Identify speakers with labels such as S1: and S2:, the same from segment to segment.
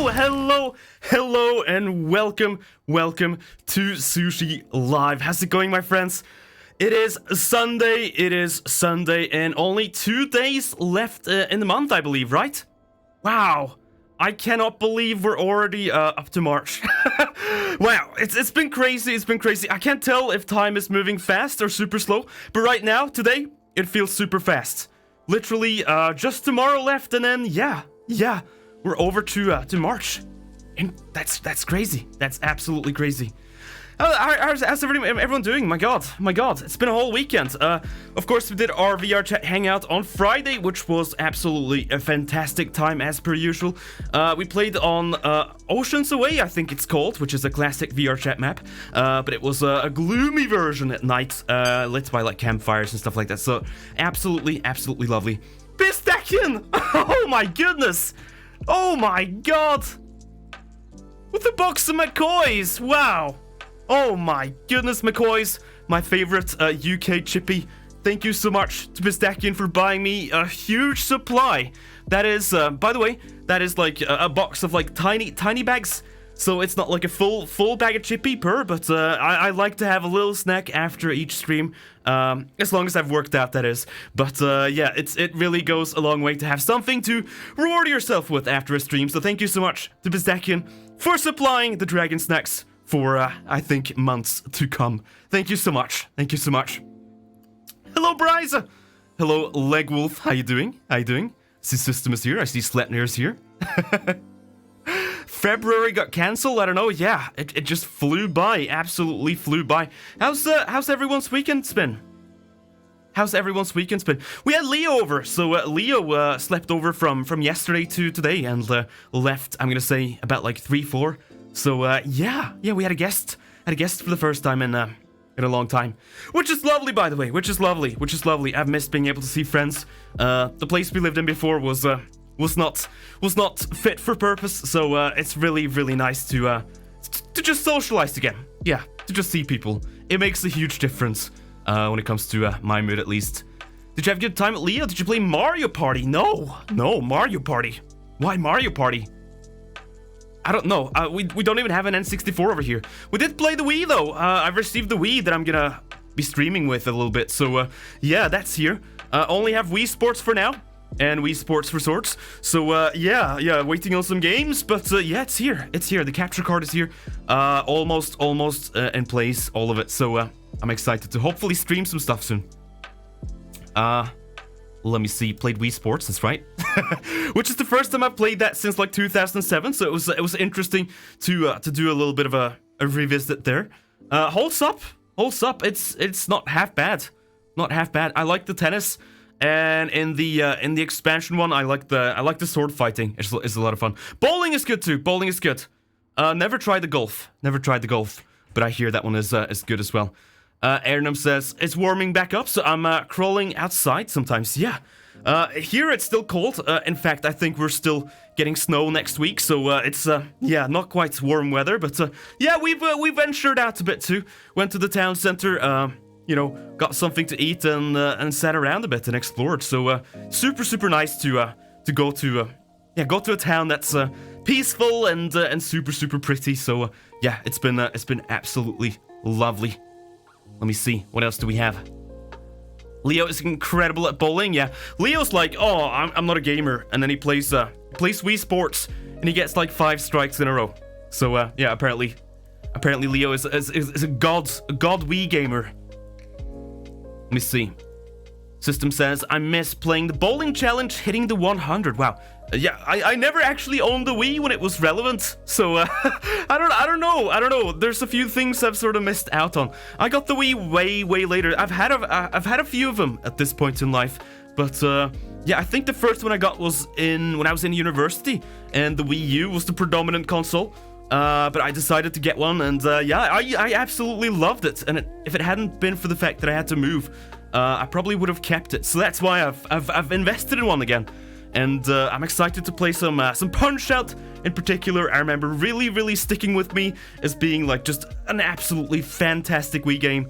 S1: Hello, and welcome to Sushi Live. How's it going, my friends? It is Sunday, and only 2 days left in the month, I believe, right? Wow, I cannot believe we're already up to March. Wow, it's been crazy, I can't tell if time is moving fast or super slow, but right now, today, it feels super fast. Literally, just tomorrow left, and then, yeah, we're over to March. And that's crazy. That's absolutely crazy. How's everyone doing? My god, it's been a whole weekend. Of course, we did our VR chat hangout on Friday, which was absolutely a fantastic time as per usual. We played on Oceans Away, I think it's called, which is a classic VR chat map. But it was a gloomy version at night, lit by like campfires and stuff like that. So absolutely lovely. Pistachian! Oh my goodness! Oh my god! With the box of McCoys! Wow! Oh my goodness, McCoys! My favorite UK chippy. Thank you so much to Pistachian for buying me a huge supply. That is, by the way, that is like a box of like tiny bags. So it's not like a full bag of chippy per, but I like to have a little snack after each stream, as long as I've worked out, that is. But yeah, it really goes a long way to have something to reward yourself with after a stream. So thank you so much to Pistachian for supplying the dragon snacks for I think months to come. Thank you so much. Hello, Bryza. Hello, Legwolf. How you doing? I see System is here. I see Sleipnir is here. February got cancelled. I don't know. Yeah, it just flew by. Absolutely flew by. How's everyone's weekend been? We had Leo over, so Leo slept over from yesterday to today and left. I'm gonna say about like 3-4. So yeah, we had a guest for the first time in a long time, which is lovely, by the way. Which is lovely. I've missed being able to see friends. The place we lived in before was not fit for purpose, so it's really nice to just socialize again. Yeah, to just see people. It makes a huge difference when it comes to my mood, at least. Did you have a good time at Leo? Did you play Mario Party? No, Mario Party. Why Mario Party? I don't know. We don't even have an N64 over here. We did play the Wii, though. I've received the Wii that I'm gonna be streaming with a little bit, so yeah, that's here. Only have Wii Sports for now. And Wii Sports Resorts. So, yeah, waiting on some games, but, yeah, it's here. The capture card is here. Almost in place, all of it. So, I'm excited to hopefully stream some stuff soon. Let me see. Played Wii Sports, that's right. Which is the first time I've played that since, like, 2007. So, it was interesting to do a little bit of a revisit there. Holds up. It's not half bad. I like the tennis. And in the expansion one, I like the sword fighting. It's a lot of fun. Bowling is good too. Never tried the golf, but I hear that one is good as well. Ernum says it's warming back up, so I'm crawling outside sometimes. Yeah. Here it's still cold. In fact, I think we're still getting snow next week, so it's yeah, not quite warm weather, but yeah, we've ventured out a bit too. Went to the town center. You know, got something to eat and sat around a bit and explored. So super nice to go to a town that's peaceful and super pretty. So yeah, it's been absolutely lovely. Let me see, what else do we have? Leo is incredible at bowling. Yeah, Leo's like, oh, I'm not a gamer, and then he plays Wii Sports and he gets like 5 strikes in a row. So yeah, apparently Leo is a god Wii gamer. Let me see. System says, I miss playing the bowling challenge, hitting the 100. Wow. Yeah, I never actually owned the Wii when it was relevant. So, I don't know. There's a few things I've sort of missed out on. I got the Wii way later. I've had a few of them at this point in life. But, yeah, I think the first one I got was when I was in university. And the Wii U was the predominant console. But I decided to get one, and yeah, I absolutely loved it. And if it hadn't been for the fact that I had to move, I probably would have kept it. So that's why I've invested in one again, and I'm excited to play some Punch-Out in particular. I remember really sticking with me as being like just an absolutely fantastic Wii game,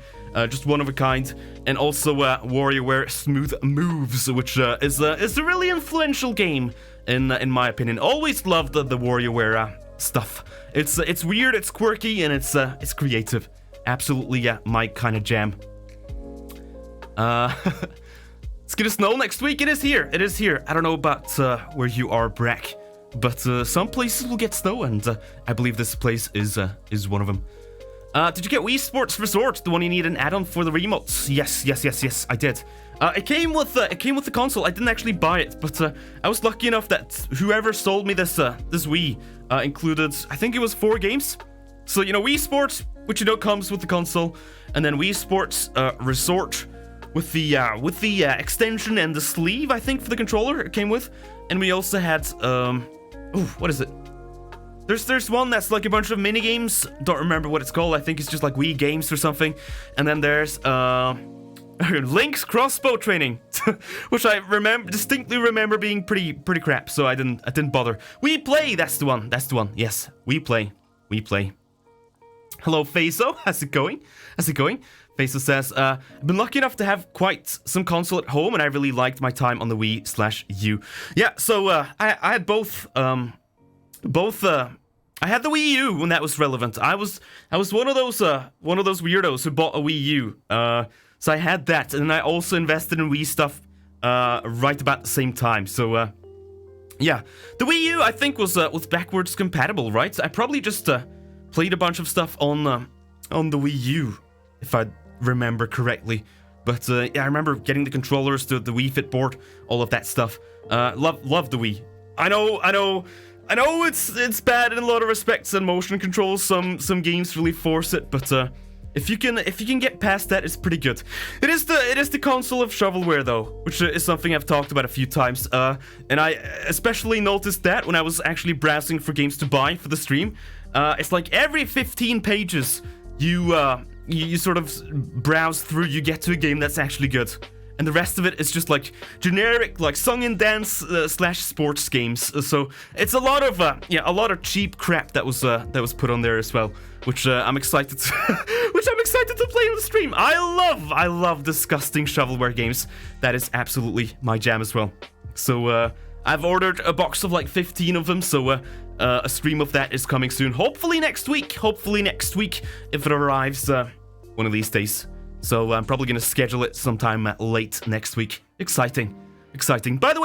S1: just one of a kind, and also WarioWare Smooth Moves, which is a really influential game in my opinion. Always loved the WarioWare stuff. It's weird, it's quirky, and it's creative. Absolutely, my kind of jam. It's gonna snow next week. It is here. It is here. I don't know about where you are, Brack, but some places will get snow, and I believe this place is one of them. Did you get Wii Sports Resort, the one you need an add-on for the remotes? Yes, I did. It came with the console. I didn't actually buy it, but I was lucky enough that whoever sold me this Wii included, I think it was 4 games. So Wii Sports, which comes with the console, and then Wii Sports Resort with the extension and the sleeve, I think, for the controller it came with, and we also had what is it? There's one that's like a bunch of mini games. Don't remember what it's called. I think it's just like Wii Games or something. And then there's Link's crossbow training, which I distinctly remember being pretty crap. So I didn't bother. We play. That's the one. Yes, we play. Hello, Faiso. How's it going? Faiso says, I've been lucky enough to have quite some console at home, and I really liked my time on the Wii/U. Yeah. So I had both. I had the Wii U when that was relevant. I was one of those weirdos who bought a Wii U. So I had that, and I also invested in Wii stuff right about the same time. So yeah, the Wii U I think was backwards compatible, right? I probably just played a bunch of stuff on the Wii U, if I remember correctly. But yeah, I remember getting the controllers, the Wii Fit board, all of that stuff. Love the Wii. I know it's bad in a lot of respects, and motion controls. Some games really force it, but if you can get past that, it's pretty good. It is the console of shovelware though, which is something I've talked about a few times. And I especially noticed that when I was actually browsing for games to buy for the stream. It's like every 15 pages you sort of browse through, you get to a game that's actually good. And the rest of it is just like generic, like song and dance / sports games. So it's a lot of cheap crap that was put on there as well, which I'm excited to play on the stream. I love disgusting shovelware games. That is absolutely my jam as well. So I've ordered a box of like 15 of them. So a stream of that is coming soon. Hopefully next week if it arrives one of these days. So I'm probably going to schedule it sometime late next week. Exciting. By the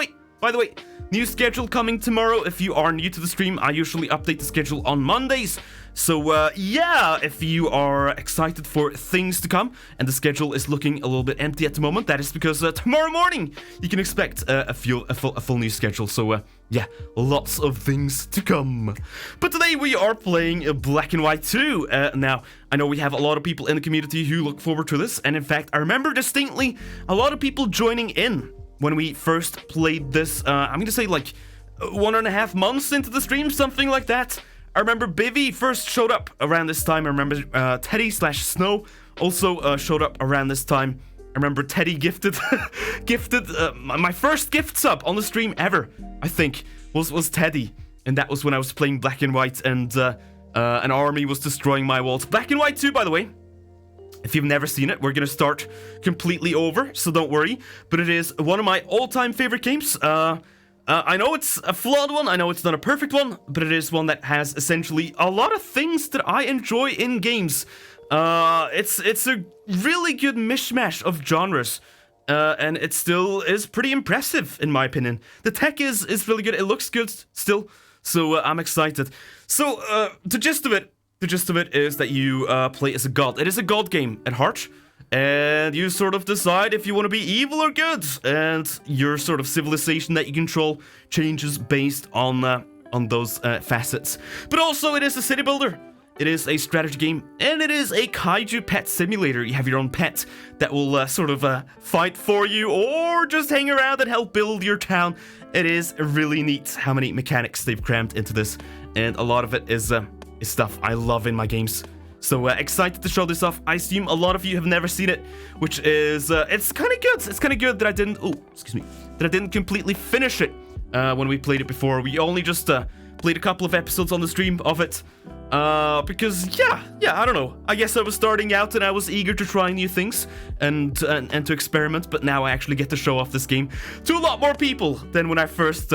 S1: way, new schedule coming tomorrow. If you are new to the stream, I usually update the schedule on Mondays. So yeah, if you are excited for things to come, and the schedule is looking a little bit empty at the moment, that is because tomorrow morning you can expect a full new schedule. So yeah, lots of things to come. But today we are playing Black and White 2. Now, I know we have a lot of people in the community who look forward to this, and in fact, I remember distinctly a lot of people joining in when we first played this. I'm gonna say like 1.5 months into the stream, something like that. I remember Bivy first showed up around this time. I remember Teddy/Snow also showed up around this time. I remember Teddy gifted my first gift sub on the stream ever, I think, was Teddy. And that was when I was playing Black and White, and an army was destroying my walls. Black and White 2, by the way. If you've never seen it, we're gonna start completely over, so don't worry. But it is one of my all-time favorite games. I know it's a flawed one, I know it's not a perfect one, but it is one that has essentially a lot of things that I enjoy in games. It's a really good mishmash of genres, and it still is pretty impressive, in my opinion. The tech is really good, it looks good still, so I'm excited. So, the gist of it is that you play as a god. It is a god game at heart. And you sort of decide if you want to be evil or good, and your sort of civilization that you control changes based on those facets. But also, it is a city builder. It is a strategy game, and it is a kaiju pet simulator. You have your own pet that will sort of fight for you, or just hang around and help build your town. It is really neat how many mechanics they've crammed into this, and a lot of it is stuff I love in my games. So excited to show this off. I assume a lot of you have never seen it, which is it's kind of good. It's kind of good that I didn't completely finish it when we played it before. We only just played a couple of episodes on the stream of it. Because yeah, I don't know. I guess I was starting out and I was eager to try new things and to experiment. But now I actually get to show off this game to a lot more people than when I first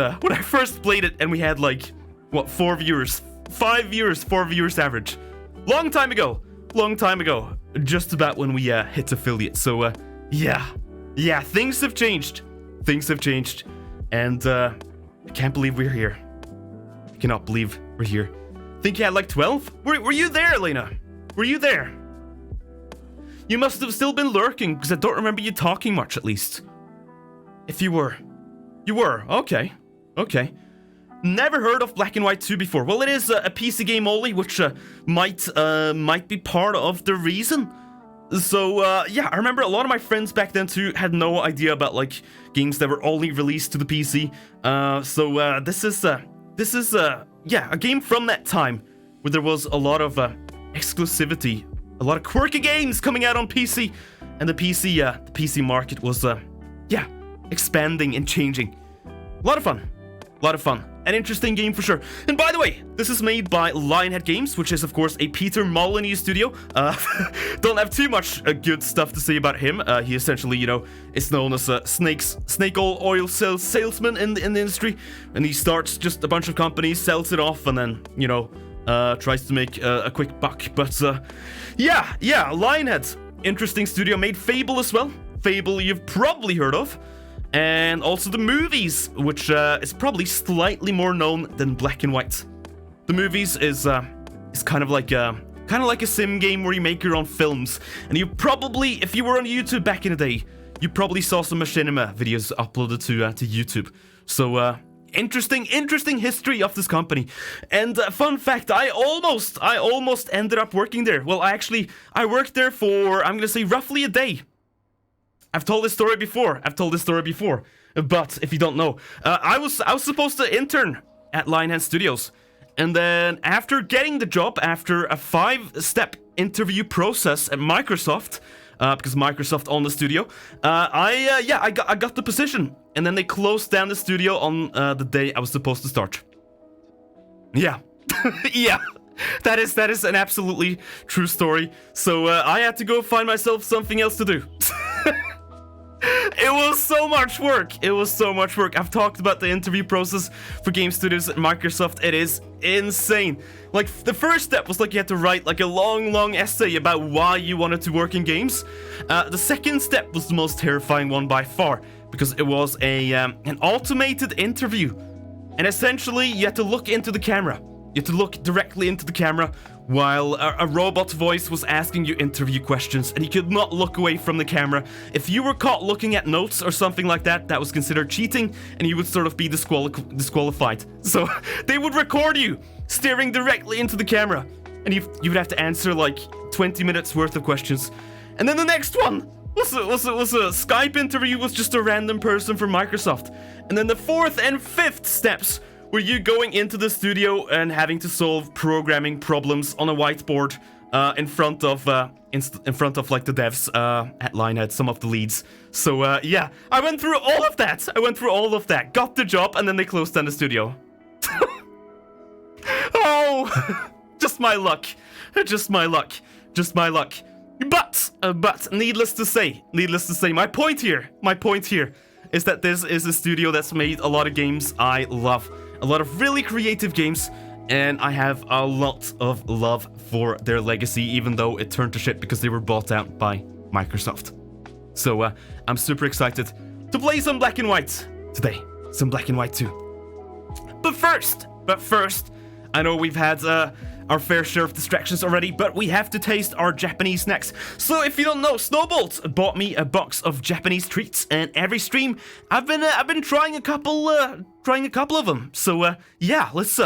S1: played it, and we had like what 4 viewers, 5 viewers, 4 viewers average. Long time ago, just about when we hit affiliate. So yeah, things have changed, and I can't believe we're here. I cannot believe we're here. Think you had like 12? Were you there, Elena? Were you there? You must have still been lurking, because I don't remember you talking much, at least. If you were. You were, okay. Never heard of Black and White 2 before. Well, it is a PC game only, which might be part of the reason. So, yeah, I remember a lot of my friends back then, too, had no idea about, like, games that were only released to the PC. So, this is yeah, a game from that time where there was a lot of exclusivity, a lot of quirky games coming out on PC, and the PC market was yeah, expanding and changing. A lot of fun. An interesting game for sure. And by the way, this is made by Lionhead Games, which is of course a Peter Molyneux studio. Don't have too much good stuff to say about him. He essentially, you know, is known as a snake oil salesman in the industry, and he starts just a bunch of companies, sells it off, and then, you know, tries to make a quick buck. But yeah, Lionhead, interesting studio, made Fable as well. Fable you've probably heard of. And also the movies, which is probably slightly more known than Black and White. The movies is kind of like a sim game where you make your own films. And you probably, if you were on YouTube back in the day, you probably saw some machinima videos uploaded to YouTube. So interesting history of this company. And fun fact, I almost ended up working there. Well, I worked there for, I'm gonna say, roughly a day. I've told this story before. But if you don't know, I was supposed to intern at Lionhead Studios, and then after getting the job, after a 5-step interview process at Microsoft, because Microsoft owned the studio, I got the position, and then they closed down the studio on the day I was supposed to start. Yeah, yeah. That is an absolutely true story. So I had to go find myself something else to do. It was so much work. I've talked about the interview process for game studios at Microsoft. It is insane. Like, the first step was like you had to write like a long essay about why you wanted to work in games. The second step was the most terrifying one by far, because it was an automated interview. And essentially, you had to look into the camera. You had to look directly into the camera while a robot voice was asking you interview questions, and you could not look away from the camera. If you were caught looking at notes or something like that, that was considered cheating, and you would sort of be disqualified. So they would record you staring directly into the camera, and you would have to answer like 20 minutes worth of questions. And then the next one was a Skype interview with just a random person from Microsoft. And then the fourth and fifth steps were you going into the studio and having to solve programming problems on a whiteboard in front of like the devs at Lionhead, some of the leads. So yeah, I went through all of that. Got the job, and then they closed down the studio. Oh, just my luck. But needless to say, my point here is that this is a studio that's made a lot of games I love. A lot of really creative games, and I have a lot of love for their legacy, even though it turned to shit because they were bought out by Microsoft. So I'm super excited to play some Black and White today. Some Black and White 2. But first, I know we've had our fair share of distractions already, but we have to taste our Japanese snacks. So if you don't know, Snowbolt bought me a box of Japanese treats, and every stream I've been trying a couple of them. So yeah, let's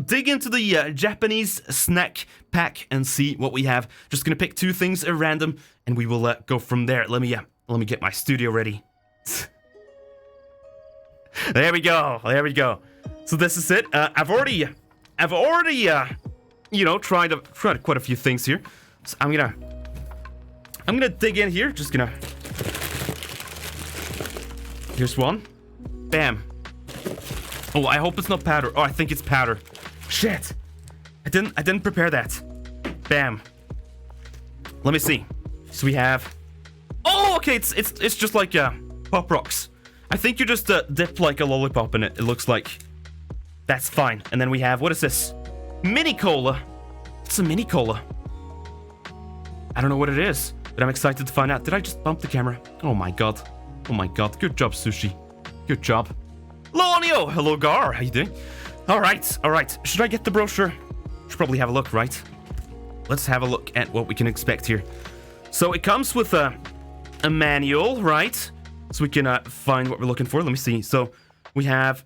S1: dig into the Japanese snack pack and see what we have. Just gonna pick 2 things at random, and we will go from there. Let me get my studio ready. There we go. So this is it. I've already you know, tried quite a few things here. So I'm gonna dig in here. Here's one. Bam. Oh, I hope it's not powder. Oh, I think it's powder. Shit. I didn't prepare that. Bam. Let me see. So we have... Oh, okay, it's just like Pop Rocks. I think you just dip like a lollipop in it, it looks like. That's fine. And then we have, what is this? Mini Cola. It's a Mini Cola. I don't know what it is, but I'm excited to find out. Did I just bump the camera? Oh my god. Oh my god. Good job, Sushi. Good job. Hello, Onio. Hello, Gar. How you doing? Alright, alright. Should I get the brochure? Should probably have a look, right? Let's have a look at what we can expect here. So it comes with a manual, right? So we can find what we're looking for. Let me see. So we have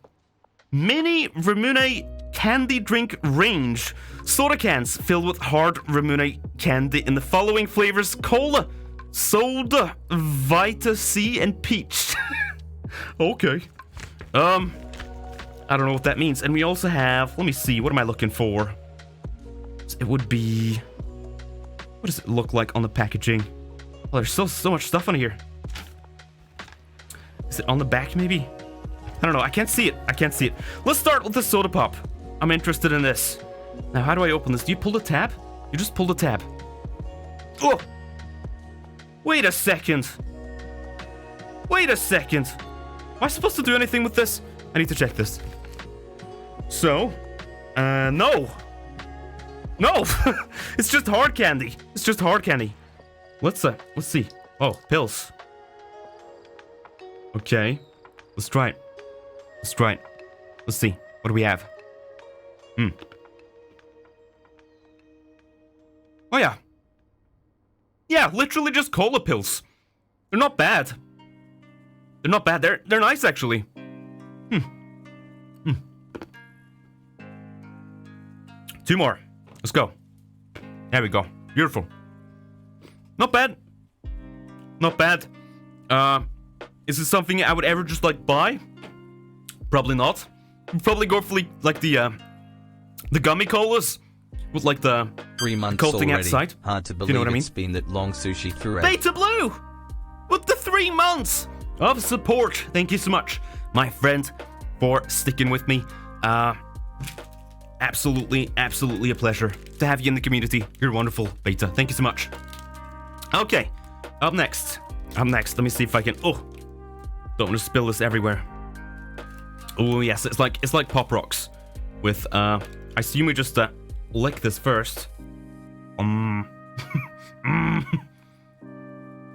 S1: Mini Ramune Candy Drink Range. Soda cans filled with hard Ramune candy in the following flavors: cola, soda, Vita C, and peach. Okay. I don't know what that means. And we also have, let me see, what am I looking for? It would be, what does it look like on the packaging? Oh, there's so much stuff on here. Is it on the back, maybe? I don't know. I can't see it. I can't see it. Let's start with the soda pop. I'm interested in this. Now, how do I open this? Do you pull the tab? You just pull the tab. Oh! Wait a second. Wait a second. Am I supposed to do anything with this? I need to check this. So, no. No! It's just hard candy. It's just hard candy. Let's see. Oh, pills. Okay. Let's try it. Let's try it. Let's see. What do we have? Oh, yeah. Yeah, literally just cola pills. They're not bad. They're not bad. They're nice, actually. Two more. Let's go. There we go. Beautiful. Not bad. Not bad. Is this something I would ever just like buy? Probably not. Probably go for like the gummy colas with like the
S2: 3 months
S1: coating
S2: already.
S1: outside.
S2: Hard to believe
S1: you know what I mean?
S2: It's been that long, Sushi throughout.
S1: Beta Blue with the 3 months of support. Thank you so much, my friend, for sticking with me. Absolutely a pleasure to have you in the community. You're wonderful, Beta. Thank you so much. Okay, up next. Let me see if I can. Oh, don't want to spill this everywhere. Oh yes, it's like Pop Rocks with I assume we just lick this first. And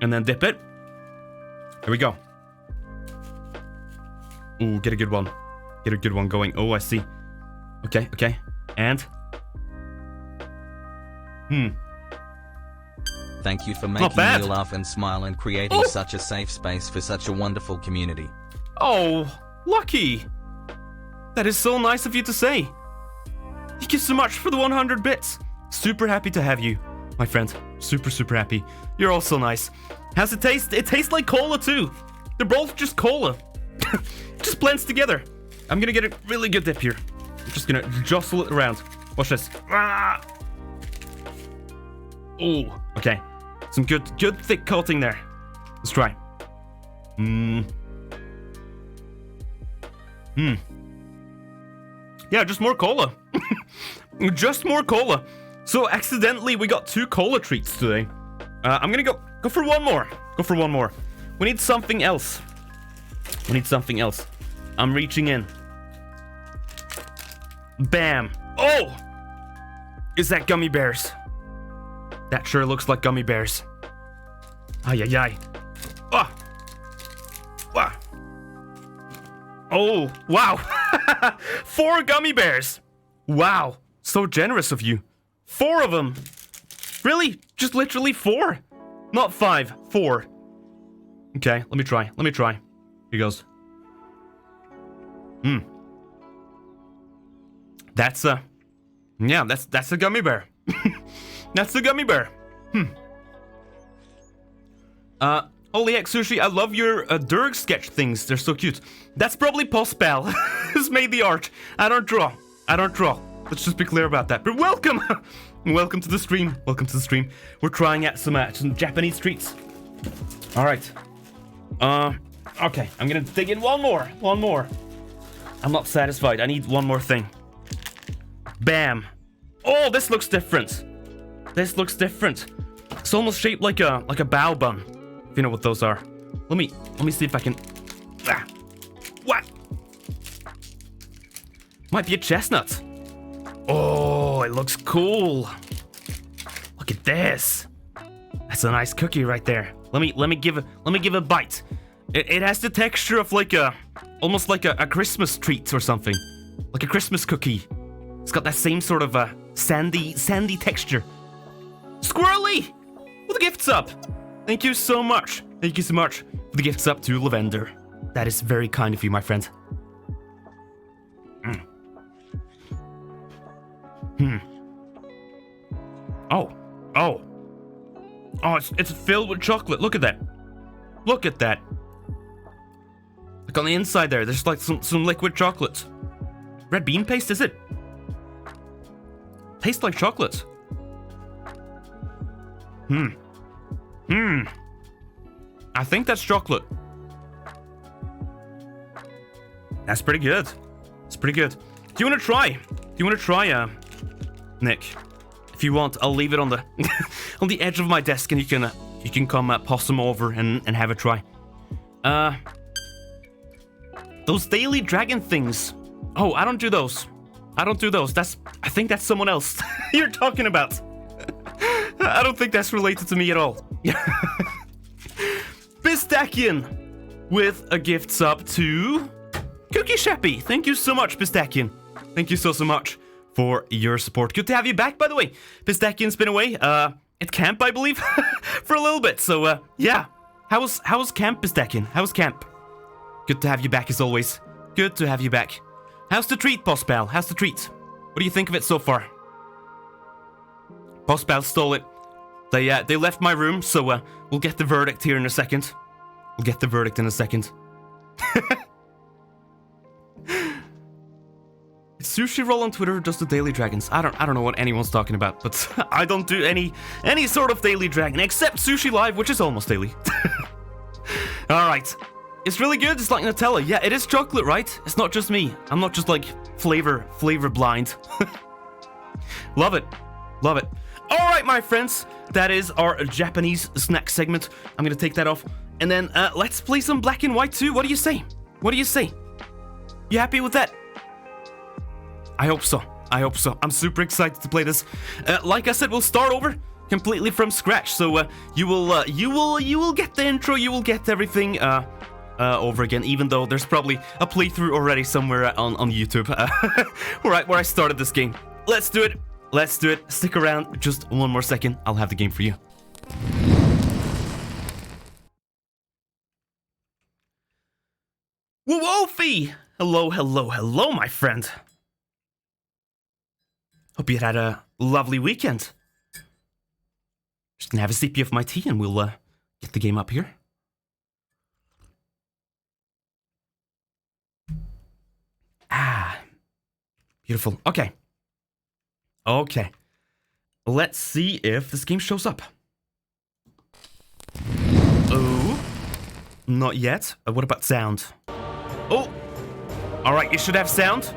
S1: then dip it. Here we go. Ooh, get a good one. Get a good one going. Oh, I see. Okay. And
S2: Thank you for making me laugh and smile and creating such a safe space for such a wonderful community.
S1: Oh, Lucky. That is so nice of you to say. Thank you so much for the 100 bits. Super happy to have you, my friend. Super happy. You're all so nice. How's it taste? It tastes like cola too. They're both just cola. It just blends together. I'm gonna get a really good dip here. I'm just gonna jostle it around. Watch this. Oh, okay. Some good thick coating there. Let's try. Yeah, just more cola. Just more cola. So accidentally we got 2 cola treats today. I'm gonna go for one more. Go for one more. We need something else. I'm reaching in. Bam. Oh! Is that gummy bears? That sure looks like gummy bears. Ay. Ah! Wow. Oh, wow. 4 gummy bears. Wow. So generous of you. 4 of them. Really? Just literally 4? Not 5. 4. Okay, let me try. Here goes. That's a gummy bear. That's a gummy bear. Holy heck, Sushi, I love your Durg sketch things. They're so cute. That's probably Postbell who's made the art. I don't draw. Let's just be clear about that. But welcome! Welcome to the stream. We're trying out some Japanese treats. Alright. Okay, I'm gonna dig in one more. I'm not satisfied. I need one more thing. Bam. Oh, this looks different. This looks different. It's almost shaped like a bao bun. If you know what those are. Let me see if I can. Ah. What? Might be a chestnut. Oh, it looks cool. Look at this. That's a nice cookie right there. Let me give a bite. It has the texture of like almost like a Christmas treat or something, like a Christmas cookie. It's got that same sort of sandy texture. Squirrely, with the gifts up. Thank you so much. Thank you so much for the gifts up to Lavender. That is very kind of you, my friend. Oh, it's filled with chocolate. Look at that. Look at that. Like on the inside there's like some liquid chocolate. Red bean paste, is it? Tastes like chocolate. I think that's chocolate. That's pretty good. It's pretty good. Do you want to try? Nick? If you want, I'll leave it on the on the edge of my desk, and you can come possum over and have a try. Those daily dragon things. Oh, I don't do those. I think that's someone else you're talking about. I don't think that's related to me at all. Pistachian with a gift sub to Cookie Sheppy. Thank you so much, Pistachian. Thank you so much for your support. Good to have you back, by the way. Pistachian's been away at camp, I believe, for a little bit. So, yeah. How was camp, Pistachian? How was camp? Good to have you back, as always. Good to have you back. How's the treat, Boss Pal? How's the treat? What do you think of it so far? Boss Pal stole it. They left my room, so we'll get the verdict here in a second. We'll get the verdict in a second. Sushi Roll on Twitter does the Daily Dragons. I don't know what anyone's talking about, but I don't do any sort of Daily Dragon except Sushi Live, which is almost daily. All right, it's really good. It's like Nutella. Yeah, it is chocolate, right? It's not just me. I'm not just like flavor blind. Love it, love it. All right, my friends, that is our Japanese snack segment. I'm gonna take that off, and then let's play some Black and White 2. What do you say? What do you say? You happy with that? I hope so. I hope so. I'm super excited to play this. Like I said, we'll start over completely from scratch. So you will get the intro. You will get everything over again. Even though there's probably a playthrough already somewhere on YouTube. Right where I started this game. Let's do it. Let's do it. Stick around just one more second. I'll have the game for you. Woofy! Hello, hello, hello, my friend. Hope you had a lovely weekend. Just gonna have a sip of my tea and we'll get the game up here. Ah, beautiful. Okay. Okay. Let's see if this game shows up. Oh, not yet. What about sound? Oh, all right. You should have sound.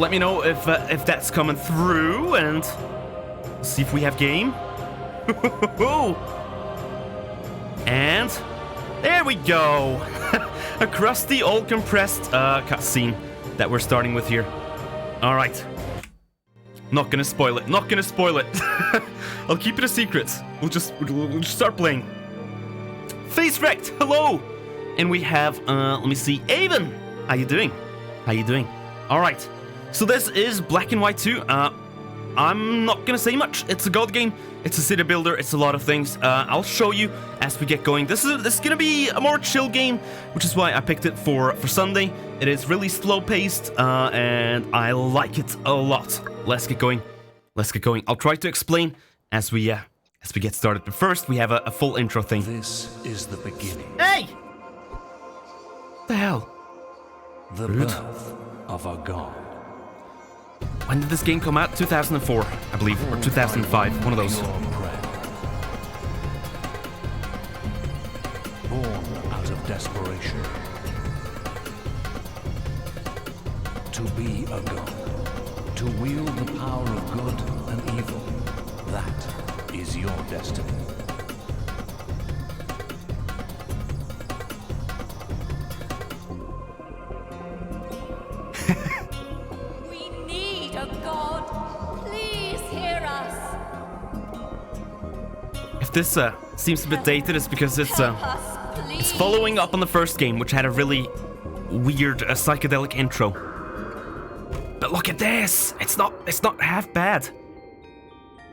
S1: Let me know if that's coming through, and see if we have game. And there we go. A crusty, old compressed cutscene that we're starting with here. All right. Not gonna spoil it. Not gonna spoil it. I'll keep it a secret. We'll just start playing. Face wrecked. Hello. And we have let me see, Avon. How you doing? How you doing? All right. So this is Black and White 2. I'm not gonna say much. It's a god game. It's a city builder. It's a lot of things. I'll show you as we get going. This is gonna be a more chill game, which is why I picked it for Sunday. It is really slow paced, and I like it a lot. Let's get going. Let's get going. I'll try to explain as we get started. But first, we have a full intro thing.
S3: This is the beginning.
S1: Hey! What the hell?
S3: The birth of a god.
S1: When did this game come out? 2004, I believe, or 2005, one of those.
S3: Born out of desperation. To be a god. To wield the power of good and evil. That is your destiny.
S4: We need a god. Please hear us.
S1: If this seems a bit dated, it's because it's
S4: Help us, please.
S1: it's following up on the first game, which had a really weird psychedelic intro. But look at this! It's not half bad.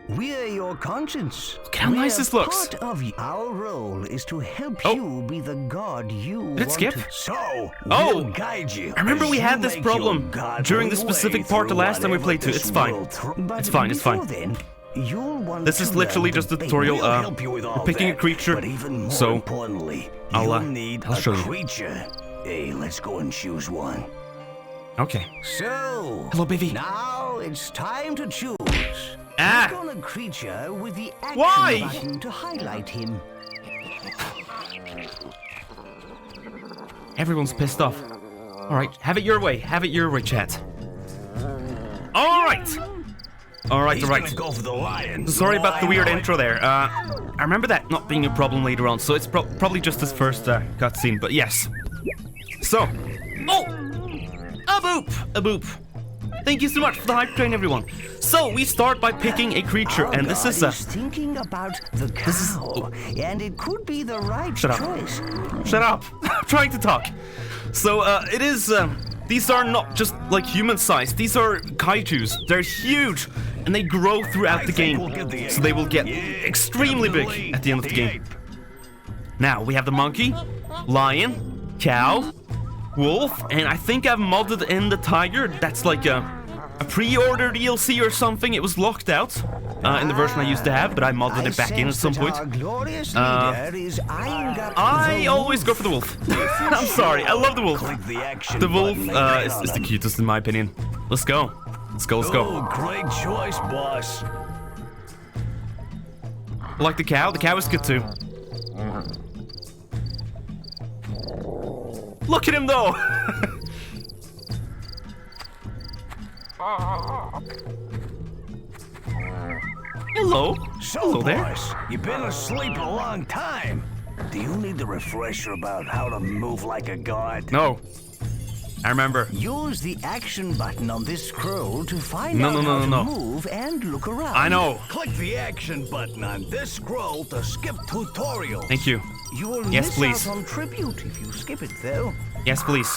S5: We're your conscience.
S1: Look how nice this looks.
S5: Part of our role is to help
S1: Oh.
S5: you be the god you
S1: Did it
S5: want
S1: skip?
S5: to. So,
S1: Oh.
S5: we'll guide you.
S1: I remember
S5: as
S1: we
S5: you
S1: had this
S5: make
S1: problem
S5: your godly
S1: during the
S5: way
S1: specific part the
S5: through
S1: last time we
S5: whatever
S1: played too.
S5: this
S1: It's fine.
S5: world but
S1: It's fine, it's
S5: before
S1: fine.
S5: Then, you'll want
S1: This
S5: to
S1: is literally
S5: learn
S1: just a
S5: the
S1: tutorial.
S5: We'll help you with all
S1: we're picking a
S5: that,
S1: creature,
S5: But even more
S1: so
S5: importantly,
S1: I'll
S5: you'll need
S1: I'll show
S5: a
S1: you.
S5: creature. Hey, let's go and choose one.
S1: Okay.
S5: So,
S1: Hello, Bivi.
S5: now it's time to choose.
S1: Ah!
S5: Click on a creature with the action
S1: Why?
S5: button to highlight him.
S1: Everyone's pissed off. Alright, have it your way. Have it your way, chat. Alright! Alright, alright.
S5: Go for the lion.
S1: Sorry about the weird intro there. I remember that not being a problem later on, so it's probably just this first cutscene, but yes. So. Oh! A boop! A boop. Thank you so much for the hype train, everyone. So, we start by picking a creature,
S5: Our
S1: and this
S5: god
S1: is
S5: thinking about the cow, and it could be the right
S1: Shut up.
S5: choice.
S1: Shut up! I'm trying to talk. So, it is, these are not just, like, human-sized. These are kaijus. They're huge, and they grow throughout the game. So they will get extremely big at the end of the game. Now, we have the monkey, lion, cow, wolf, and I think I've modded in the tiger. That's like a pre-order DLC or something. It was locked out in the version I used to have, but I modded it back in at some point. I always go for the wolf. I'm sorry, I love the wolf. The wolf is the cutest in my opinion. Let's go. Let's go, let's go.
S5: Oh, great choice, boss.
S1: Like the cow is good too. Look at him though! Hello.
S5: So,
S1: Hello there.
S5: boss, you've been asleep a long time. Do you need a refresher about how to move like a god?
S1: No. I remember.
S5: Use the action button on this scroll to find
S1: No,
S5: out
S1: no, no,
S5: how
S1: no,
S5: to
S1: no.
S5: move and look around.
S1: I know.
S5: Click the action button on this scroll to skip tutorial.
S1: Thank you.
S5: You will
S1: Yes,
S5: miss
S1: please.
S5: out on tribute if you skip it, though.
S1: Yes, please.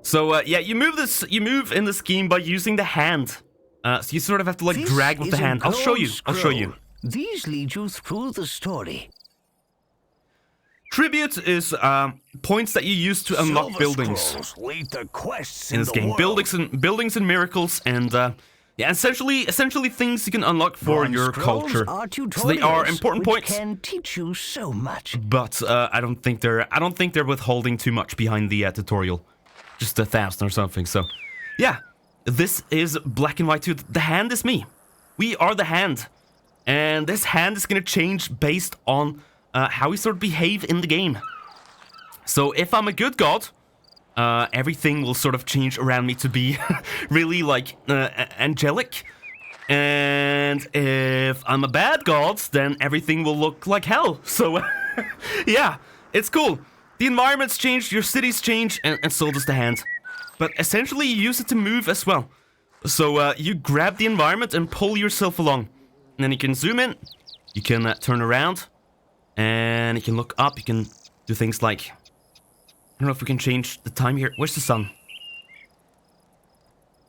S1: So, yeah, you move in this game by using the hand. So you sort of have to, like,
S5: This
S1: drag with the
S5: is a
S1: hand. I'll show you.
S5: gold
S1: I'll show you.
S5: scroll. These lead you through the story.
S1: Tribute is points that you use to unlock
S5: Silver
S1: buildings
S5: scrolls lead to quests
S1: in this
S5: the
S1: game.
S5: world.
S1: Buildings and miracles, and yeah, essentially things you can unlock for
S5: Bronze
S1: your
S5: scrolls
S1: culture.
S5: are
S1: So they are
S5: tutorials
S1: important
S5: which
S1: points,
S5: can teach you so much.
S1: but I don't think they're withholding too much behind the tutorial, just 1,000 or something. So, yeah, this is Black and White 2. The hand is me. We are the hand, and this hand is gonna change based on how we sort of behave in the game. So if I'm a good god, everything will sort of change around me to be really like angelic. And if I'm a bad god, then everything will look like hell. So yeah, it's cool. The environment's changed, your cities change, and so does the hand. But essentially you use it to move as well. So you grab the environment and pull yourself along. And then you can zoom in, you can turn around, and you can look up, you can do things like... I don't know if we can change the time here. Where's the sun?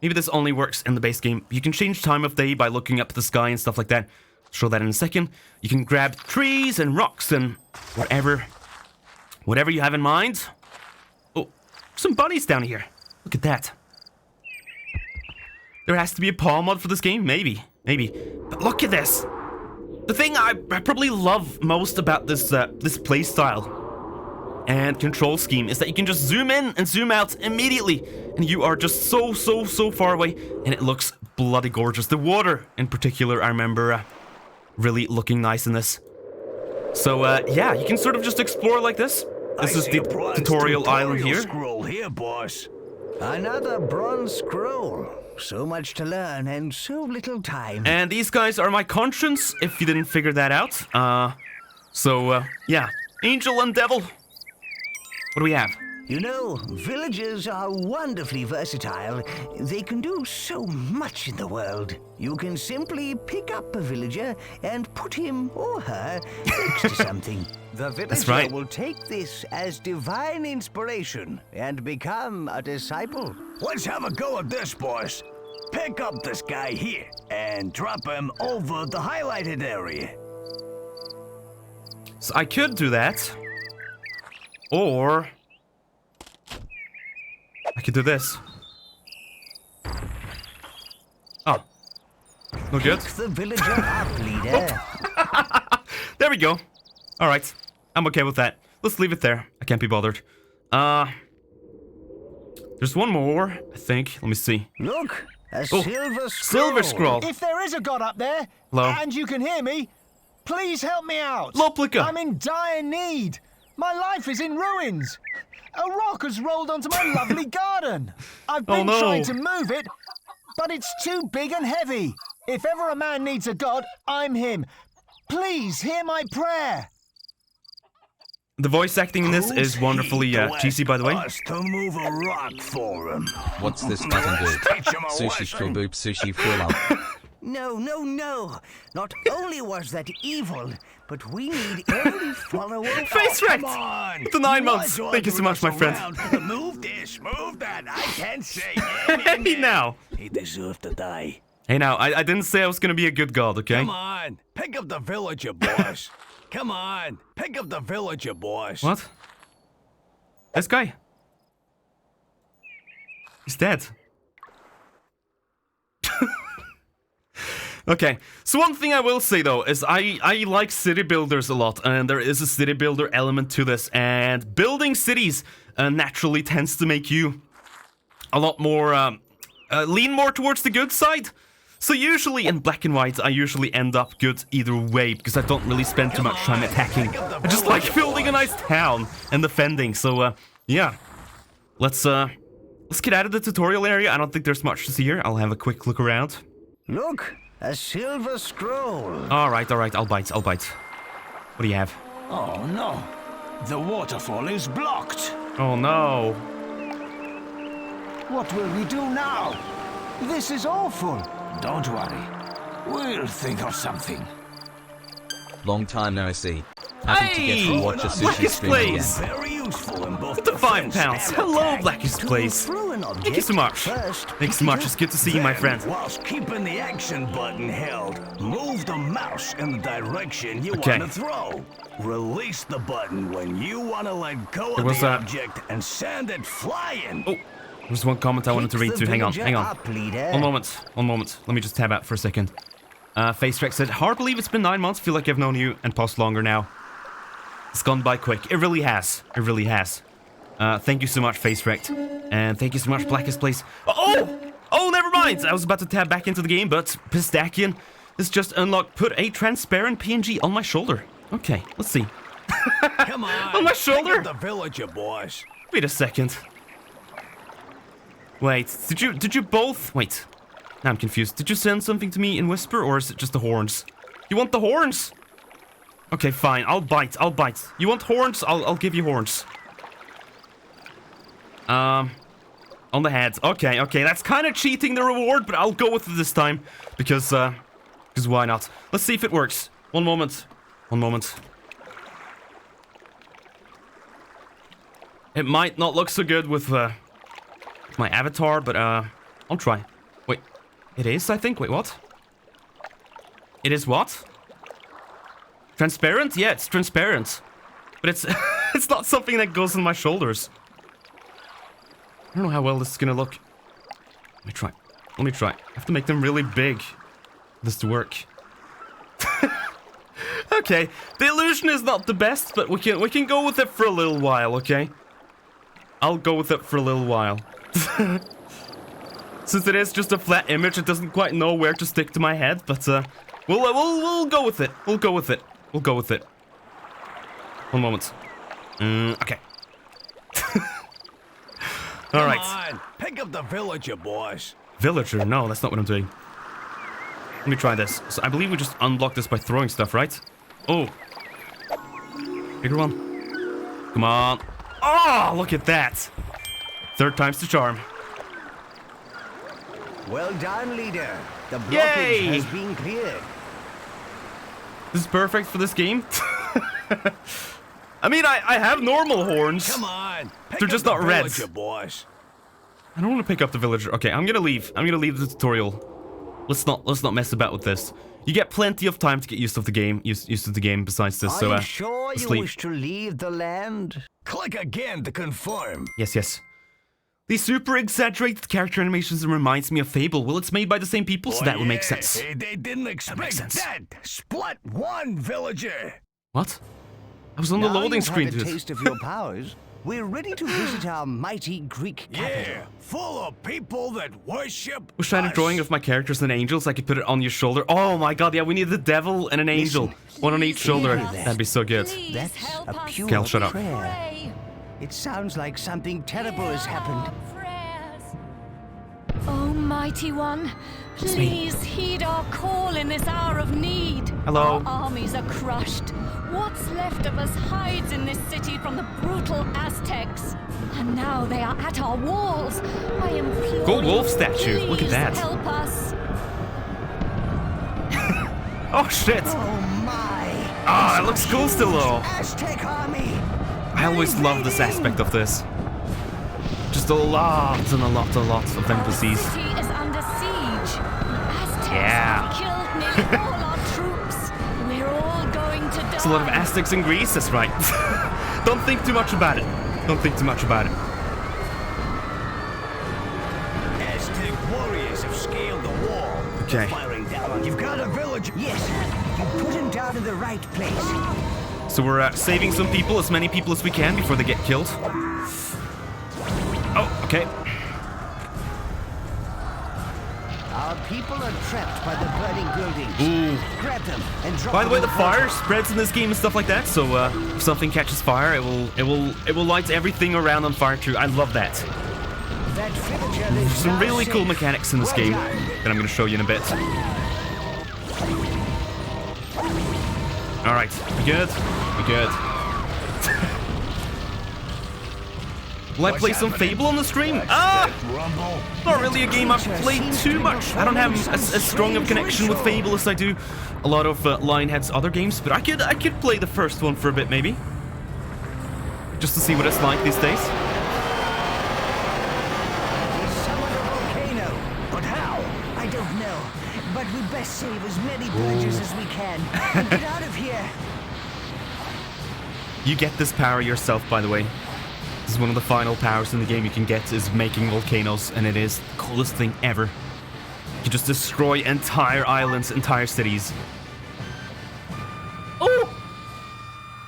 S1: Maybe this only works in the base game. You can change time of day by looking up at the sky and stuff like that. I'll show that in a second. You can grab trees and rocks and whatever you have in mind. Oh, some bunnies down here. Look at that. There has to be a paw mod for this game? Maybe. But look at this. The thing I probably love most about this playstyle and control scheme is that you can just zoom in and zoom out immediately, and you are just so far away, and it looks bloody gorgeous. The water, in particular, I remember really looking nice in this. So, yeah, you can sort of just explore like this. This is the tutorial island here.
S5: Scroll here, boss. Another bronze scroll. So much to learn and so little time.
S1: And these guys are my conscience, if you didn't figure that out. Yeah. Angel and devil. What do we have?
S5: You know, villagers are wonderfully versatile. They can do so much in the world. You can simply pick up a villager and put him or her next to something. The villager
S1: right.
S5: will take this as divine inspiration and become a disciple. Let's have a go at this, boys. Pick up this guy here and drop him over the highlighted area.
S1: So I could do that. Or I could do this. Oh. No good?
S5: Pick the villager up, leader.
S1: There we go. Alright. I'm okay with that. Let's leave it there. I can't be bothered. There's one more, I think. Let me see.
S5: Look, a
S1: Oh,
S5: silver scroll.
S1: Silver scroll.
S6: If there is a god up there,
S1: Hello?
S6: and you can hear me, please help me out.
S1: Loplika.
S6: I'm in dire need. My life is in ruins. A rock has rolled onto my lovely garden. I've
S1: Oh,
S6: been
S1: no.
S6: trying to move it, but it's too big and heavy. If ever a man needs a god, I'm him. Please hear my prayer.
S1: The voice acting in this is wonderfully cheesy, by the way.
S5: Us to move a rock for him.
S2: What's this button do?
S5: Teach him a
S2: Sushi
S5: lesson.
S2: full boop, sushi full up.
S5: No, no, no. Not only was that evil, but we need every follower.
S1: Face wrecked!
S5: Come on.
S1: With the 9 months.
S5: Why
S1: Thank you so much, my friend.
S5: around? Move this, move that. I can't say.
S1: Hey, now.
S5: He deserved to die.
S1: Hey, now, I didn't say I was gonna be a good god, okay?
S5: Come on, pick up the villager, boys. Come on, pick up the villager, boys.
S1: What? This guy? He's dead. Okay, so one thing I will say though is I like city builders a lot, and there is a city builder element to this, and building cities naturally tends to make you a lot more, lean more towards the good side. So usually in black and white, I usually end up good either way, because I don't really spend too much time attacking. I just like building a nice town and defending, so yeah. Let's get out of the tutorial area. I don't think there's much to see here. I'll have a quick look around.
S5: Look, a silver scroll.
S1: Alright, I'll bite. What do you have?
S3: Oh no, the waterfall is blocked.
S1: Oh no.
S6: What will we do now? This is awful.
S3: Don't worry, we'll think of something.
S2: Long time no see. Happy to get
S1: Hey!
S2: to watch a sushi
S1: Blackest
S2: stream again.
S1: Blaze!
S5: Very useful in both
S1: The 5
S5: defense
S1: pounds.
S5: and
S1: Hello,
S5: attack.
S1: Blackest
S5: To
S1: Blaze.
S5: throw an
S1: Thank you
S5: object
S1: so much.
S5: first,
S1: Thanks so much. It's good to see you, my friend.
S5: Whilst keeping the action button held, move the mouse in the direction you
S1: Okay.
S5: want to throw. Release the button when you want to let go
S1: There
S5: of
S1: was
S5: the
S1: a-
S5: object and send it flying.
S1: Oh, there's one comment I wanted to
S5: Pick
S1: read
S5: the
S1: too. Hang on.
S5: villager up, leader.
S1: One moment. Let me just tab out for a second. FaceTrack said, hard believe it's been 9 months. Feel like I've known you and post longer now. It's gone by quick. It really has. Thank you so much, FaceTrack. And thank you so much, Blackest Place. Oh, never mind. I was about to tab back into the game, but Pistachian has just unlocked. Put a transparent PNG on my shoulder. Okay, let's see.
S5: Come on.
S1: On my
S5: pick
S1: shoulder?
S5: up the villager, boys.
S1: Wait a second. Wait, did you both? Wait. Now I'm confused. Did you send something to me in Whisper, or is it just the horns? You want the horns? Okay, fine. I'll bite. You want horns? I'll give you horns. On the head. Okay. That's kind of cheating the reward, but I'll go with it this time because why not? Let's see if it works. One moment. It might not look so good with my avatar, but I'll try. Wait, it is, I think. Wait, what? It is what? Transparent? Yeah, it's transparent. But it's it's not something that goes on my shoulders. I don't know how well this is gonna look. Let me try. I have to make them really big for this to work. Okay, the illusion is not the best, but we can go with it for a little while, okay? I'll go with it for a little while. Since it is just a flat image, it doesn't quite know where to stick to my head, but we'll go with it. We'll go with it. One moment. Okay. All right.
S5: Come on, pick up the villager, boys.
S1: Villager. No, that's not what I'm doing. Let me try this. So I believe we just unlock this by throwing stuff, right? Oh. Bigger one. Come on. Oh, look at that. Third time's the charm.
S5: Well done, leader. The blockage
S1: Yay!
S5: has been cleared.
S1: This is perfect for this game. I mean, I have normal horns.
S3: Come on.
S1: They're just not red.
S3: Boys.
S1: I don't want to pick up the villager. Okay, I'm gonna leave. I'm gonna leave the tutorial. Let's not mess about with this. You get plenty of time to get used to the game. Used to the game. Besides this, so
S5: Are you sure
S1: let's
S5: you
S1: leave.
S5: wish to leave the land?
S3: Click again to confirm.
S1: Yes. The super exaggerated character animations reminds me of Fable. Well, it's made by the same people, so that would make sense.
S3: Hey, they didn't
S1: makes
S3: expect
S1: sense.
S3: that. Split one, villager.
S1: What? I was on the
S5: Now
S1: loading
S5: you
S1: screen,
S5: have a
S1: dude.
S5: taste of your powers. We're ready to visit our mighty Greek capital.
S3: Yeah, full of people that worship.
S1: Wish I had a
S3: us.
S1: drawing of my characters and angels. I could put it on your shoulder. Oh my god, yeah, we need the devil and an angel. One on each shoulder.
S5: hear that?
S1: That'd be so good.
S4: Please
S5: That's
S4: help
S5: a
S4: us.
S5: pure
S1: Kel, shut up.
S5: prayer.
S4: Pray.
S5: It sounds like something terrible
S4: Hear
S5: has happened.
S4: our prayers. Almighty One, please heed our call in this hour of need.
S1: Hello.
S4: Our armies are crushed. What's left of us hides in this city from the brutal Aztecs. And now they are at our walls. I implore
S1: Gold
S4: you,
S1: wolf statue. Look at
S4: please
S1: that.
S4: help us.
S1: Oh shit.
S5: Oh my!
S1: Ah, it looks cool still though.
S5: Aztec army!
S1: I always love this aspect of this. Just a lot and a lot of
S4: Our
S1: NPCs.
S4: city is under siege. The Aztecs
S1: Yeah.
S4: have killed nearly all our troops. We're all going to die.
S1: There's a lot of Aztecs in Greece, that's right. Don't think too much about it. Don't think too much about it.
S3: Aztec warriors have scaled the wall.
S1: Okay.
S3: They're firing down on. You've got a village.
S5: Yes, you put him down in the right place.
S1: So we're saving some people, as many people as we can before they get killed. Oh, okay.
S5: Our people are trapped by the burning buildings.
S1: Ooh.
S5: Grab them and drop
S1: By the way,
S5: them
S1: the
S5: in water.
S1: fire spreads in this game and stuff like that. So if something catches fire, it will light everything around on fire too. I love that.
S5: That villager is
S1: Some
S5: now
S1: really cool
S5: safe.
S1: mechanics in this
S5: Well
S1: game
S5: done.
S1: that I'm going to show you in a bit. All right, we good? We good. Will I play some Fable on the stream? Ah!
S3: Rumble.
S1: Not really a game I've played too much. I don't have as strong of a connection with Fable as I do a lot of Lionhead's other games, but I could play the first one for a bit maybe, just to see what it's like these days.
S5: He summoned a volcano. But how? I don't know. But we best save as many villagers as we can and get out of here.
S1: You get this power yourself, by the way. This is one of the final powers in the game you can get, is making volcanoes, and it is the coolest thing ever. You can just destroy entire islands, entire cities. Oh!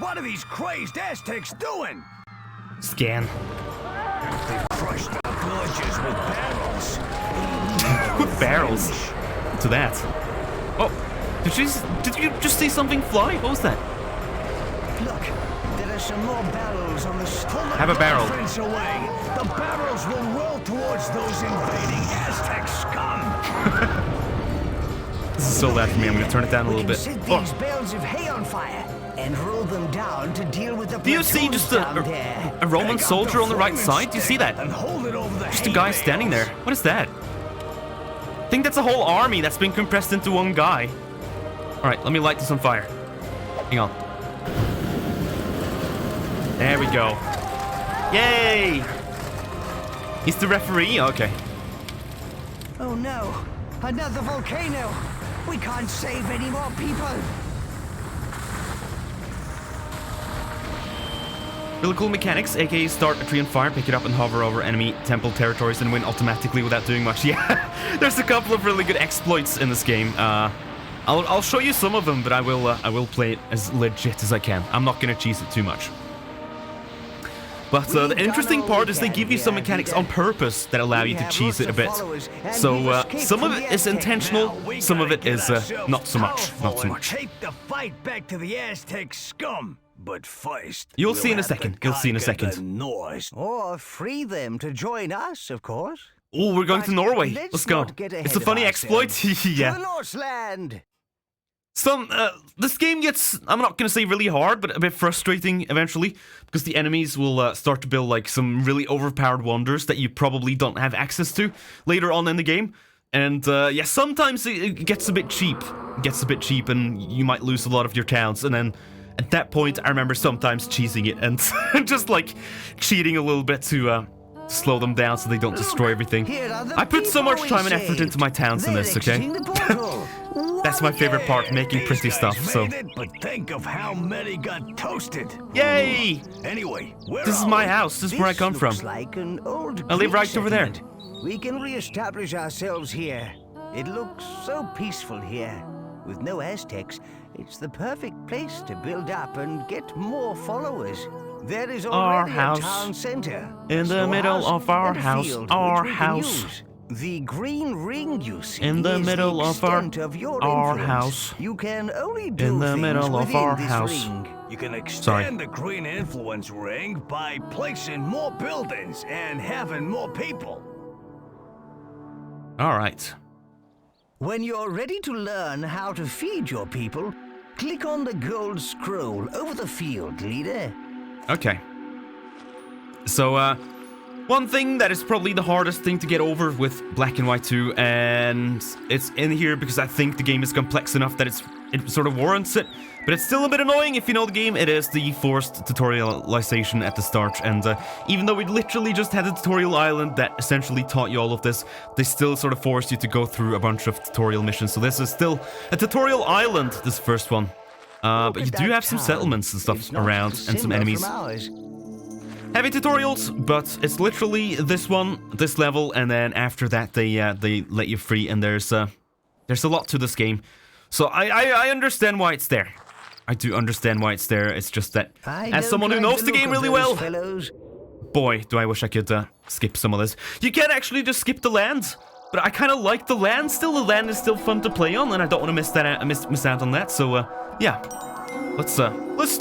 S3: What are these crazed Aztecs doing?
S1: Scan.
S3: They've crushed our villages with barrels.
S1: With barrels. To that. Oh, did you just see something fly? What was that?
S5: Look, there are some more barrels on the
S1: Have a barrel.
S3: Fence away. The barrels will roll towards those invading Aztec scum.
S1: This is so bad for me. I'm gonna turn it down a
S5: We
S1: little
S5: can
S1: bit.
S5: set
S1: Oh.
S5: these bales of hay on fire and roll them down to deal with the
S1: Do you see
S5: platoons
S1: just
S5: down there.
S1: a Roman
S3: Pick up
S1: soldier
S3: the
S1: on the right
S3: flaming
S1: side? Do you see
S3: stick
S1: that?
S3: And hold it over the
S1: Just a
S3: hay
S1: guy
S3: bales.
S1: standing there. What is that? I think that's a whole army that's been compressed into one guy. Alright, let me light this on fire. Hang on. There we go. Yay! He's the referee? Okay.
S5: Oh no, another volcano. We can't save any more people.
S1: Really cool mechanics, aka start a tree on fire, pick it up and hover over enemy temple territories and win automatically without doing much. Yeah, there's a couple of really good exploits in this game. I'll show you some of them, but I will play it as legit as I can. I'm not gonna cheese it too much. But the interesting part is they give you some mechanics on purpose that allow you to cheese it a bit. So some of it is intentional, some of it is not so much. Not so much.
S3: Take the fight back to the Aztec scum. But first,
S1: You'll
S3: we'll
S1: see in a
S3: have to
S1: second. You'll see in a
S3: conquer
S1: second.
S3: the Norse.
S5: Or free them to join us, of course.
S1: Oh, we're going to
S5: But
S1: Norway.
S5: let's
S1: Let's go.
S5: not get ahead
S1: It's a
S5: of
S1: funny exploit.
S5: ourselves. To the
S1: Yeah.
S5: Northland.
S1: This game gets, I'm not gonna say really hard, but a bit frustrating eventually, because the enemies will start to build like some really overpowered wonders that you probably don't have access to later on in the game. And yeah, sometimes it gets a bit cheap. It gets a bit cheap and you might lose a lot of your towns. And then at that point, I remember sometimes cheesing it and just like cheating a little bit to slow them down so they don't destroy everything.
S5: Here are the
S1: I put so
S5: people
S1: much
S5: we
S1: time and effort
S5: saved.
S1: into my towns in
S5: They're
S1: this, okay?
S5: exiting the portal.
S1: That's my favorite part, making pretty
S3: These guys
S1: stuff, so...
S3: made it, but think of how many got toasted.
S1: Yay!
S3: Anyway, where
S1: This is
S3: are
S1: my
S3: we?
S1: house, this is where I come from.
S5: Looks like an old
S1: I live
S5: Greek
S1: right over there.
S5: settlement. We can re-establish ourselves here. It looks so peaceful here. With no Aztecs, it's the perfect place to build up and get more followers. There is
S1: Our
S5: already
S1: house.
S5: a town center.
S1: In the
S5: a
S1: middle
S5: storehouse,
S1: of our
S5: and a
S1: house.
S5: field
S1: Our
S5: which we can
S1: house.
S5: use. The green ring you see
S1: In the
S5: is
S1: middle
S5: the
S1: of our-
S5: extent of your
S1: our
S5: influence.
S1: house.
S5: You can only do
S1: In the
S5: things
S1: middle of
S5: within
S1: our
S5: this
S1: house.
S5: ring.
S3: You can extend
S1: Sorry.
S3: the green influence ring by placing more buildings and having more people.
S1: Alright.
S5: When you're ready to learn how to feed your people, click on the gold scroll over the field, leader.
S1: Okay. So, one thing that is probably the hardest thing to get over with Black and White 2, and it's in here because I think the game is complex enough that it sort of warrants it, but it's still a bit annoying if you know the game. It is the forced tutorialization at the start, and even though we literally just had a tutorial island that essentially taught you all of this, they still sort of forced you to go through a bunch of tutorial missions, so this is still a tutorial island, this first one. But you do have some settlements and stuff around, and some enemies. Heavy tutorials, but it's literally this one, this level, and then after that they let you free, and there's a lot to this game. So I understand why it's there. I do understand why it's there. It's just that as someone who knows the game really well, boy, do I wish I could skip some of this. You can actually just skip the land, but I kind of like the land still. The land is still fun to play on, and I don't want to miss that out, miss out on that. So yeah, let's start. Let's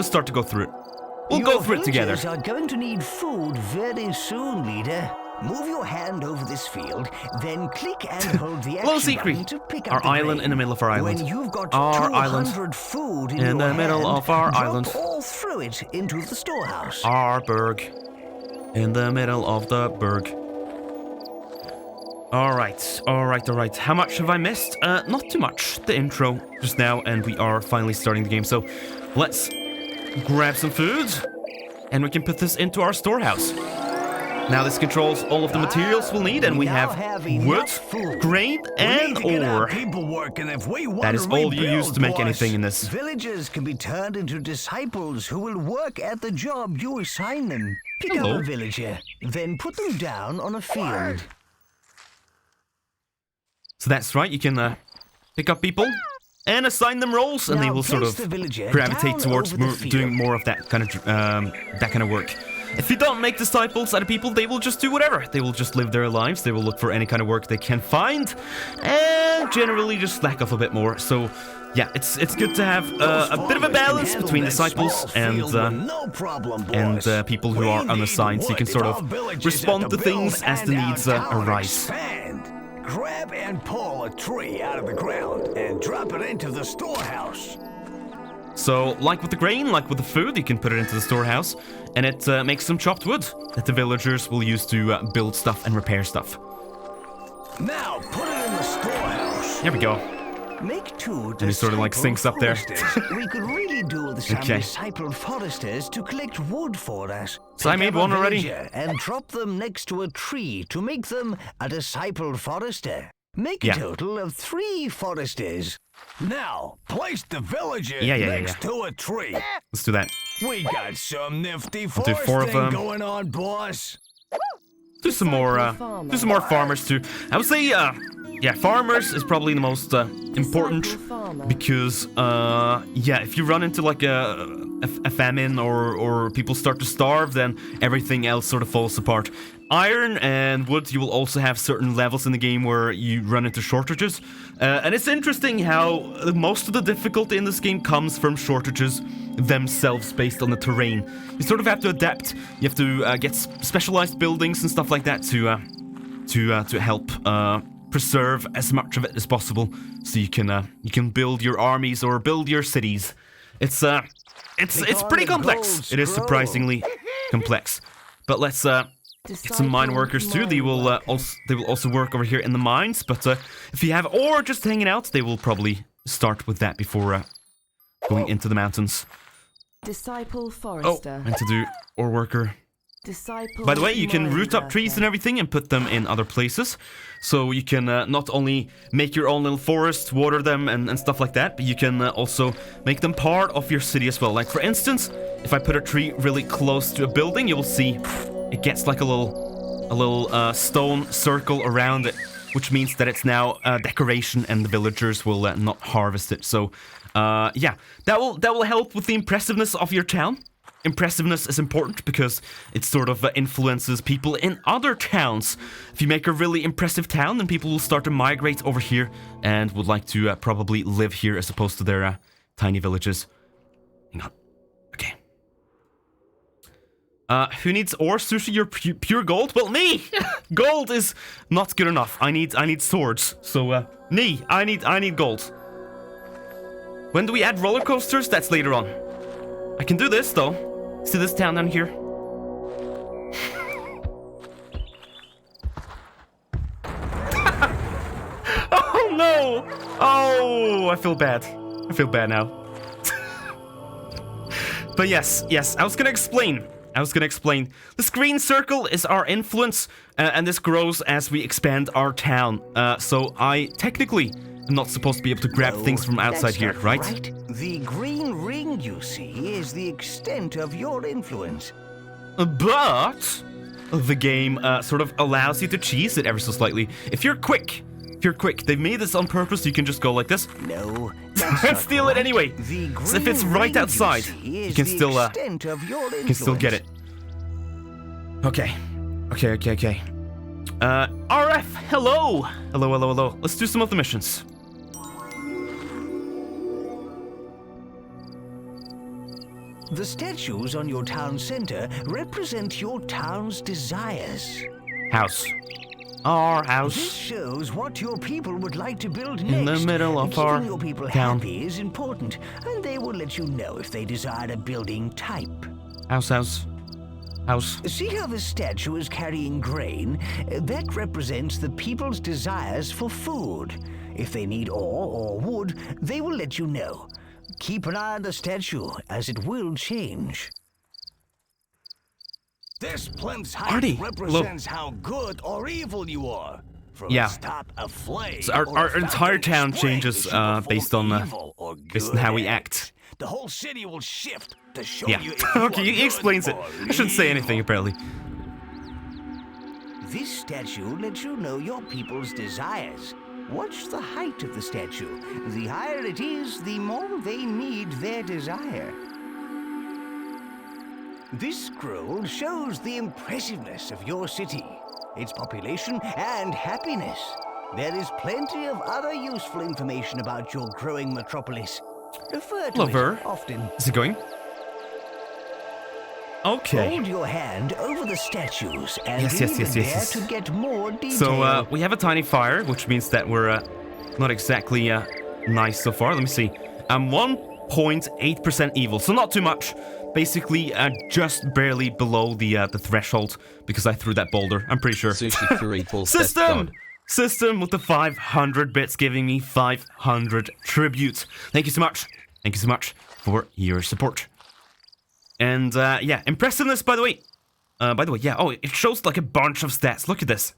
S1: start to go through it. We'll go through it together.
S5: Your villagers are going to need food very soon, leader. Move your hand over this field, then click and hold the
S1: Little
S5: action
S1: secret.
S5: button to pick up
S1: Our
S5: the
S1: island
S5: grain.
S1: in the middle of our island.
S5: When you've got
S1: Our
S5: 200 food in
S1: in
S5: your
S1: the middle
S5: hand,
S1: of our
S5: drop
S1: island.
S5: all through it into the storehouse.
S1: Our berg. In the middle of the berg. Alright. How much have I missed? Not too much. The intro just now, and we are finally starting the game. So let's grab some food, and we can put this into our storehouse. Now this controls all of the materials we'll need, and we have wood, grain, and ore. That is all you use to make anything in this.
S5: Villagers can be turned into disciples who will work at the job you assign them. Pick
S1: Hello.
S5: up a villager, then put them down on a field.
S1: So that's right, you can pick up people and assign them roles, and they
S5: Now
S1: will sort
S5: place
S1: of
S5: the villager
S1: gravitate
S5: down
S1: towards
S5: over the field.
S1: doing more of that kind of work. If you don't make disciples out of people, they will just do whatever. They will just live their lives. They will look for any kind of work they can find, and generally just slack off a bit more. So, yeah, it's good to have a bit of a balance between disciples and people who are unassigned, so you can sort of respond to things as the needs arise.
S3: Grab and pull a tree out of the ground and drop it into the storehouse.
S1: So, like with the grain, like with the food, you can put it into the storehouse, and it makes some chopped wood that the villagers will use to build stuff and repair stuff.
S3: Now put it in the storehouse.
S1: There we go.
S5: Make two
S1: And he sort of like sinks up there.
S5: foresters. We could really do with some
S1: Okay.
S5: disciple foresters to collect wood for us.
S1: So I
S5: Pick
S1: made
S5: up a
S1: one already.
S5: villager and drop them next to a tree to make them a disciple forester. Make
S1: Yeah.
S5: a total of 3 foresters.
S3: Now place the villager
S1: Yeah.
S3: next to a tree.
S1: Let's do that.
S3: We got some nifty
S1: do 4 of
S3: foresting
S1: them.
S3: going on, boss.
S1: Do some more farmers too. I would say, yeah, farmers is probably the most important because, yeah, if you run into like a famine or people start to starve, then everything else sort of falls apart. Iron and wood, you will also have certain levels in the game where you run into shortages. And it's interesting how most of the difficulty in this game comes from shortages themselves based on the terrain. You sort of have to adapt. You have to get specialized buildings and stuff like that to to help preserve as much of it as possible, so you can build your armies or build your cities. It's pretty complex. It is surprisingly complex. But let's get some mine workers too. They will also work over here in the mines. But if you have ore just hanging out, they will probably start with that before going into the mountains.
S7: Disciple Forester.
S1: Oh, and to do ore worker.
S7: Disciple
S1: By the way, you can
S7: mine
S1: root up trees and everything and put them in other places. So you can not only make your own little forest, water them and stuff like that, but you can also make them part of your city as well. Like for instance, if I put a tree really close to a building, you will see it gets like a little stone circle around it, which means that it's now decoration and the villagers will not harvest it. So yeah, that will help with the impressiveness of your town. Impressiveness is important because it sort of influences people in other towns. If you make a really impressive town, then people will start to migrate over here and would like to probably live here as opposed to their tiny villages. Hang on. Okay. Who needs ore, Sushi? You're pure gold? Well, me! Gold is not good enough. I need swords. So, me, I need gold. When do we add roller coasters? That's later on. I can do this, though. See this town down here? Oh, no! Oh, I feel bad. I feel bad now. But yes, I was gonna explain. This green circle is our influence, and this grows as we expand our town. So I technically am not supposed to be able to grab things from outside here, right?
S5: The green ring you see is the extent of your influence.
S1: But the game sort of allows you to cheese it ever so slightly. If you're quick, they've made this on purpose. You can just go like this.
S5: No,
S1: and steal it anyway. So if it's right outside, you can still get it. Okay. RF, hello. Let's do some of the missions.
S5: The statues on your town center represent your town's desires.
S1: House. Our house.
S5: This shows what your people would like to build next.
S1: In the middle of our
S5: Keeping your people
S1: town.
S5: happy is important, and they will let you know if they desire a building type.
S1: House.
S5: See how the statue is carrying grain? That represents the people's desires for food. If they need ore or wood, they will let you know. Keep an eye on the statue, as it will change.
S3: This plinth's
S1: Artie,
S3: height represents how good or evil you are. From
S1: Yeah.
S3: its top, a flame.
S1: So our entire town changes based on how we act.
S3: The whole city will shift to show
S1: Yeah.
S3: you. If you
S1: Okay,
S3: are
S1: he
S3: good
S1: explains it.
S3: or
S1: I shouldn't say
S3: evil.
S1: anything apparently.
S5: This statue lets you know your people's desires. Watch the height of the statue. The higher it is, the more they need their desire. This scroll shows the impressiveness of your city, its population and happiness. There is plenty of other useful information about your growing metropolis. Refer to
S1: Lover.
S5: it often.
S1: Is it going? Okay.
S5: Hold your hand over the statues and
S1: Yes.
S5: leave it there to get more detail.
S1: So we have a tiny fire, which means that we're not exactly nice so far. Let me see. I'm 1.8% evil, so not too much. Basically, just barely below the threshold because I threw that boulder. I'm pretty sure.
S2: Sushi Fury pulls best god.
S1: System with the 500 bits, giving me 500 tribute. Thank you so much. Thank you so much for your support. And yeah, impressiveness. By the way, yeah. Oh, it shows like a bunch of stats. Look at this.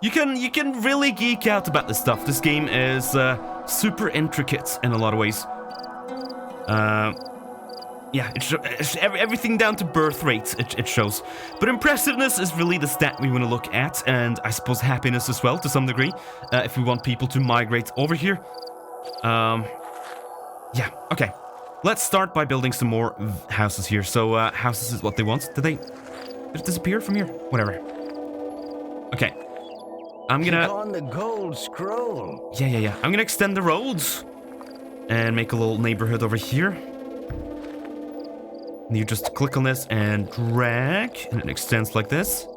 S1: You can really geek out about this stuff. This game is super intricate in a lot of ways. Yeah, it's everything down to birth rate, it shows. But impressiveness is really the stat we want to look at, and I suppose happiness as well, to some degree, if we want people to migrate over here. Yeah, okay. Let's start by building some more houses here. So, houses is what they want. Did it disappear from here? Whatever. Okay. I'm
S5: Click
S1: gonna...
S5: on the gold scroll.
S1: Yeah. I'm gonna extend the roads and make a little neighborhood over here. And you just click on this and drag, and it extends like this.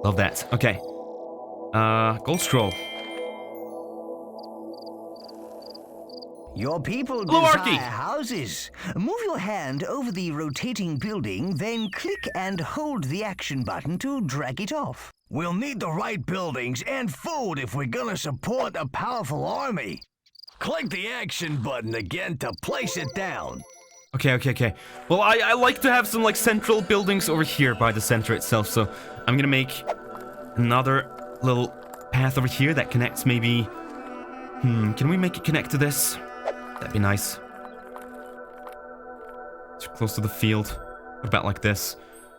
S1: Love that. Okay. Gold scroll.
S5: Your people
S1: Hello,
S5: desire
S1: Arky.
S5: houses. Move your hand over the rotating building, then click and hold the action button to drag it off.
S3: We'll need the right buildings and food if we're gonna support a powerful army. Click the action button again to place it down.
S1: Okay. Well, I like to have some, like, central buildings over here by the center itself, so I'm gonna make another little path over here that connects maybe... can we make it connect to this? That'd be nice. Too close to the field. What about like this?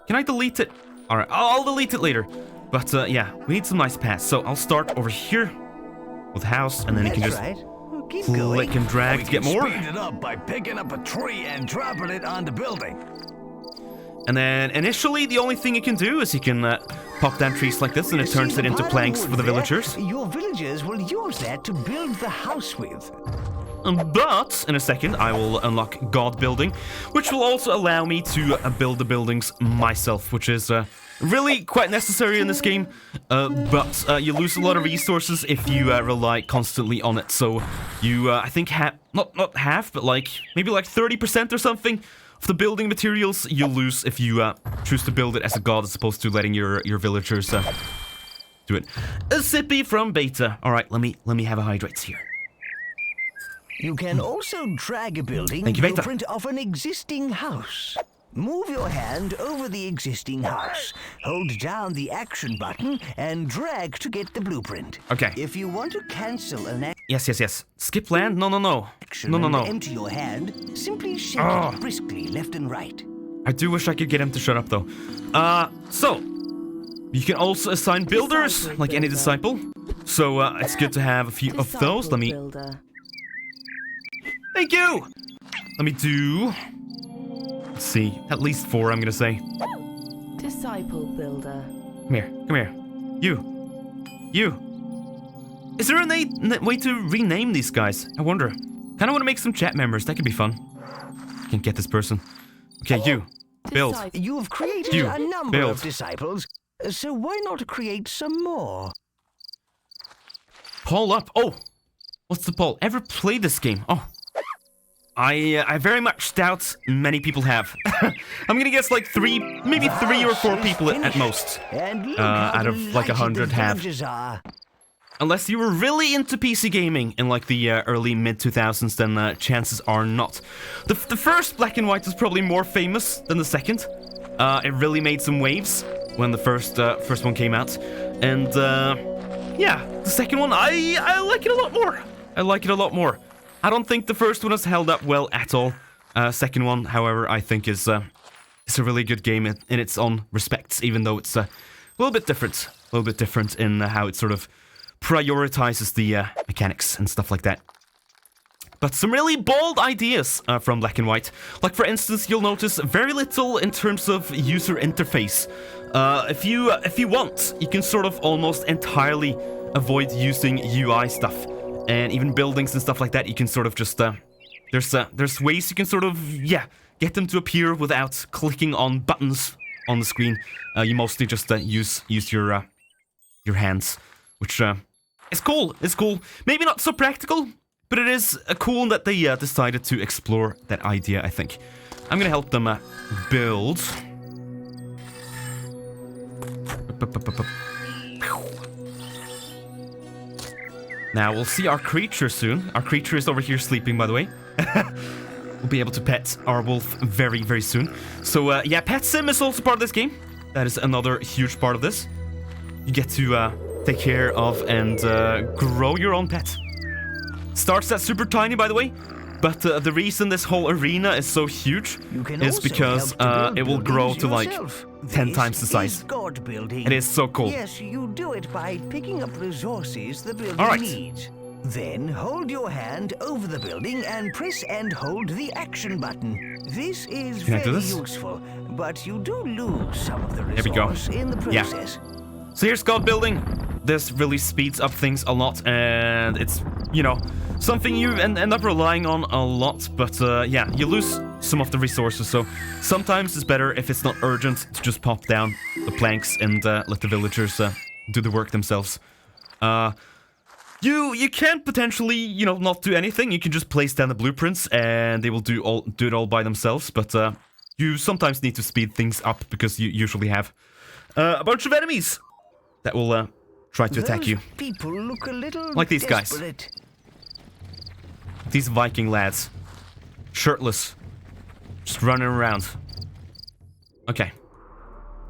S1: Can I delete it? Alright, I'll delete it later. But, yeah, we need some nice paths. So I'll start over here with house, and then you can
S5: That's
S1: just
S5: right. Well, keep
S1: click
S5: going.
S1: and drag
S3: We
S1: to get
S3: can
S1: more.
S3: speed it up by picking up a tree and dropping it on the building.
S1: And then initially, the only thing you can do is you can pop down trees like this, and it
S5: See
S1: turns it
S5: the
S1: into
S5: pile of
S1: planks
S5: wood
S1: for the
S5: there?
S1: villagers.
S5: Your villagers will use that to build the house with.
S1: But in a second, I will unlock God Building, which will also allow me to build the buildings myself, which is really quite necessary in this game. But you lose a lot of resources if you rely constantly on it. So you, I think, not half, but like maybe like 30% or something of the building materials you lose if you choose to build it as a god as opposed to letting your villagers do it. A sippy from beta. All right, let me have a hydrates here.
S5: You can also drag a building
S1: Thank you, Beta.
S5: blueprint of an existing house. Move your hand over the existing house. Hold down the action button and drag to get the blueprint.
S1: Okay.
S5: If you want to cancel an
S1: Yes. Skip land? No.
S5: action
S1: No.
S5: and empty your hand, simply shake it briskly left and right.
S1: I do wish I could get him to shut up, though. So, you can also assign builders, like any disciple. So, it's good to have a few of those. Let me...
S7: Builder.
S1: Thank you! Let me do... Let's see, at least 4, I'm gonna say.
S7: Disciple builder.
S1: Come here. You. Is there a way to rename these guys? I wonder. Kinda wanna make some chat members, that could be fun. Can't get this person. Okay, you. Build.
S7: Disciple.
S5: You've created
S1: You
S5: a number
S1: build.
S5: of disciples, so why not create some more?
S1: Poll up. Oh! What's the poll? Ever played this game? Oh. I very much doubt many people have. I'm gonna guess like maybe 3 or 4 people at most.
S5: And look
S1: Out
S5: how
S1: of like
S5: delighted
S1: 100
S5: the
S1: have.
S5: villagers are.
S1: Unless you were really into PC gaming in like the early mid-2000s, then chances are not. The first Black and White was probably more famous than the second. It really made some waves when the first one came out. And yeah, the second one, I like it a lot more. I don't think the first one has held up well at all. Second one, however, I think is a really good game in its own respects, even though it's a little bit different in how it sort of prioritizes the mechanics and stuff like that. But some really bold ideas from Black and White. Like, for instance, you'll notice very little in terms of user interface. If you want, you can sort of almost entirely avoid using UI stuff. And even buildings and stuff like that, you can sort of just... there's ways you can sort of, get them to appear without clicking on buttons on the screen. You mostly just use your hands, which is cool. It's cool. Maybe not so practical, but it is cool that they decided to explore that idea, I think. I'm gonna help them build. Now, we'll see our creature soon. Our creature is over here sleeping, by the way. We'll be able to pet our wolf very, very soon. So, yeah, Pet Sim is also part of this game. That is another huge part of this. You get to take care of and grow your own pet. Starts at super tiny, by the way. But the reason this whole arena is so huge
S5: You can
S1: is
S5: also
S1: because
S5: help to build
S1: it will grow
S5: buildings
S1: to like
S5: yourself.
S1: 10
S5: This
S1: times the size.
S5: is God building.
S1: It is so cool.
S5: Yes, you do it by picking up resources the building
S1: All right.
S5: needs. Then hold your hand over the building and press and hold the action button. This is
S1: Can I do
S5: very
S1: this?
S5: useful, but you do lose some of the
S1: There we go.
S5: resource in the
S1: Yeah.
S5: process.
S1: So here's God Building. This really speeds up things a lot, and it's, you know, something you end up relying on a lot, but yeah, you lose some of the resources, so sometimes it's better if it's not urgent to just pop down the planks and let the villagers do the work themselves. You can potentially, you know, not do anything. You can just place down the blueprints and they will do it all by themselves. But you sometimes need to speed things up because you usually have a bunch of enemies that will try to attack you.
S5: People look a little
S1: like these
S5: desperate.
S1: guys. These Viking lads. Shirtless. Just running around. Okay.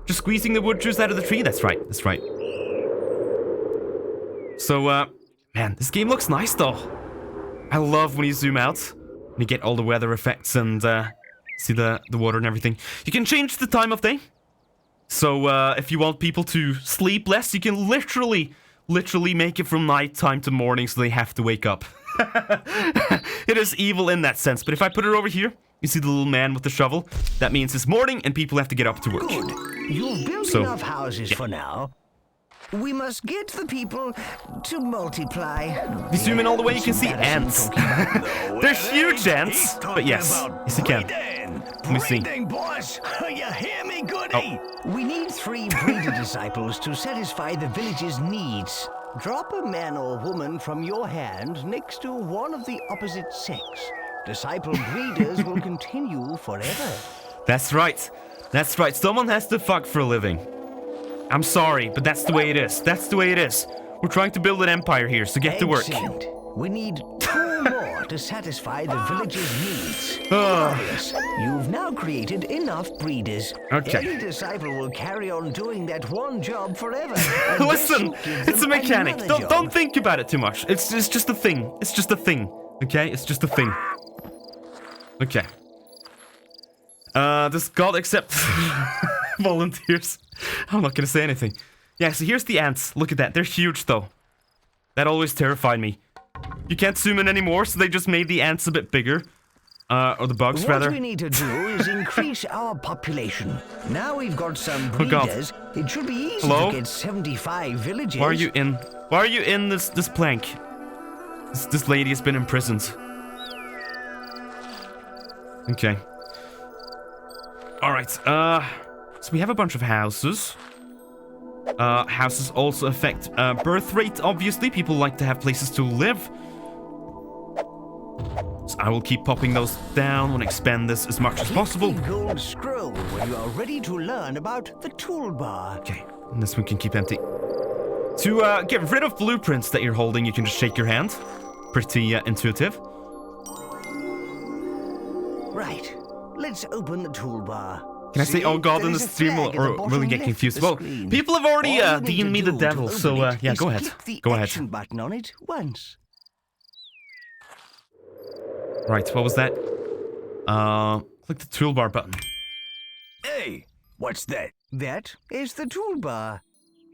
S1: Just squeezing the wood juice out of the tree. That's right. That's right. So, man, this game looks nice, though. I love when you zoom out. And you get all the weather effects and see the water and everything. You can change the time of day. So, if you want people to sleep less, you can literally make it from nighttime to morning so they have to wake up. It is evil in that sense. But if I put it over here, you see the little man with the shovel? That means it's morning and people have to get up to work.
S5: Good. You've built enough houses for now. We must get the people to multiply.
S1: If you zoom in all the way, you can see ants. They're huge ants. But yes you can. Let me see.
S3: Boss. You hear me, goody?
S5: We need 3 breeder disciples to satisfy the village's needs. Drop a man or woman from your hand next to one of the opposite sex. Disciple breeders will continue forever.
S1: That's right. That's right. Someone has to fuck for a living. I'm sorry, but that's the way it is. That's the way it is. We're trying to build an empire here, so get to work.
S5: Excellent. We need 2 more to satisfy the village's needs. Obvious. You've now created enough breeders.
S1: Okay.
S5: Any disciple will carry on doing that one job forever.
S1: Listen, it's a mechanic. Don't think about it too much. It's just a thing. It's just a thing. Okay? It's just a thing. Okay. Does God accept volunteers? I'm not gonna say anything. Yeah, so here's the ants. Look at that. They're huge, though. That always terrified me. You can't zoom in anymore, so they just made the ants a bit bigger. Or the bugs, rather.
S5: What we need to do is increase our population. Now we've got some breeders. It should be easy to get 75 villages.
S1: Why are you in this plank? This lady has been imprisoned. Okay. Alright, so we have a bunch of houses. Houses also affect birth rate, obviously. People like to have places to live. So I will keep popping those down and expand this as much as possible.
S5: Gold scroll when you are ready to learn about the toolbar.
S1: Okay, and this one can keep empty. To get rid of blueprints that you're holding, you can just shake your hand. Pretty intuitive.
S5: Right. Let's open the toolbar.
S1: Can I say, oh god, in the stream, or really get confused? Well, people have already deemed me the devil, so yeah, go ahead. Go ahead.
S5: Action button on it once.
S1: Right, what was that? Click the toolbar button.
S3: Hey, what's that?
S5: That is the toolbar.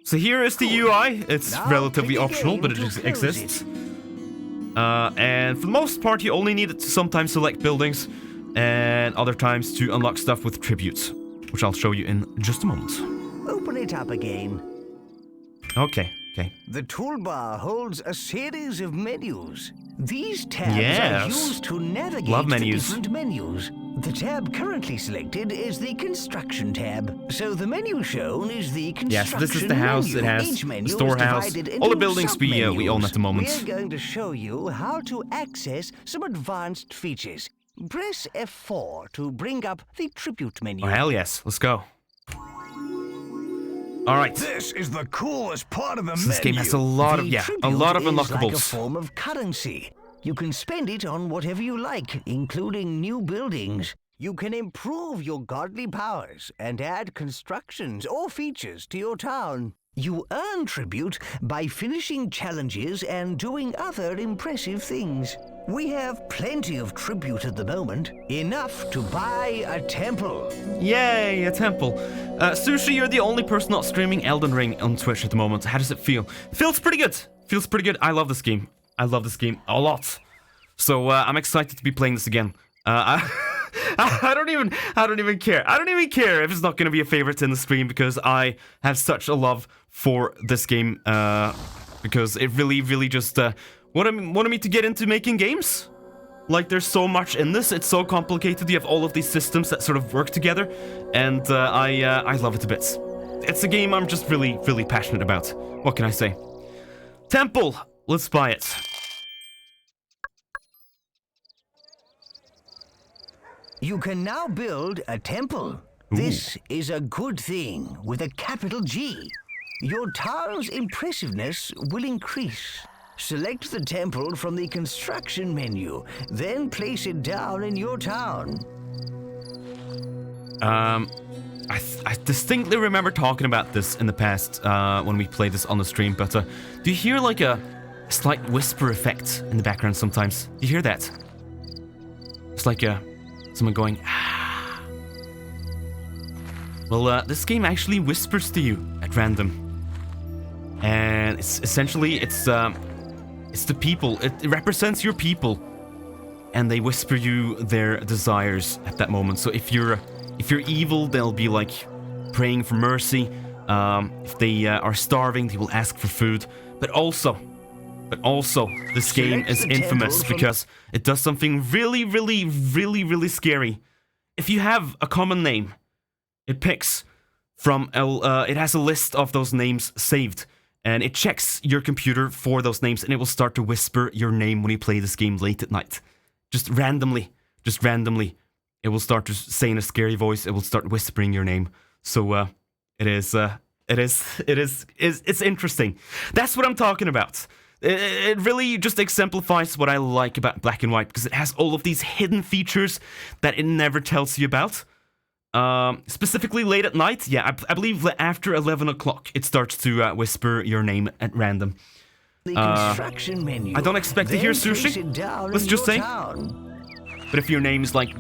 S1: So here is the UI. It's relatively optional, but it exists. And for the most part, you only need it to sometimes select buildings, and other times to unlock stuff with tributes, which I'll show you in just a moment.
S5: Open it up again.
S1: Okay.
S5: The toolbar holds a series of menus. These tabs are used to navigate the different menus. The tab currently selected is the construction tab. So the menu shown is the construction
S1: yes, this is the house.
S5: menu.
S1: It has
S5: Each menu
S1: the storehouse, all the buildings we own at the moment.
S5: We're going to show you how to access some advanced features. Press F4 to bring up the tribute menu.
S1: Oh, hell yes. Let's go. Alright.
S3: This is the coolest part of the
S1: so this game has a lot of, unlockables.
S5: Like a form of currency. You can spend it on whatever you like, including new buildings. You can improve your godly powers and add constructions or features to your town. You earn tribute by finishing challenges and doing other impressive things. We have plenty of tribute at the moment, enough to buy a temple.
S1: Yay, a temple. Sushi, you're the only person not streaming Elden Ring on Twitch at the moment. How does it feel? Feels pretty good. Feels pretty good. I love this game. I love this game a lot. So I'm excited to be playing this again. I don't even care. I don't even care if it's not going to be a favorite in the stream because I have such a love for this game. Because it really just wanted me to get into making games. Like, there's so much in this. It's so complicated. You have all of these systems that sort of work together, and I love it to bits. It's a game I'm just really passionate about. What can I say? Temple. Let's buy it.
S5: You can now build a temple. This is a good thing with a capital G. Your town's impressiveness will increase. Select the temple from the construction menu, then place it down in your town.
S1: I distinctly remember talking about this in the past when we played this on the stream, but do you hear like a slight whisper effect in the background sometimes? Do you hear that? It's like someone going, ah. Well, this game actually whispers to you at random. And it's essentially, it's the people. It represents your people. And they whisper you their desires at that moment. So if you're evil, they'll be like praying for mercy. If they are starving, they will ask for food. But also, this game is infamous because it does something really, really, really, really scary. If you have a common name, it picks from, it has a list of those names saved. And it checks your computer for those names, and it will start to whisper your name when you play this game late at night. Just randomly. It will start to say in a scary voice, it will start whispering your name. So, it's interesting. That's what I'm talking about. It really just exemplifies what I like about Black and White, because it has all of these hidden features that it never tells you about. Specifically late at night, yeah, I believe after 11 o'clock, it starts to whisper your name at random. I don't expect to hear Sushi, let's just say. But if your name is like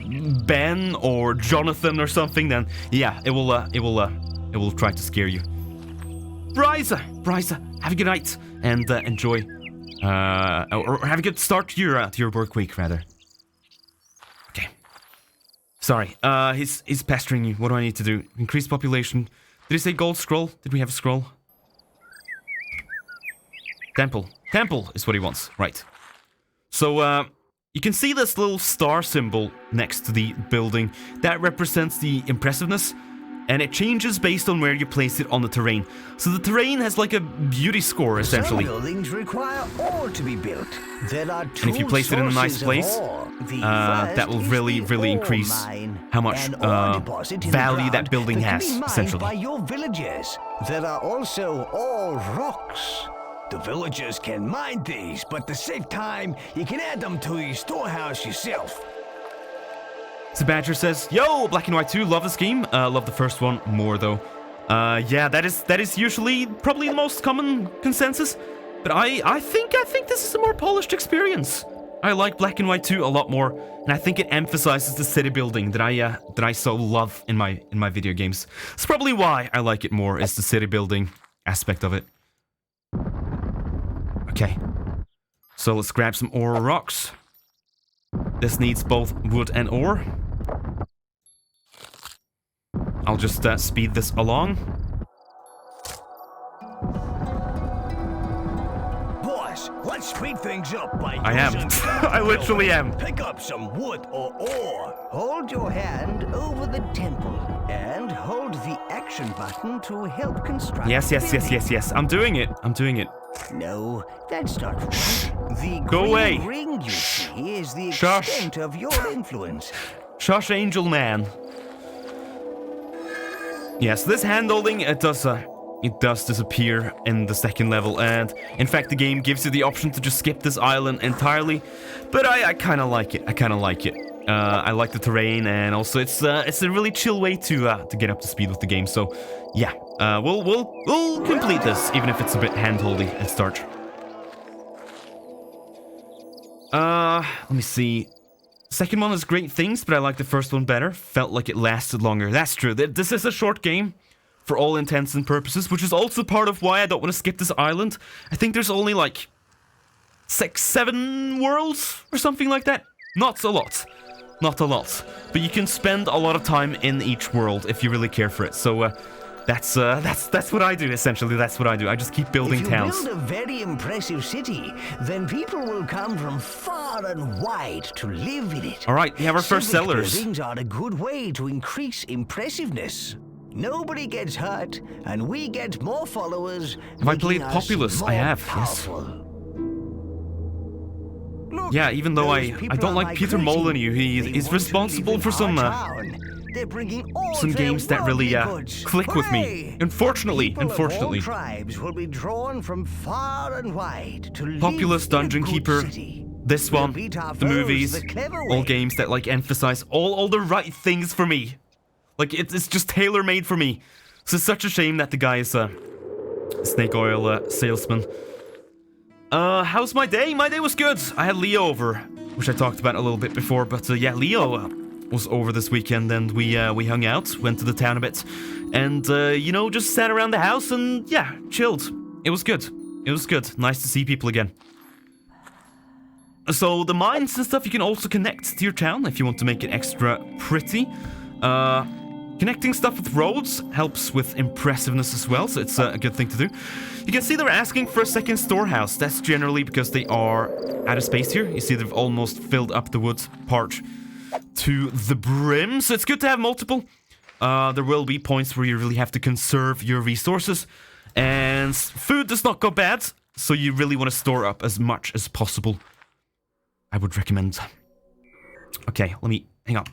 S1: Ben or Jonathan or something, then yeah, it will try to scare you. Bryza, have a good night and enjoy, or have a good start to your work week rather. Okay. Sorry, he's pestering you. What do I need to do? Increase population. Did he say gold scroll? Did we have a scroll? Temple is what he wants, right? So you can see this little star symbol next to the building. That represents the impressiveness, and it changes based on where you place it on the terrain. So the terrain has like a beauty score, essentially.
S5: Some buildings require ore to be built. There are two
S1: and if you place it in a nice place, that will really, really increase how much value that building has, essentially.
S5: By your villagers. There are also ore rocks. The villagers can mine these, but to save time, you can add them to your storehouse yourself.
S1: Badger says, "Yo, Black and White 2, love this game. Love the first one more though." Yeah, that is usually probably the most common consensus. But I think this is a more polished experience. I like Black and White 2 a lot more, and I think it emphasizes the city building that I so love in my video games. It's probably why I like it more, is the city building aspect of it. Okay, so let's grab some ore rocks. This needs both wood and ore. I'll just speed this along.
S3: Boss, let's speed things up by
S1: I am. I literally am.
S3: Pick up some wood or ore.
S5: Hold your hand over the temple and hold the action button to help construct.
S1: Yes. I'm doing it.
S5: No, that's not right. The
S1: Go
S5: green
S1: away.
S5: ring you see is the
S1: Shush.
S5: extent of your influence.
S1: Shush, Angel Man. Yes, this hand-holding, it does disappear in the second level, and in fact the game gives you the option to just skip this island entirely, but I kind of like it. I like the terrain, and also it's a really chill way to get up to speed with the game. So yeah, we'll complete this even if it's a bit hand-holdy at start. Let me see. Second one is great things, but I like the first one better. Felt like it lasted longer. That's true. This is a short game for all intents and purposes, which is also part of why I don't want to skip this island. I think there's only like 6-7 worlds or something like that. Not a lot. But you can spend a lot of time in each world if you really care for it. So that's what I do, essentially. That's what I do. I just keep building towns.
S5: If you build a very impressive city, then people will come from far and wide to live in it.
S1: All right, we have our first
S5: Civic
S1: settlers.
S5: Buildings are a good way to increase impressiveness. Nobody gets hurt, and we get more followers.
S1: Have I played
S5: making us
S1: Populous? I
S5: more
S1: have, yes.
S5: powerful. Look,
S1: Yeah, even though
S5: those
S1: I
S5: people
S1: don't
S5: are
S1: like Peter
S5: migrating.
S1: Molyneux,
S5: They
S1: he's
S5: want to
S1: responsible
S5: live
S1: for
S5: in
S1: some
S5: our town. They're bringing all
S1: some
S5: their
S1: games that really
S5: worldly goods.
S1: click with me.
S5: Hooray!
S1: Unfortunately,
S5: People
S1: unfortunately.
S5: of all tribes will be drawn from far and wide to live
S1: Populous,
S5: in a
S1: Dungeon
S5: good
S1: Keeper,
S5: city.
S1: this
S5: We'll
S1: one,
S5: beat our
S1: the
S5: foes
S1: movies,
S5: the clever
S1: all
S5: way.
S1: games that like emphasize all the right things for me. Like it's just tailor-made for me. So it's such a shame that the guy is a snake oil salesman. How's my day? My day was good. I had Leo over, which I talked about a little bit before, but yeah, Leo was over this weekend, and we hung out, went to the town a bit, and you know, just sat around the house and yeah, chilled. It was good. It was good. Nice to see people again. So the mines and stuff, you can also connect to your town if you want to make it extra pretty. Connecting stuff with roads helps with impressiveness as well, so it's a good thing to do. You can see they're asking for a second storehouse. That's generally because they are out of space here. You see they've almost filled up the wood part to the brim, so it's good to have multiple. There will be points where you really have to conserve your resources, and food does not go bad, so you really want to store up as much as possible. I would recommend. Okay, hang on.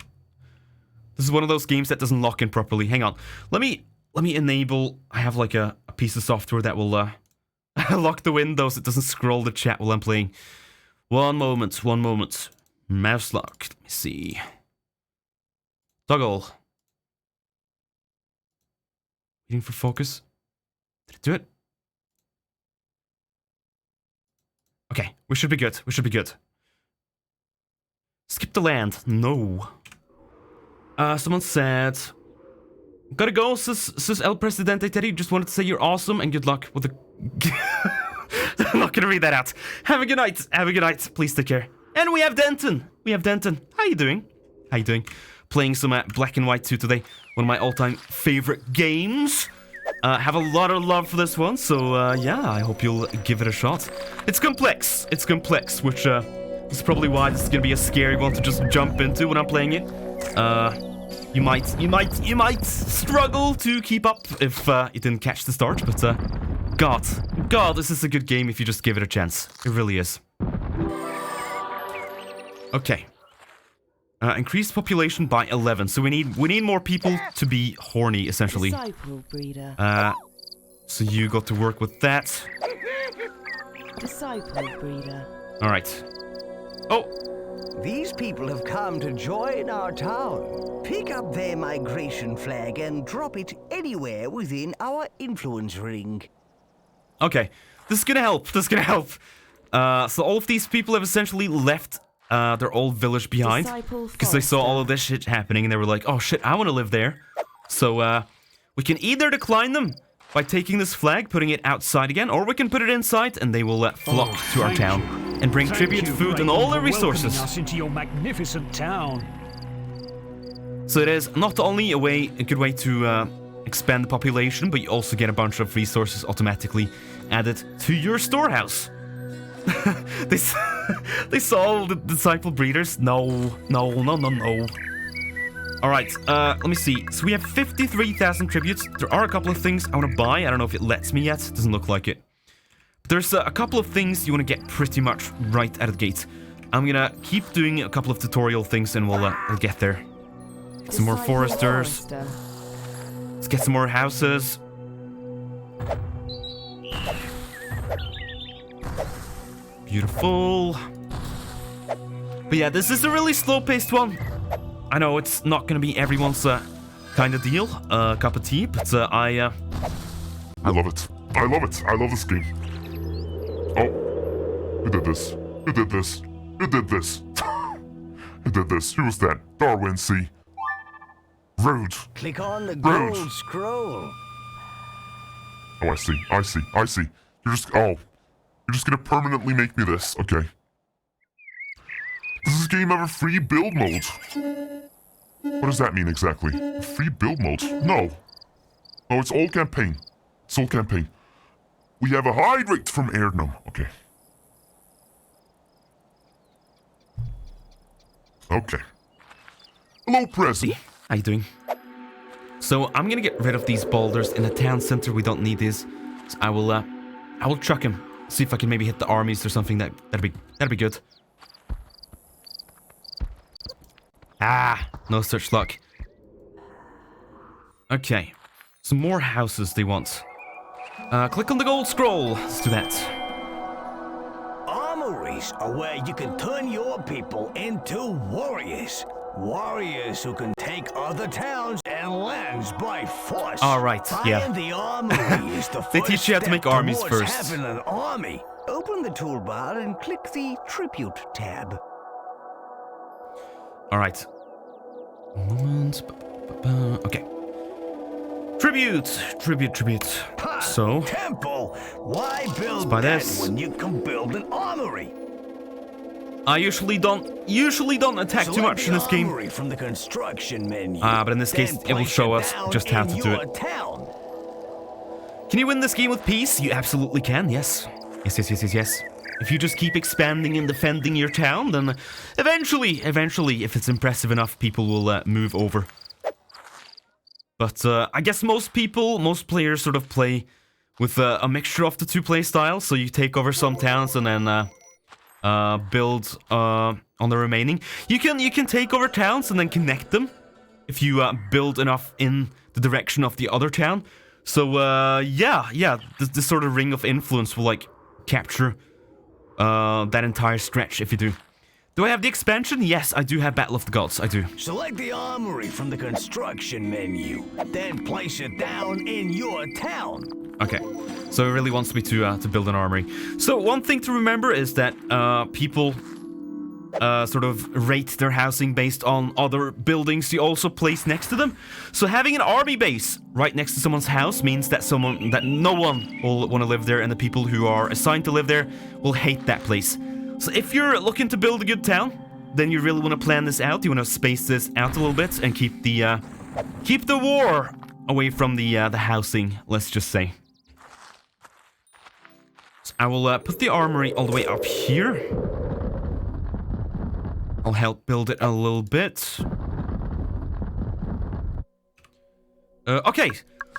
S1: This is one of those games that doesn't lock in properly. Hang on. Let me enable. I have like a piece of software that will lock the windows. It doesn't scroll the chat while I'm playing. One moment. Mouse lock. Let me see. Toggle. Waiting for focus. Did it do it? Okay, we should be good. Skip the land. No. Someone said, gotta go, sis El Presidente Teddy. Just wanted to say you're awesome and good luck with the... I'm not gonna read that out. Have a good night. Please take care. And we have Denton. How you doing? Playing some Black and White 2 today. One of my all-time favorite games. Have a lot of love for this one, so yeah, I hope you'll give it a shot. It's complex, which is probably why this is gonna be a scary one to just jump into when I'm playing it. You might struggle to keep up if you didn't catch the start, but God, this is a good game if you just give it a chance. It really is. Okay. Increased population by 11, so we need more people to be horny, essentially.
S7: Disciple breeder.
S1: So you got to work with that.
S7: Disciple breeder.
S1: All right. Oh.
S5: These people have come to join our town. Pick up their migration flag and drop it anywhere within our influence ring.
S1: Okay, this is gonna help. So all of these people have essentially left their old village behind because they saw all of this shit happening and they were like, oh shit, I want to live there. So we can either decline them by taking this flag, putting it outside again, or we can put it inside and they will flock to our town and bring tribute, food, and all their resources.
S8: Us into your magnificent town.
S1: So it is not only a good way to expand the population, but you also get a bunch of resources automatically added to your storehouse. they saw all the disciple breeders. No. Alright, let me see. So we have 53,000 tributes. There are a couple of things I want to buy. I don't know if it lets me yet. Doesn't look like it. But there's a couple of things you want to get pretty much right out of the gate. I'm gonna keep doing a couple of tutorial things and we'll get there. Some more foresters. Let's get some more houses. Beautiful. But yeah, this is a really slow-paced one. I know it's not gonna be everyone's kind of deal, cup of tea, but I
S9: love it. I love this game. Oh, who did this? Who did this? Who was that? Darwin, see? Rude.
S5: Click on the
S9: Rude.
S5: gold scroll.
S9: Oh, I see. You're just gonna permanently make me this. Okay. Does this game have a free build mode? What does that mean exactly? A free build mode? No, it's all campaign. We have a hide rate from Erdnum. Okay. Hello, Prezi.
S1: how you doing? So I'm gonna get rid of these boulders in the town center. We don't need these. So I will chuck him. See if I can maybe hit the armies or something. That'd be good. Ah, no such luck. Okay, some more houses they want. Click on the gold scroll. Let's do that.
S3: Armories are where you can turn your people into warriors. Warriors who can take other towns and lands by force.
S1: All right, yeah.
S3: Buying the armory is the
S1: They
S3: first
S1: teach you how to
S3: step
S1: make armies
S3: towards
S1: first.
S3: having an army.
S5: Open the toolbar and click the Tribute tab.
S1: All right. Moment. Okay. Tribute.
S3: Ha,
S1: So,
S3: temple. Why build
S1: buy
S3: that
S1: this.
S3: when you can build an armory?
S1: I usually don't attack too much in this game.
S3: Armory from the construction menu.
S1: But in this case,
S3: Then
S1: it will
S3: place
S1: show
S3: it
S1: us
S3: down
S1: just how
S3: in
S1: to do
S3: your
S1: it.
S3: town.
S1: Can you win this game with peace? You absolutely can, yes. Yes. If you just keep expanding and defending your town, then eventually, if it's impressive enough, people will move over. But I guess most players sort of play with a mixture of the two play styles. So you take over some towns and then build on the remaining. You can take over towns and then connect them if you build enough in the direction of the other town. So yeah, this sort of ring of influence will like capture that entire stretch if you do. Do I have the expansion? Yes, I do have Battle of the Gods. I do.
S3: Select the armory from the construction menu, then place it down in your town.
S1: Okay, so it really wants me to build an armory. So one thing to remember is that people sort of rate their housing based on other buildings you also place next to them. So having an army base right next to someone's house means that no one will want to live there, and the people who are assigned to live there will hate that place. So if you're looking to build a good town, then you really want to plan this out. You want to space this out a little bit and keep the war away from the housing, let's just say. So I will put the armory all the way up here. I'll help build it a little bit. Okay,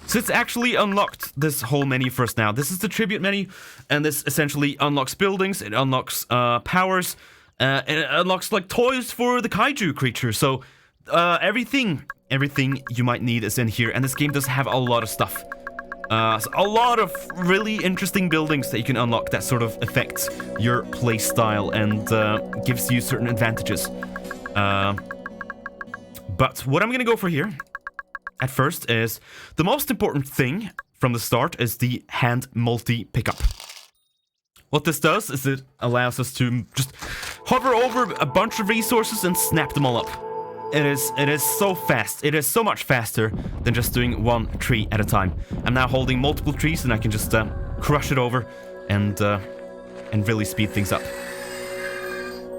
S1: so it's actually unlocked this whole menu for us now. This is the tribute menu, and this essentially unlocks buildings, it unlocks powers, it unlocks like toys for the kaiju creatures. So everything you might need is in here, and this game does have a lot of stuff. So a lot of really interesting buildings that you can unlock that sort of affects your play style and gives you certain advantages. But what I'm gonna go for here at first is the most important thing from the start is the hand multi pickup. What this does is it allows us to just hover over a bunch of resources and snap them all up. It is so fast. It is so much faster than just doing one tree at a time. I'm now holding multiple trees and I can just crush it over and really speed things up.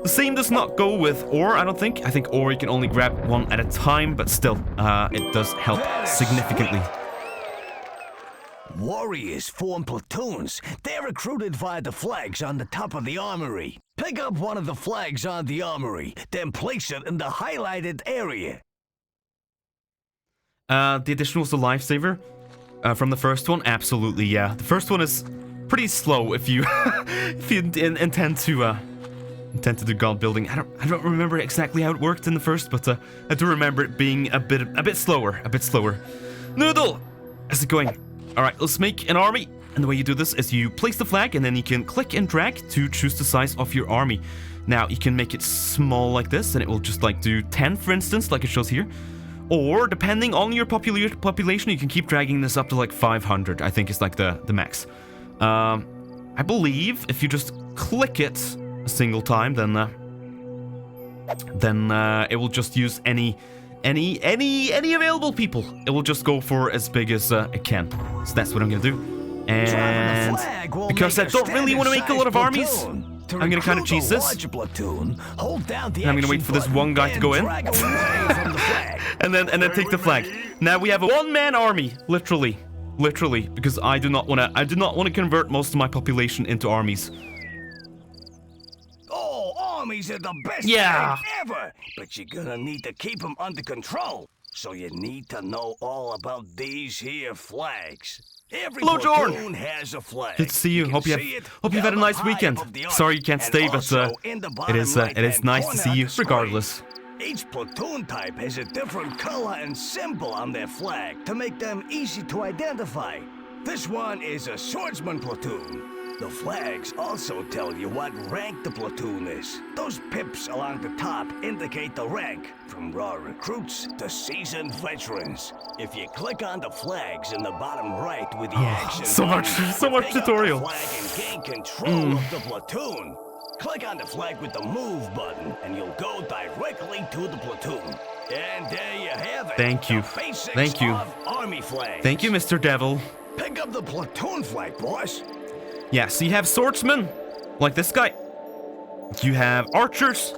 S1: The same does not go with ore, I don't think. I think ore you can only grab one at a time, but still, it does help significantly.
S3: Warriors form platoons. They're recruited via the flags on the top of the armory. Pick up one of the flags on the armory, then place it in the highlighted area.
S1: The addition was a lifesaver from the first one. Absolutely, yeah. The first one is pretty slow if you if you intend to do god building. I don't remember exactly how it worked in the first, but I do remember it being a bit slower. Noodle, how's it going? All right, let's make an army. And the way you do this is you place the flag and then you can click and drag to choose the size of your army. Now, you can make it small like this and it will just like do 10, for instance, like it shows here. Or, depending on your population, you can keep dragging this up to like 500, I think is like the max. I believe if you just click it a single time, then it will just use any available people. It will just go for as big as it can. So that's what I'm gonna do. And because I don't really want to make a lot of armies, I'm gonna kind of cheese this. And I'm gonna wait for this one guy to go in, and then take the flag. Now we have a one-man army, literally, because I do not want to convert most of my population into armies.
S3: Oh, armies are the best thing ever, but you're gonna need to keep them under control. So you need to know all about these here flags. Every
S1: Hello, Jorn.
S3: platoon has a flag.
S1: Good to see you.
S3: can
S1: Hope you
S3: see it
S1: hope you've had a
S3: held
S1: nice
S3: up high
S1: weekend.
S3: above the arch.
S1: Sorry you can't
S3: And
S1: stay, but
S3: also in the
S1: it is
S3: bottom
S1: nice to
S3: right-hand
S1: see
S3: corner
S1: you
S3: of the screen.
S1: regardless.
S3: Each platoon type has a different color and symbol on their flag to make them easy to identify. This one is a swordsman platoon. The flags also tell you what rank the platoon is. Those pips along the top indicate the rank, from raw recruits to seasoned veterans. If you click on the flags in the bottom right with the action
S1: so much
S3: pick up
S1: tutorial.
S3: the flag and gain control of the platoon. Click on the flag with the move button and you'll go directly to the platoon. And there you have it.
S1: Thank you.
S3: The basics
S1: Thank you.
S3: of Army flags.
S1: Thank you, Mr. Devil.
S3: Pick up the platoon flag, boss.
S1: Yeah, so you have swordsmen, like this guy. You have archers,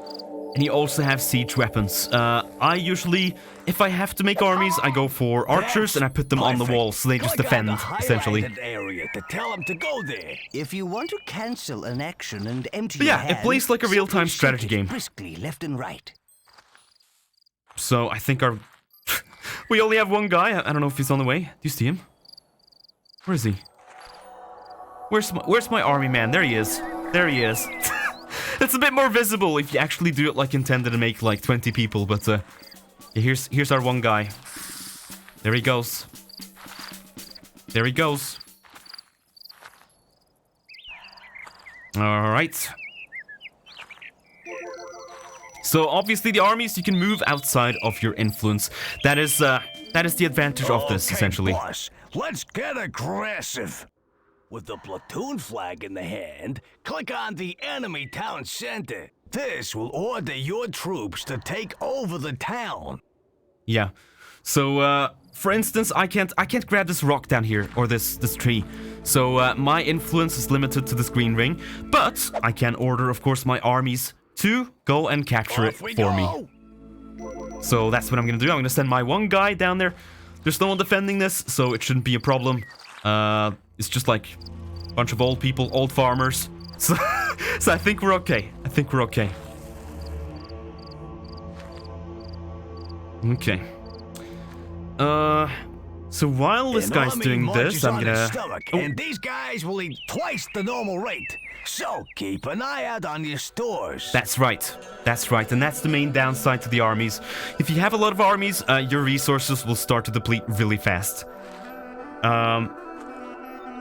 S1: and you also have siege weapons. I usually, if I have to make armies, I go for archers and I put them on the wall so they just
S3: Click on
S1: defend,
S3: the
S1: essentially.
S3: highlighted area to tell them to go there.
S5: If you want to cancel an action and empty
S1: But
S5: your
S1: yeah, it
S5: hand,
S1: plays like a real-time
S5: simply
S1: strategy
S5: shift it
S1: game.
S5: briskly left and right.
S1: So I think our... we only have one guy. I don't know if he's on the way. Do you see him? Where is he? Where's my army man? There he is. There he is. It's a bit more visible if you actually do it like intended to make like 20 people, but yeah, here's our one guy. There he goes. There he goes. All right. So obviously the armies, you can move outside of your influence. That is the advantage of this,
S3: Okay,
S1: essentially.
S3: boss, let's get aggressive. With the platoon flag in the hand, click on the enemy town center. This will order your troops to take over the town.
S1: Yeah. So, for instance, I can't grab this rock down here, or this tree. So, my influence is limited to this green ring. But I can order, of course, my armies to go and capture it for me. So that's what I'm gonna do. I'm gonna send my one guy down there. There's no one defending this, so it shouldn't be a problem. It's just like a bunch of old people, old farmers. So, so I think we're okay. I think we're okay. Okay. So while this guy's doing this, I'm gonna...
S3: And these guys will eat twice the normal rate. So keep an eye out on your stores.
S1: That's right. That's right. And that's the main downside to the armies. If you have a lot of armies, your resources will start to deplete really fast.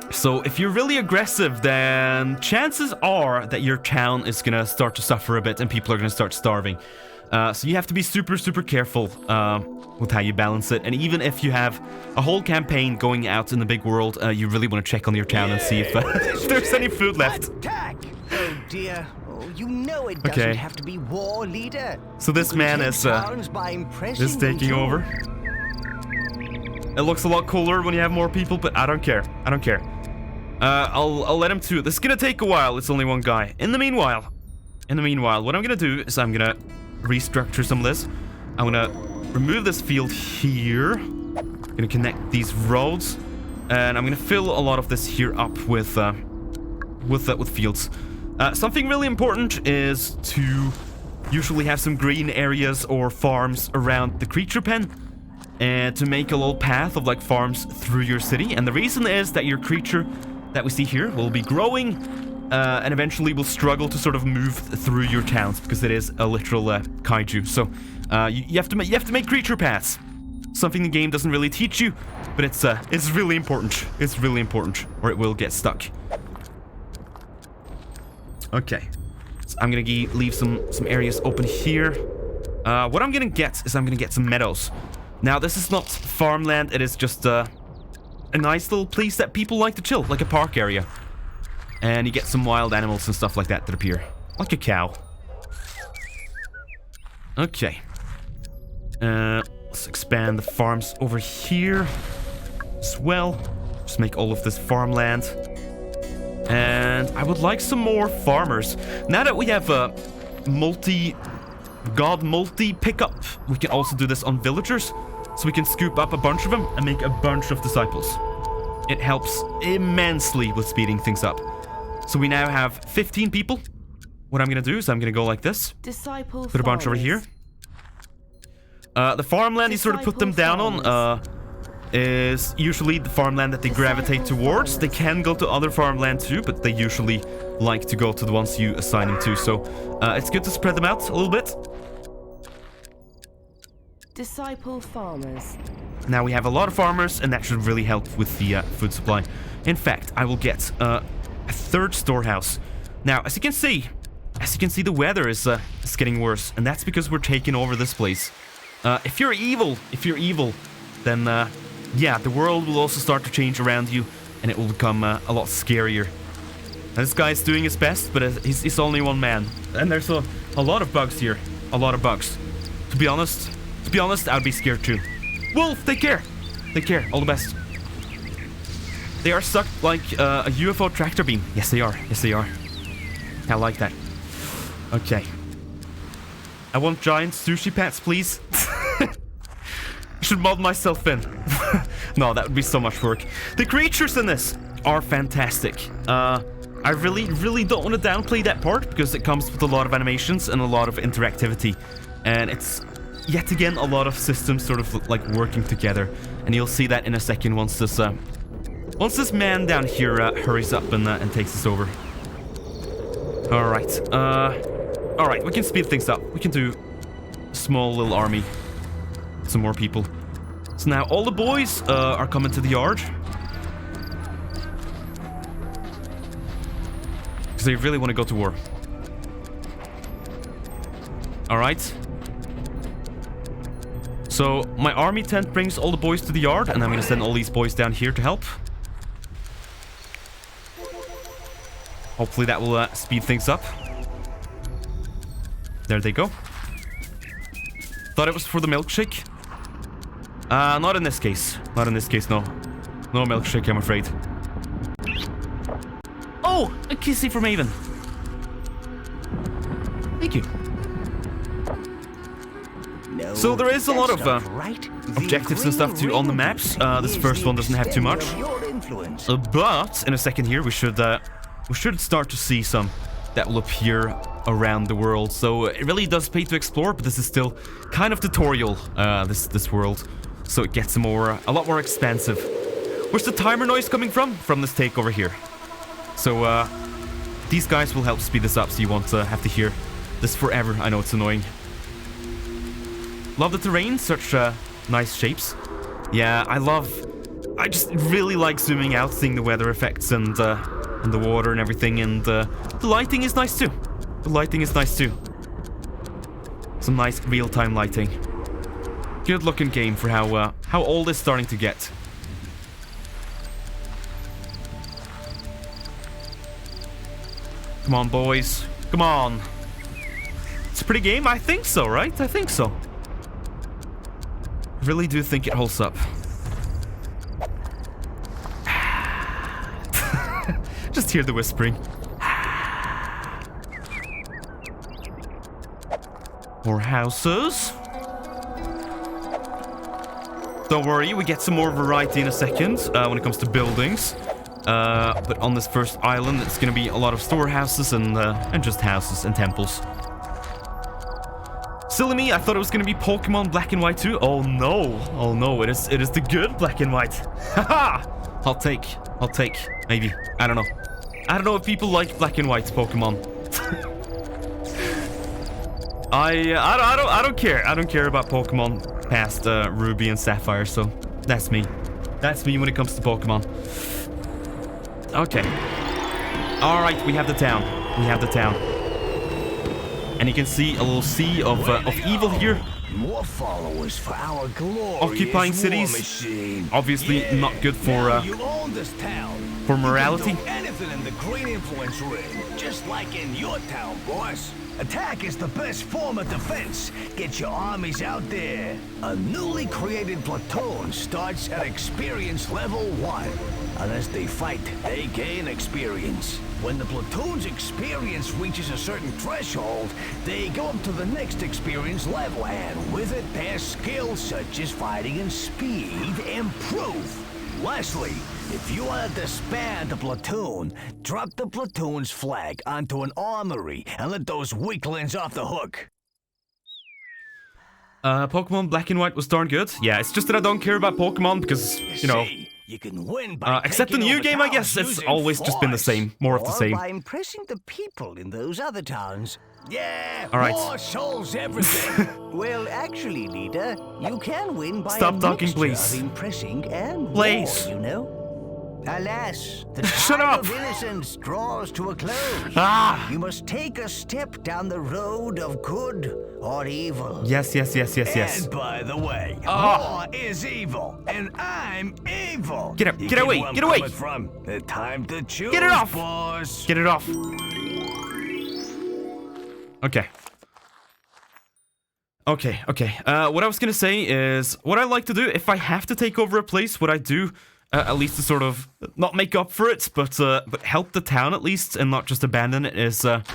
S1: So if you're really aggressive, then chances are that your town is gonna start to suffer a bit and people are gonna start starving. So you have to be super, super careful with how you balance it. And even if you have a whole campaign going out in the big world, you really want to check on your town and see if there's any food left.
S3: Attack!
S5: Oh dear. Oh, you know it doesn't have to be war, leader.
S1: So this man is taking over. It looks a lot cooler when you have more people, but I don't care. I don't care. I'll let him to it. This is gonna take a while. It's only one guy. In the meanwhile, what I'm gonna do is I'm gonna restructure some of this. I'm gonna remove this field here. I'm gonna connect these roads, and I'm gonna fill a lot of this here up with fields. Something really important is to usually have some green areas or farms around the creature pen, and to make a little path of like farms through your city. And the reason is that your creature that we see here will be growing, and eventually will struggle to sort of move through your towns because it is a literal kaiju. So you have to make creature paths. Something the game doesn't really teach you, but it's really important. It's really important, or it will get stuck. Okay, so I'm gonna leave some areas open here. What I'm gonna get is I'm gonna get some meadows. Now this is not farmland. It is just a nice little place that people like to chill, like a park area. And you get some wild animals and stuff like that appear. Like a cow. Okay. Let's expand the farms over here as well. Just make all of this farmland. And I would like some more farmers. Now that we have a multi pickup, we can also do this on villagers. So we can scoop up a bunch of them and make a bunch of disciples. It helps immensely with speeding things up. So we now have 15 people. What I'm gonna do is I'm gonna go like this.
S7: Disciple
S1: Put a bunch over here. The farmland you sort of put them down on is usually the farmland that they gravitate towards. They can go to other farmland too, but they usually like to go to the ones you assign them to. So it's good to spread them out a little bit.
S7: Disciple farmers.
S1: Now we have a lot of farmers, and that should really help with the food supply. In fact, I will get a third storehouse. Now, as you can see, the weather is getting worse, and that's because we're taking over this place. If you're evil, then yeah, the world will also start to change around you, and it will become a lot scarier. And this guy's doing his best, but he's only one man, and there's a lot of bugs here, a lot of bugs. To be honest, I'd be scared too. Wolf, take care, all the best. They are stuck like a UFO tractor beam. Yes, they are. I like that. Okay. I want giant sushi pets, please. I should mod myself in. No, that would be so much work. The creatures in this are fantastic. I really don't want to downplay that part because it comes with a lot of animations and a lot of interactivity. And it's yet again a lot of systems sort of like working together. And you'll see that in a second once this man down here hurries up and takes us over. Alright, we can speed things up. We can do a small little army. Some more people. So now all the boys are coming to the yard. Because they really want to go to war. Alright. So my army tent brings all the boys to the yard, and I'm going to send all these boys down here to help. Hopefully that will speed things up. There they go. Thought it was for the milkshake. Not in this case. Not in this case, no. No milkshake, I'm afraid. Oh, a kissy from Maven. Thank you.
S5: No,
S1: so there is a lot of
S5: right.
S1: objectives and stuff too on the maps. This first one doesn't have too much. But in a second here, we should start to see some that will appear around the world. So it really does pay to explore, but this is still kind of tutorial, this world. So it gets a lot more expansive. Where's the timer noise coming from? From this takeover here. So these guys will help speed this up, so you won't have to hear this forever. I know it's annoying. Love the terrain, such nice shapes. Yeah, I just really like zooming out, seeing the weather effects and the water and everything, and the lighting is nice too. Some nice real-time lighting. Good looking game for how old it's starting to get. Come on, boys. Come on. It's a pretty game? I think so, right? I think so. Really do think it holds up. Just hear the whispering. More houses. Don't worry, we get some more variety in a second when it comes to buildings. But on this first island, it's going to be a lot of storehouses and just houses and temples. Silly me, I thought it was going to be Pokemon Black and White too. Oh no, it is the good Black and White. Haha! I'll take, maybe. I don't know if people like Black and White Pokemon. I don't care. I don't care about Pokemon past Ruby and Sapphire, so that's me. That's me when it comes to Pokemon. Okay. Alright, we have the town. And you can see a little sea of evil here.
S3: More followers for our glorious
S1: occupying cities.
S3: machine.
S1: Obviously not good for
S3: you own this town.
S1: for morality.
S3: You can do anything in the green influence ring, just like in your town, boss. Attack is the best form of defense. Get your armies out there. A newly created platoon starts at experience level 1. And as they fight, they gain experience. When the platoon's experience reaches a certain threshold, they go up to the next experience level, and with it, their skills such as fighting and speed improve. Lastly, if you want to disband a platoon, drop the platoon's flag onto an armory and let those weaklings off the hook.
S1: Pokemon Black and White was darn good. Yeah, it's just that I don't care about Pokemon because, you know...
S3: You can win by
S1: except the new game, I guess, it's always just been the same. More of the same.
S5: By impressing the people in those other towns.
S3: Yeah,
S1: all right.
S3: More souls, everything.
S5: Well, actually, leader, you can win by
S1: Stop talking, please.
S5: Of impressing and
S1: please.
S5: War, you know. Alas, the
S1: Shut
S5: time
S1: up.
S5: of innocence draws to a close.
S1: Ah!
S5: You must take a step down the road of good or evil.
S1: Yes.
S3: And by the way, war is evil, and I'm evil.
S1: Get up!
S3: You
S1: Get away!
S3: where I'm
S1: Get away!
S3: coming From. The time to choose,
S1: Get it off!
S3: boss.
S1: Get it off! Okay. What I was gonna say is, what I like to do, if I have to take over a place, what I do, at least to sort of, not make up for it, but help the town at least, and not just abandon it, is take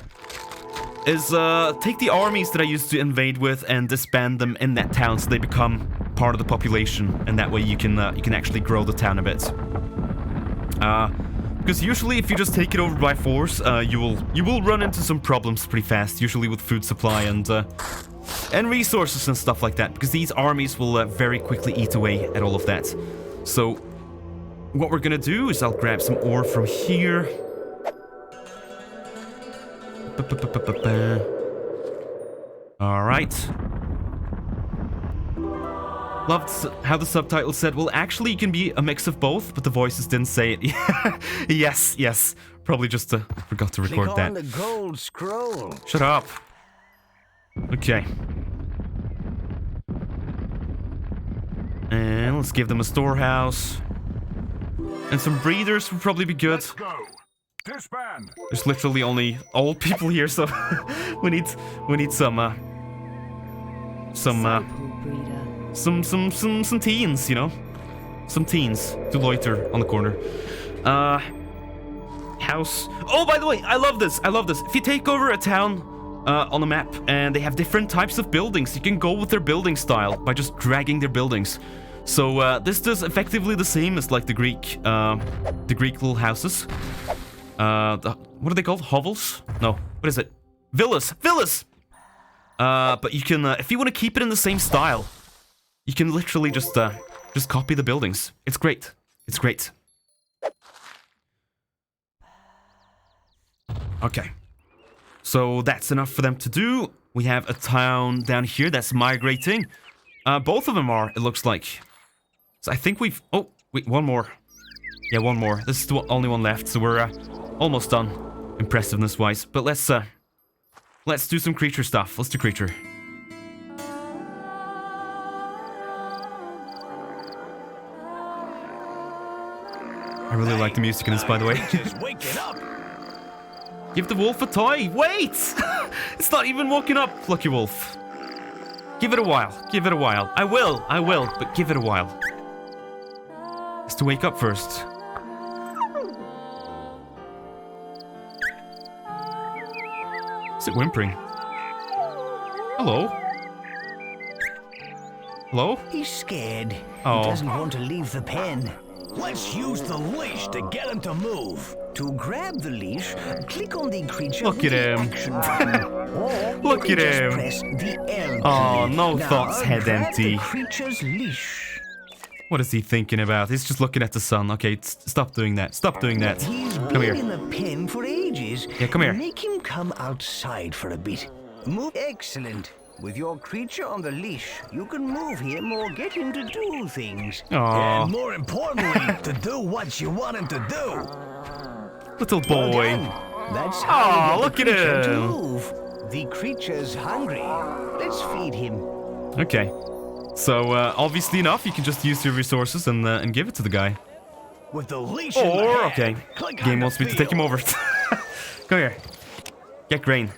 S1: the armies that I used to invade with and disband them in that town so they become part of the population, and that way you can actually grow the town a bit. Because usually if you just take it over by force, you will run into some problems pretty fast, usually with food supply and resources and stuff like that, because these armies will very quickly eat away at all of that. So what we're gonna do is I'll grab some ore from here. Alright. Loved how the subtitle said, well, actually, you can be a mix of both, but the voices didn't say it. Yes. Probably just forgot to record that.
S5: Click on the gold scroll.
S1: Shut up. Okay. And let's give them a storehouse. And some breeders would probably be good.
S9: Let's go. Disband.
S1: There's literally only old people here, so we need some teens, you know? Some teens to loiter on the corner. House. Oh, by the way, I love this. If you take over a town on the map and they have different types of buildings, you can go with their building style by just dragging their buildings. So this does effectively the same as like the Greek little houses. What are they called? Hovels? No. What is it? Villas. But you can, if you want to keep it in the same style, you can literally just copy the buildings. It's great. Okay. So that's enough for them to do. We have a town down here that's migrating. Both of them are, it looks like. So I think we've... Oh, wait, one more. Yeah, one more. This is the only one left, so we're almost done, impressiveness-wise. But let's do some creature stuff. Let's do creature. I really like the music in this, by the way.
S3: Just waking up.
S1: Give the wolf a toy. Wait! It's not even woken up, lucky wolf. Give it a while. I will, but give it a while. Has to wake up first. Is it whimpering? Hello?
S5: He's scared.
S1: Oh.
S5: He doesn't want to leave the pen.
S3: Let's use the leash to get him to move.
S5: To grab the leash, click on the creature.
S1: Look at him.
S5: Action button, or
S1: Look
S5: you
S1: at
S5: can just
S1: him.
S5: Press the L
S1: Oh,
S5: key.
S1: no
S5: Now,
S1: thoughts, head
S5: grab
S1: empty.
S5: The creature's leash.
S1: What is he thinking about? He's just looking at the sun. Okay, stop doing that.
S5: He's
S1: Come
S5: been
S1: here.
S5: in the pen for ages.
S1: Yeah, come here.
S5: Make him come outside for a bit. Move. Excellent. With your creature on the leash, you can move him or get him to do things.
S1: Aww.
S3: And more importantly, to do what you want him to do.
S1: Little boy.
S5: That's
S1: Aw,
S5: how you
S1: look
S5: get
S1: at
S5: the creature to
S1: him.
S5: move. The creature's hungry. Let's feed him.
S1: Okay. So, obviously enough, you can just use your resources and give it to the guy.
S3: With the leash in the
S1: Or,
S3: hand,
S1: okay,
S3: click on
S1: game
S3: the
S1: wants me to take him
S3: field.
S1: over. Come here. Get grain.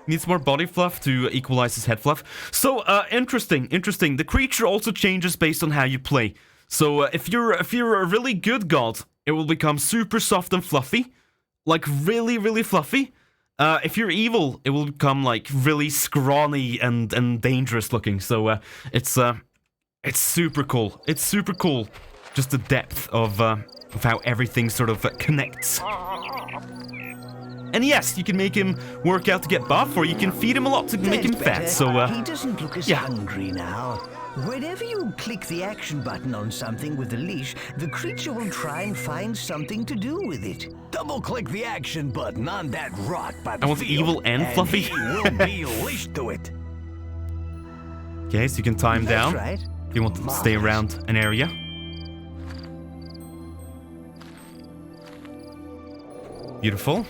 S1: Needs more body fluff to equalize his head fluff. So, interesting. The creature also changes based on how you play. So, if you're a really good god, it will become super soft and fluffy. Like, really, really fluffy. If you're evil, it will become, like, really scrawny and dangerous looking. So, it's super cool. It's super cool. Just the depth of how everything sort of connects. And yes, you can make him work out to get buff, or you can feed him a lot to make him fat. So,
S5: he doesn't look as
S1: yeah.
S5: hungry now. Whenever you click the action button on something with the leash, the creature will try and find something to do with it.
S3: Double-click the action button on that rock by the
S1: I want
S3: field,
S1: evil and fluffy.
S3: he will be leashed to it.
S1: Okay, so you can tie him
S5: That's
S1: down.
S5: right.
S1: You want to stay around an area. Beautiful.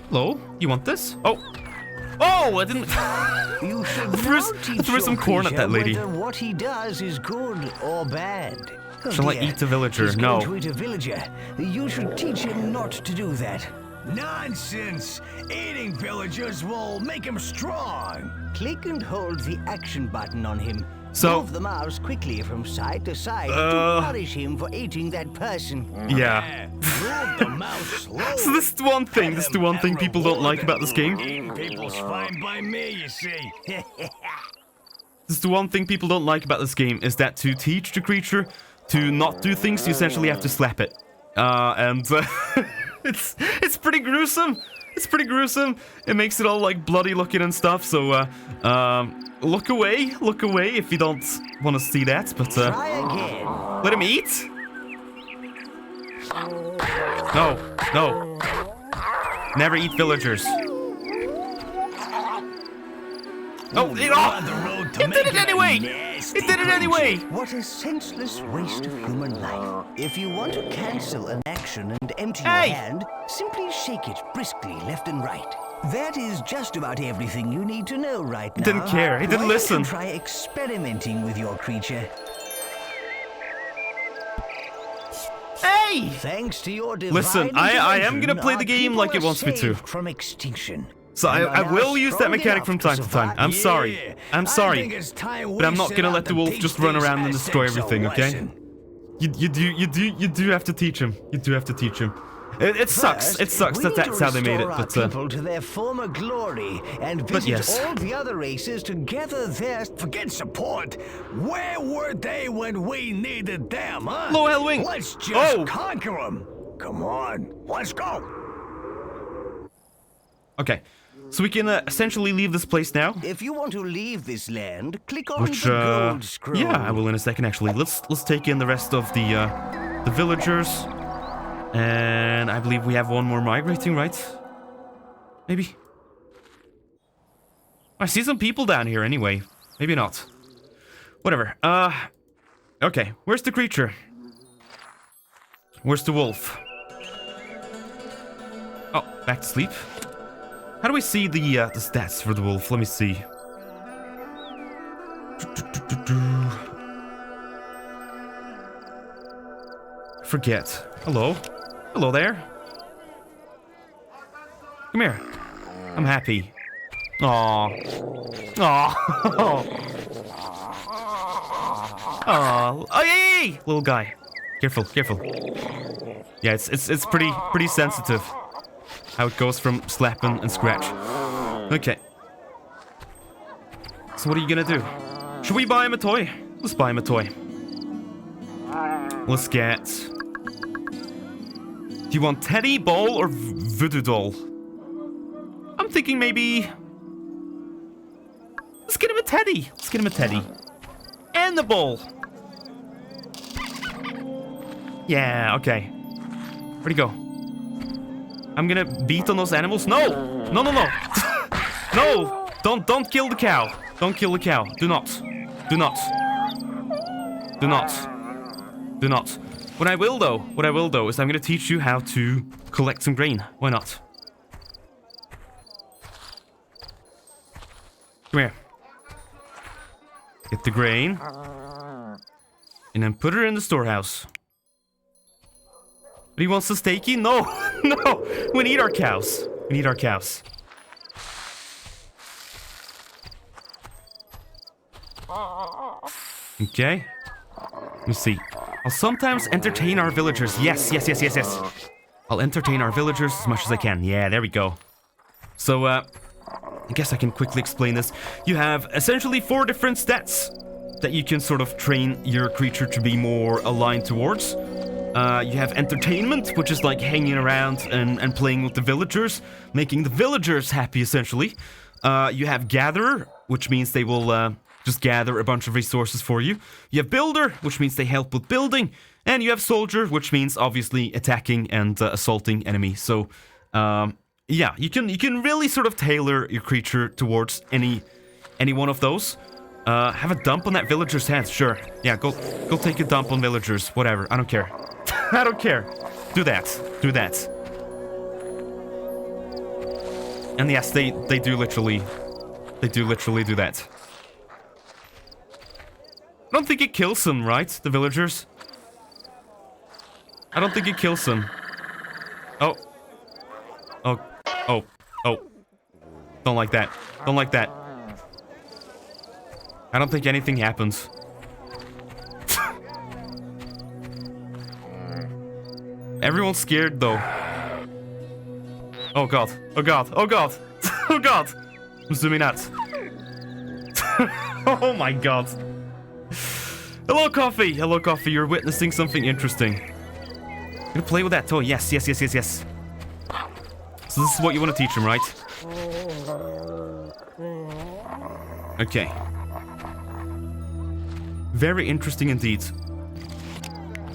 S1: Hello, you want this? Oh! Oh, I didn't...
S5: You should
S1: I threw some corn at that lady.
S5: whether what he does is good or bad. Oh
S1: Shall I
S5: dear.
S1: eat a villager?
S5: He's
S1: No.
S5: going to eat a villager. You should teach him not to do that.
S3: Nonsense! Eating villagers will make him strong.
S5: Click and hold the action button on him.
S1: So-
S5: Move the mouse quickly from side to side to punish him for eating that person.
S1: Yeah.
S3: Move the mouse slowly.
S1: So this is the one thing. This is the one thing people don't like about this game.
S3: Eating people's fine by me, you see.
S1: This is the one thing people don't like about this game, is that to teach the creature to not do things, you essentially have to slap it. It's pretty gruesome. It's pretty gruesome. It makes it all like bloody looking and stuff. So look away if you don't want to see that. But
S5: Try again.
S1: let him eat. No. Never eat villagers. Oh, it did it anyway! It did it anyway!
S5: What a senseless waste of human life. If you want to cancel an action and empty
S1: Hey!
S5: your hand, simply shake it briskly left and right. That is just about everything you need to know right now.
S1: Didn't care. He didn't
S5: Why
S1: listen.
S5: don't you try experimenting with your creature.
S1: Hey!
S5: Thanks to your divine
S1: Listen, I am gonna play the
S5: intervention,
S1: game
S5: our
S1: like it
S5: people
S1: wants
S5: are
S1: me to.
S5: saved from extinction.
S1: So
S5: And
S1: I
S5: are
S1: will
S5: now
S1: use that
S5: strong
S1: mecanic
S5: enough
S1: from time to time.
S5: survive.
S1: I'm sorry.
S3: Yeah,
S1: I'm
S3: I
S1: sorry.
S3: think it's time
S1: But I'm
S3: we
S1: not
S3: set
S1: gonna
S3: out
S1: let the
S3: to
S1: wolf
S3: teach
S1: just run
S3: these
S1: around and destroy
S3: Aztecs a
S1: everything, okay?
S3: lesson.
S1: You do have to teach him. You do have to teach him. It sucks.
S5: First,
S1: It sucks
S5: we
S1: that
S5: need
S1: that's
S5: to
S1: how they made it.
S5: restore our
S1: But
S5: people to their former glory and visit
S1: yes.
S5: all the other races to gather their.
S3: Forget support. Where were they when we needed them, huh?
S1: Low Hellwing.
S3: Let's just
S1: Oh.
S3: conquer them. Come on, let's go.
S1: okay, so we can essentially leave this place now.
S5: If you want to leave this land, click on
S1: Which
S5: the gold scroll.
S1: yeah, I will in a second. Actually, let's take in the rest of the villagers, and I believe we have one more migrating, right? Maybe. I see some people down here anyway. Maybe not. Whatever. Okay. Where's the creature? Where's the wolf? Oh, back to sleep. How do we see the stats for the wolf? Let me see. Forget. Hello. Hello there. Come here. I'm happy. Aww. Aww. Aww. Oh, hey! Little guy. Careful, careful. Yeah, it's pretty sensitive. How it goes from slapping and scratch. Okay. So what are you gonna do? Should we buy him a toy? Let's buy him a toy. Let's get... Do you want teddy, ball, or voodoo doll? I'm thinking maybe... Let's get him a teddy. Let's get him a teddy. And the ball. Yeah, okay. Where'd he go? I'm gonna beat on those animals. No! No, no, no! No! Don't kill the cow. Don't kill the cow. Do not. Do not. Do not. Do not. What I will though is I'm gonna teach you how to collect some grain. Why not? Come here. Get the grain. And then put her in the storehouse. But he wants the steaky? No! No! We need our cows. We need our cows. Okay. Let's see. I'll sometimes entertain our villagers. Yes, yes, yes, yes, yes. I'll entertain our villagers as much as I can. Yeah, there we go. So, I guess I can quickly explain this. You have essentially 4 different stats that you can sort of train your creature to be more aligned towards. You have entertainment, which is like hanging around and playing with the villagers, making the villagers happy, essentially. You have gatherer, which means they will just gather a bunch of resources for you. You have builder, which means they help with building. And you have soldier, which means obviously attacking and assaulting enemies. So, yeah, you can really sort of tailor your creature towards any one of those. Have a dump on that villager's head, sure. Yeah, go take a dump on villagers, whatever. I don't care. I don't care. Do that. Do that. And yes, they do literally do that. I don't think it kills them, right? The villagers. I don't think it kills them. Oh. Oh. Oh. Oh. Don't like that. Don't like that. I don't think anything happens. Everyone's scared, though. Oh god. Oh god. Oh god. Oh god. I'm zooming out. Oh my god. Hello, Coffee. Hello, Coffee. You're witnessing something interesting. Gonna play with that toy. Yes, yes, yes, yes, yes. So this is what you want to teach him, right? Okay. Very interesting indeed.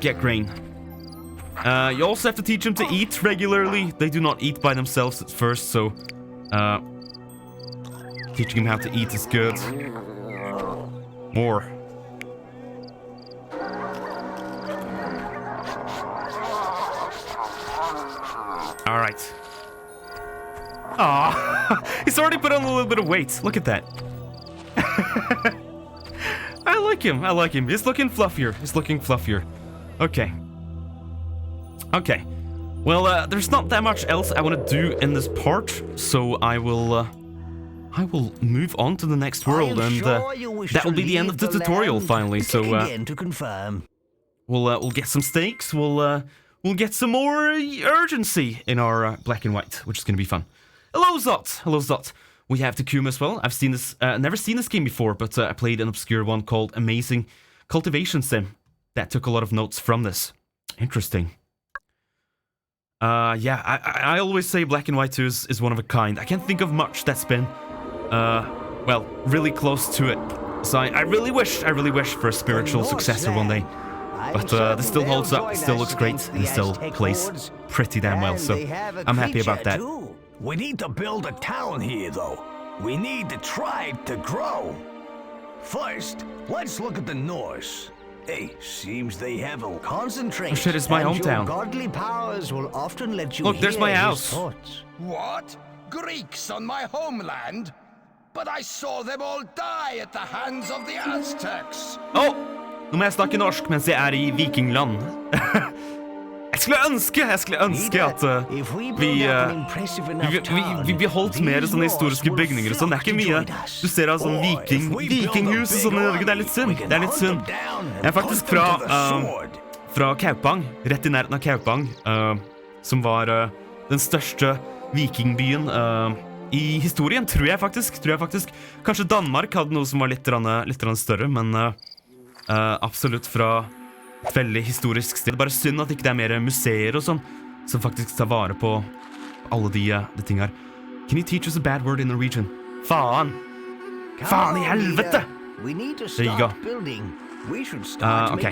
S1: Get grain. You also have to teach them to eat regularly. They do not eat by themselves at first, so teaching them how to eat is good. More. All right. Aw, he's already put on a little bit of weight. Look at that. I like him. I like him. He's looking fluffier. He's looking fluffier. Okay. Okay. Well, there's not that much else I want to do in this part, so I will move on to the next world, and that will be the end of the tutorial finally. So we'll get some steaks. We'll get some more urgency in our black and white, which is going to be fun. Hello, Zot. Hello, Zot. We have Takum as well. I've seen this, never seen this game before, but I played an obscure one called Amazing Cultivation Sim that took a lot of notes from this. Interesting. Yeah, I always say Black and White 2 is one of a kind. I can't think of much that's been, well, really close to it. So I really wish for a spiritual successor one day. But this still holds up, it still looks great, and still plays pretty damn well, so I'm happy about that.
S3: We need to build a town here, though. We need the tribe to grow. First, let's look at the Norse. Hey, seems they have a concentrate.
S1: Oh shit, it's my hometown.
S3: Godly powers will often let you
S1: look, there's my house.
S10: What? Greeks on my homeland? But I saw them all die at the hands of the Aztecs.
S1: Oh, nå må jeg snakke norsk mens jeg er I Vikingland. Jeg skulle ønske at vi beholdt mer sånne historiske bygninger og sånn. Det ikke mye du ser av sånn vikinghus og sånn I Norge. Det litt synd. Det litt synd. Jeg faktisk fra Kaupang, rett I nærheten av Kaupang, som var den største vikingbyen I historien, tror jeg faktisk. Kanskje Danmark hadde noe som var litt større, men absolutt fra et veldig historisk sted. Bare synd at ikke det mer museer og sånn som faktisk tar vare på alle de ting her. Can you teach us a bad word in Norwegian? Faen! Faen I helvete! There you go. Ok,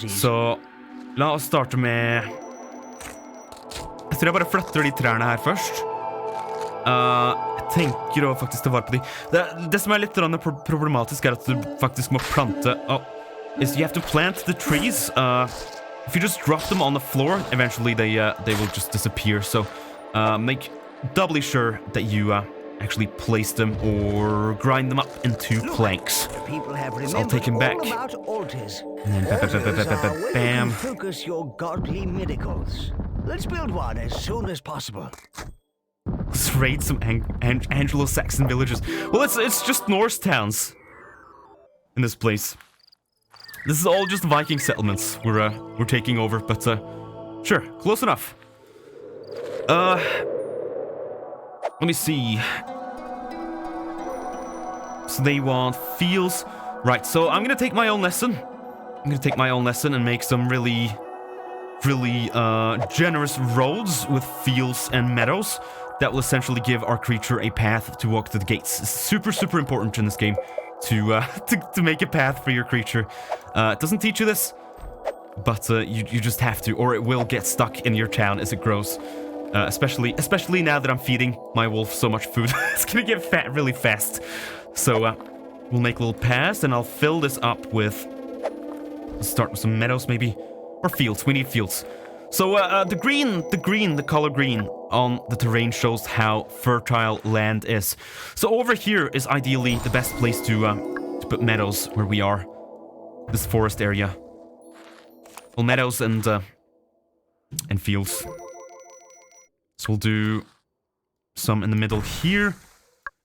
S1: så la oss starte med jeg tror jeg bare flytter de trærne her først. Jeg tenker å faktisk ta vare på de. Det som litt problematisk at du faktisk må plante is you have to plant the trees. If you just drop them on the floor, eventually they will just disappear. So make doubly sure that you actually place them or grind them up into planks. So I'll take him back. And then bam.
S3: Focus your godly miracles. Let's build one as soon as possible.
S1: Let's raid some Anglo-Saxon villages. Well, it's just Norse towns in this place. This is all just Viking settlements we're taking over, but sure, close enough. Let me see. So they want fields. Right, so I'm gonna take my own lesson. I'm gonna take my own lesson and make some really really generous roads with fields and meadows that will essentially give our creature a path to walk to the gates. It's super, super important in this game to make a path for your creature. It doesn't teach you this, but you just have to, or it will get stuck in your town as it grows. Especially now that I'm feeding my wolf so much food. It's gonna get fat really fast. So we'll make a little pass, and I'll fill this up with... Let's start with some meadows, maybe. Or fields. We need fields. So the color green on the terrain shows how fertile land is. So over here is ideally the best place to put meadows where we are. This forest area. Well, meadows and fields. So we'll do some in the middle here,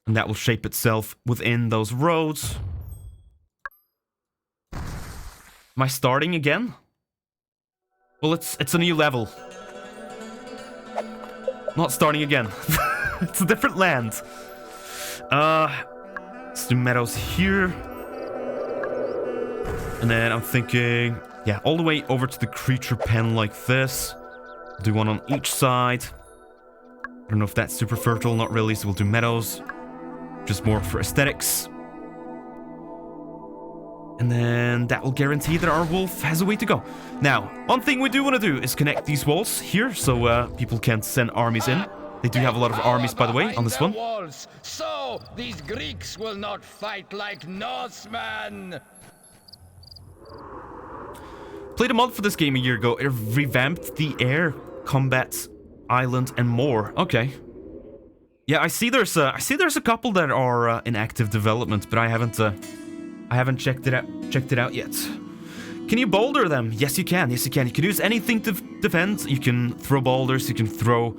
S1: and that will shape itself within those roads. Am I starting again? Well, it's a new level. Not starting again. It's a different land. Let's do meadows here. And then I'm thinking, yeah, all the way over to the creature pen like this. Do one on each side. I don't know if that's super fertile, not really, so we'll do meadows. Just more for aesthetics. And then that will guarantee that our wolf has a way to go. Now, one thing we do want to do is connect these walls here, so people can't send armies in. They do have a lot of armies, by the way, on this one.
S10: Walls, so these Greeks will not fight like Norsemen.
S1: Played a mod for this game a year ago. It revamped the air combat island and more. Okay. Yeah, I see there's a couple that are in active development, but I haven't checked it out yet. Can you boulder them? Yes, you can. Yes, you can. You can use anything to defend. You can throw boulders. You can throw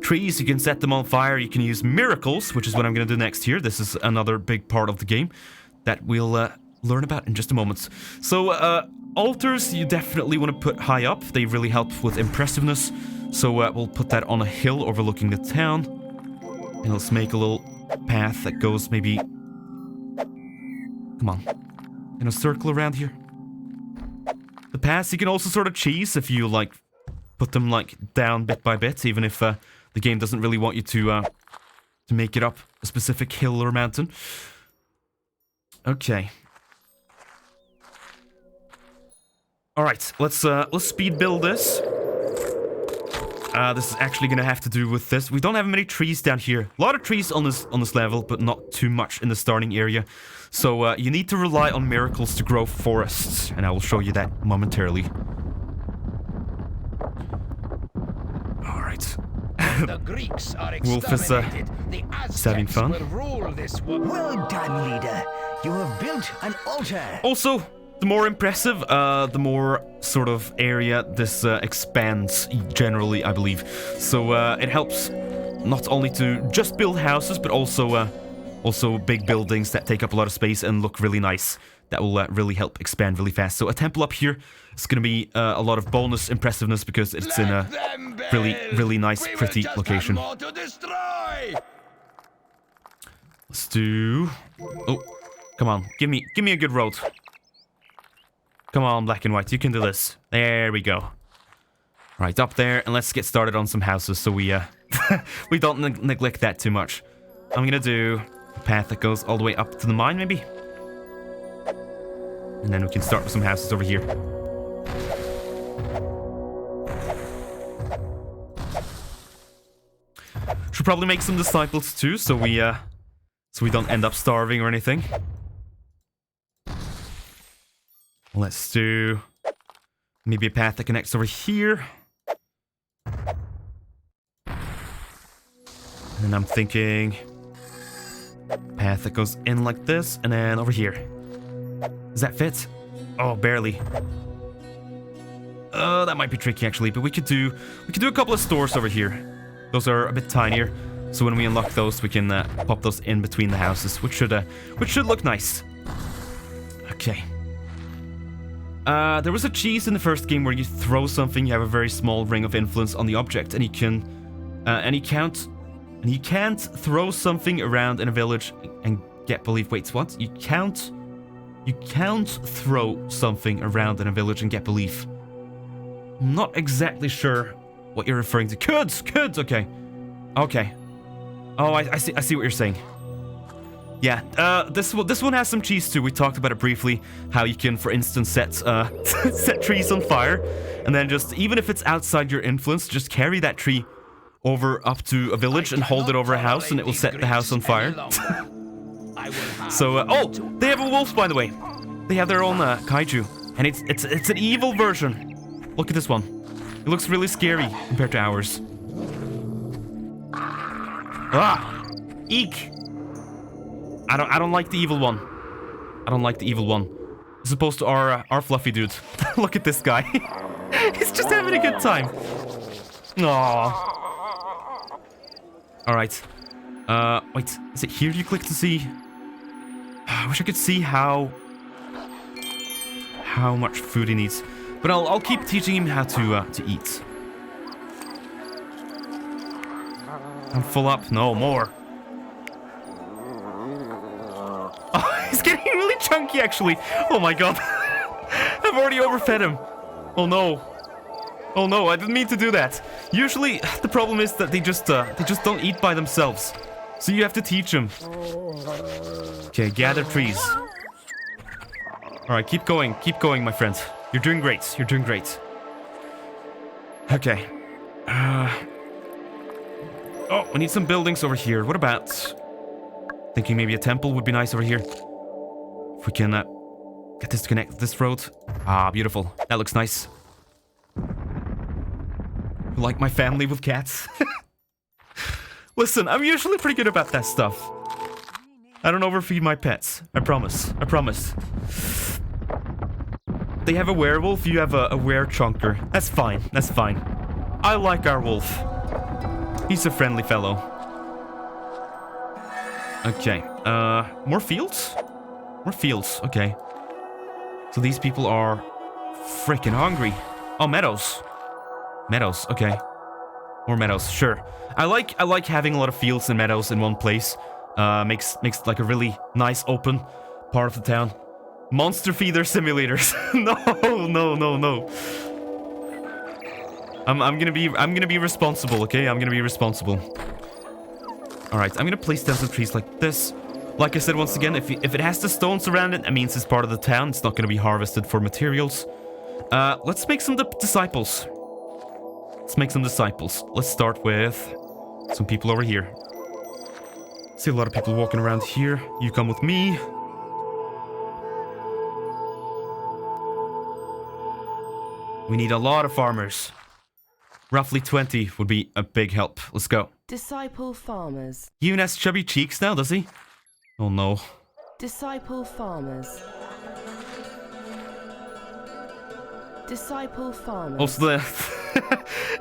S1: trees. You can set them on fire. You can use miracles, which is what I'm going to do next here. This is another big part of the game that we'll learn about in just a moment. So, altars you definitely want to put high up. They really help with impressiveness. So we'll put that on a hill overlooking the town. And let's make a little path that goes maybe... Come on. In a circle around here. The paths you can also sort of cheese if you, like, put them, like, down bit by bit, even if the game doesn't really want you to make it up a specific hill or mountain. Okay. Alright, let's speed build this. This is actually gonna have to do with this. We don't have many trees down here. A lot of trees on this level, but not too much in the starting area. So you need to rely on miracles to grow forests, and I will show you that momentarily. All right.
S10: The Greeks are
S1: Wolf is having fun.
S5: Well done, leader. You have built an altar.
S1: Also, the more impressive, the more sort of area this expands generally, I believe. So it helps not only to just build houses, but also big buildings that take up a lot of space and look really nice. That will really help expand really fast. So a temple up here is going to be a lot of bonus impressiveness because it's in a really, really nice, pretty location. Let's do... Oh, come on. Give me a good road. Come on, black and white. You can do this. There we go. Right, up there, and let's get started on some houses so we we don't neglect that too much. I'm gonna do a path that goes all the way up to the mine, maybe? And then we can start with some houses over here. Should probably make some disciples too, so we don't end up starving or anything. Let's do maybe a path that connects over here. And I'm thinking path that goes in like this, and then over here. Does that fit? Oh, barely. That might be tricky actually, but we could do a couple of stores over here. Those are a bit tinier, so when we unlock those, we can pop those in between the houses, which should look nice. Okay. There was a cheese in the first game where you throw something, you have a very small ring of influence on the object, and you can, and you can't throw something around in a village and get belief. Wait, what? You can't throw something around in a village and get belief. I'm not exactly sure what you're referring to. Kids, okay. Okay. Oh, I see what you're saying. Yeah, this one has some cheese too. We talked about it briefly, how you can, for instance, set set trees on fire, and then just, even if it's outside your influence, just carry that tree over up to a village and hold it over a house, and it will set the house on fire. So, oh, they have a wolf, by the way. They have their own kaiju, and it's an evil version. Look at this one. It looks really scary compared to ours. Ah, eek. I don't like the evil one. I don't like the evil one. As opposed to our fluffy dude. Look at this guy. He's just having a good time. Aww. Alright. Wait. Is it here you click to see? I wish I could see how much food he needs. But I'll keep teaching him how to eat. I'm full up. No, more. Oh, he's getting really chunky, actually. Oh my god. I've already overfed him. Oh no. Oh no, I didn't mean to do that. Usually, the problem is that they just don't eat by themselves. So you have to teach them. Okay, gather trees. Alright, keep going, my friend. You're doing great, you're doing great. Okay. Oh, we need some buildings over here. What about... Thinking maybe a temple would be nice over here. If we can get this to connect with this road. Ah, beautiful. That looks nice. Like my family with cats. Listen, I'm usually pretty good about that stuff. I don't overfeed my pets. I promise. I promise. They have a werewolf, you have a were-chunker. That's fine. That's fine. I like our wolf. He's a friendly fellow. Okay. More fields? More fields. Okay. So these people are freaking hungry. Oh, meadows. Meadows. Okay. More meadows. Sure. I like having a lot of fields and meadows in one place. Makes like a really nice open part of the town. Monster feeder simulators. No. I'm gonna be responsible, okay? I'm gonna be responsible. Alright, I'm gonna place down some trees like this. Like I said, once again, if it has the stones around it, that means it's part of the town. It's not gonna be harvested for materials. Let's make some disciples. Let's make some disciples. Let's start with some people over here. See a lot of people walking around here. You come with me. We need a lot of farmers. Roughly 20 would be a big help. Let's go.
S7: Disciple farmers.
S1: He even has chubby cheeks now, does he? Oh no.
S7: Disciple farmers. Disciple farmers.
S1: Also,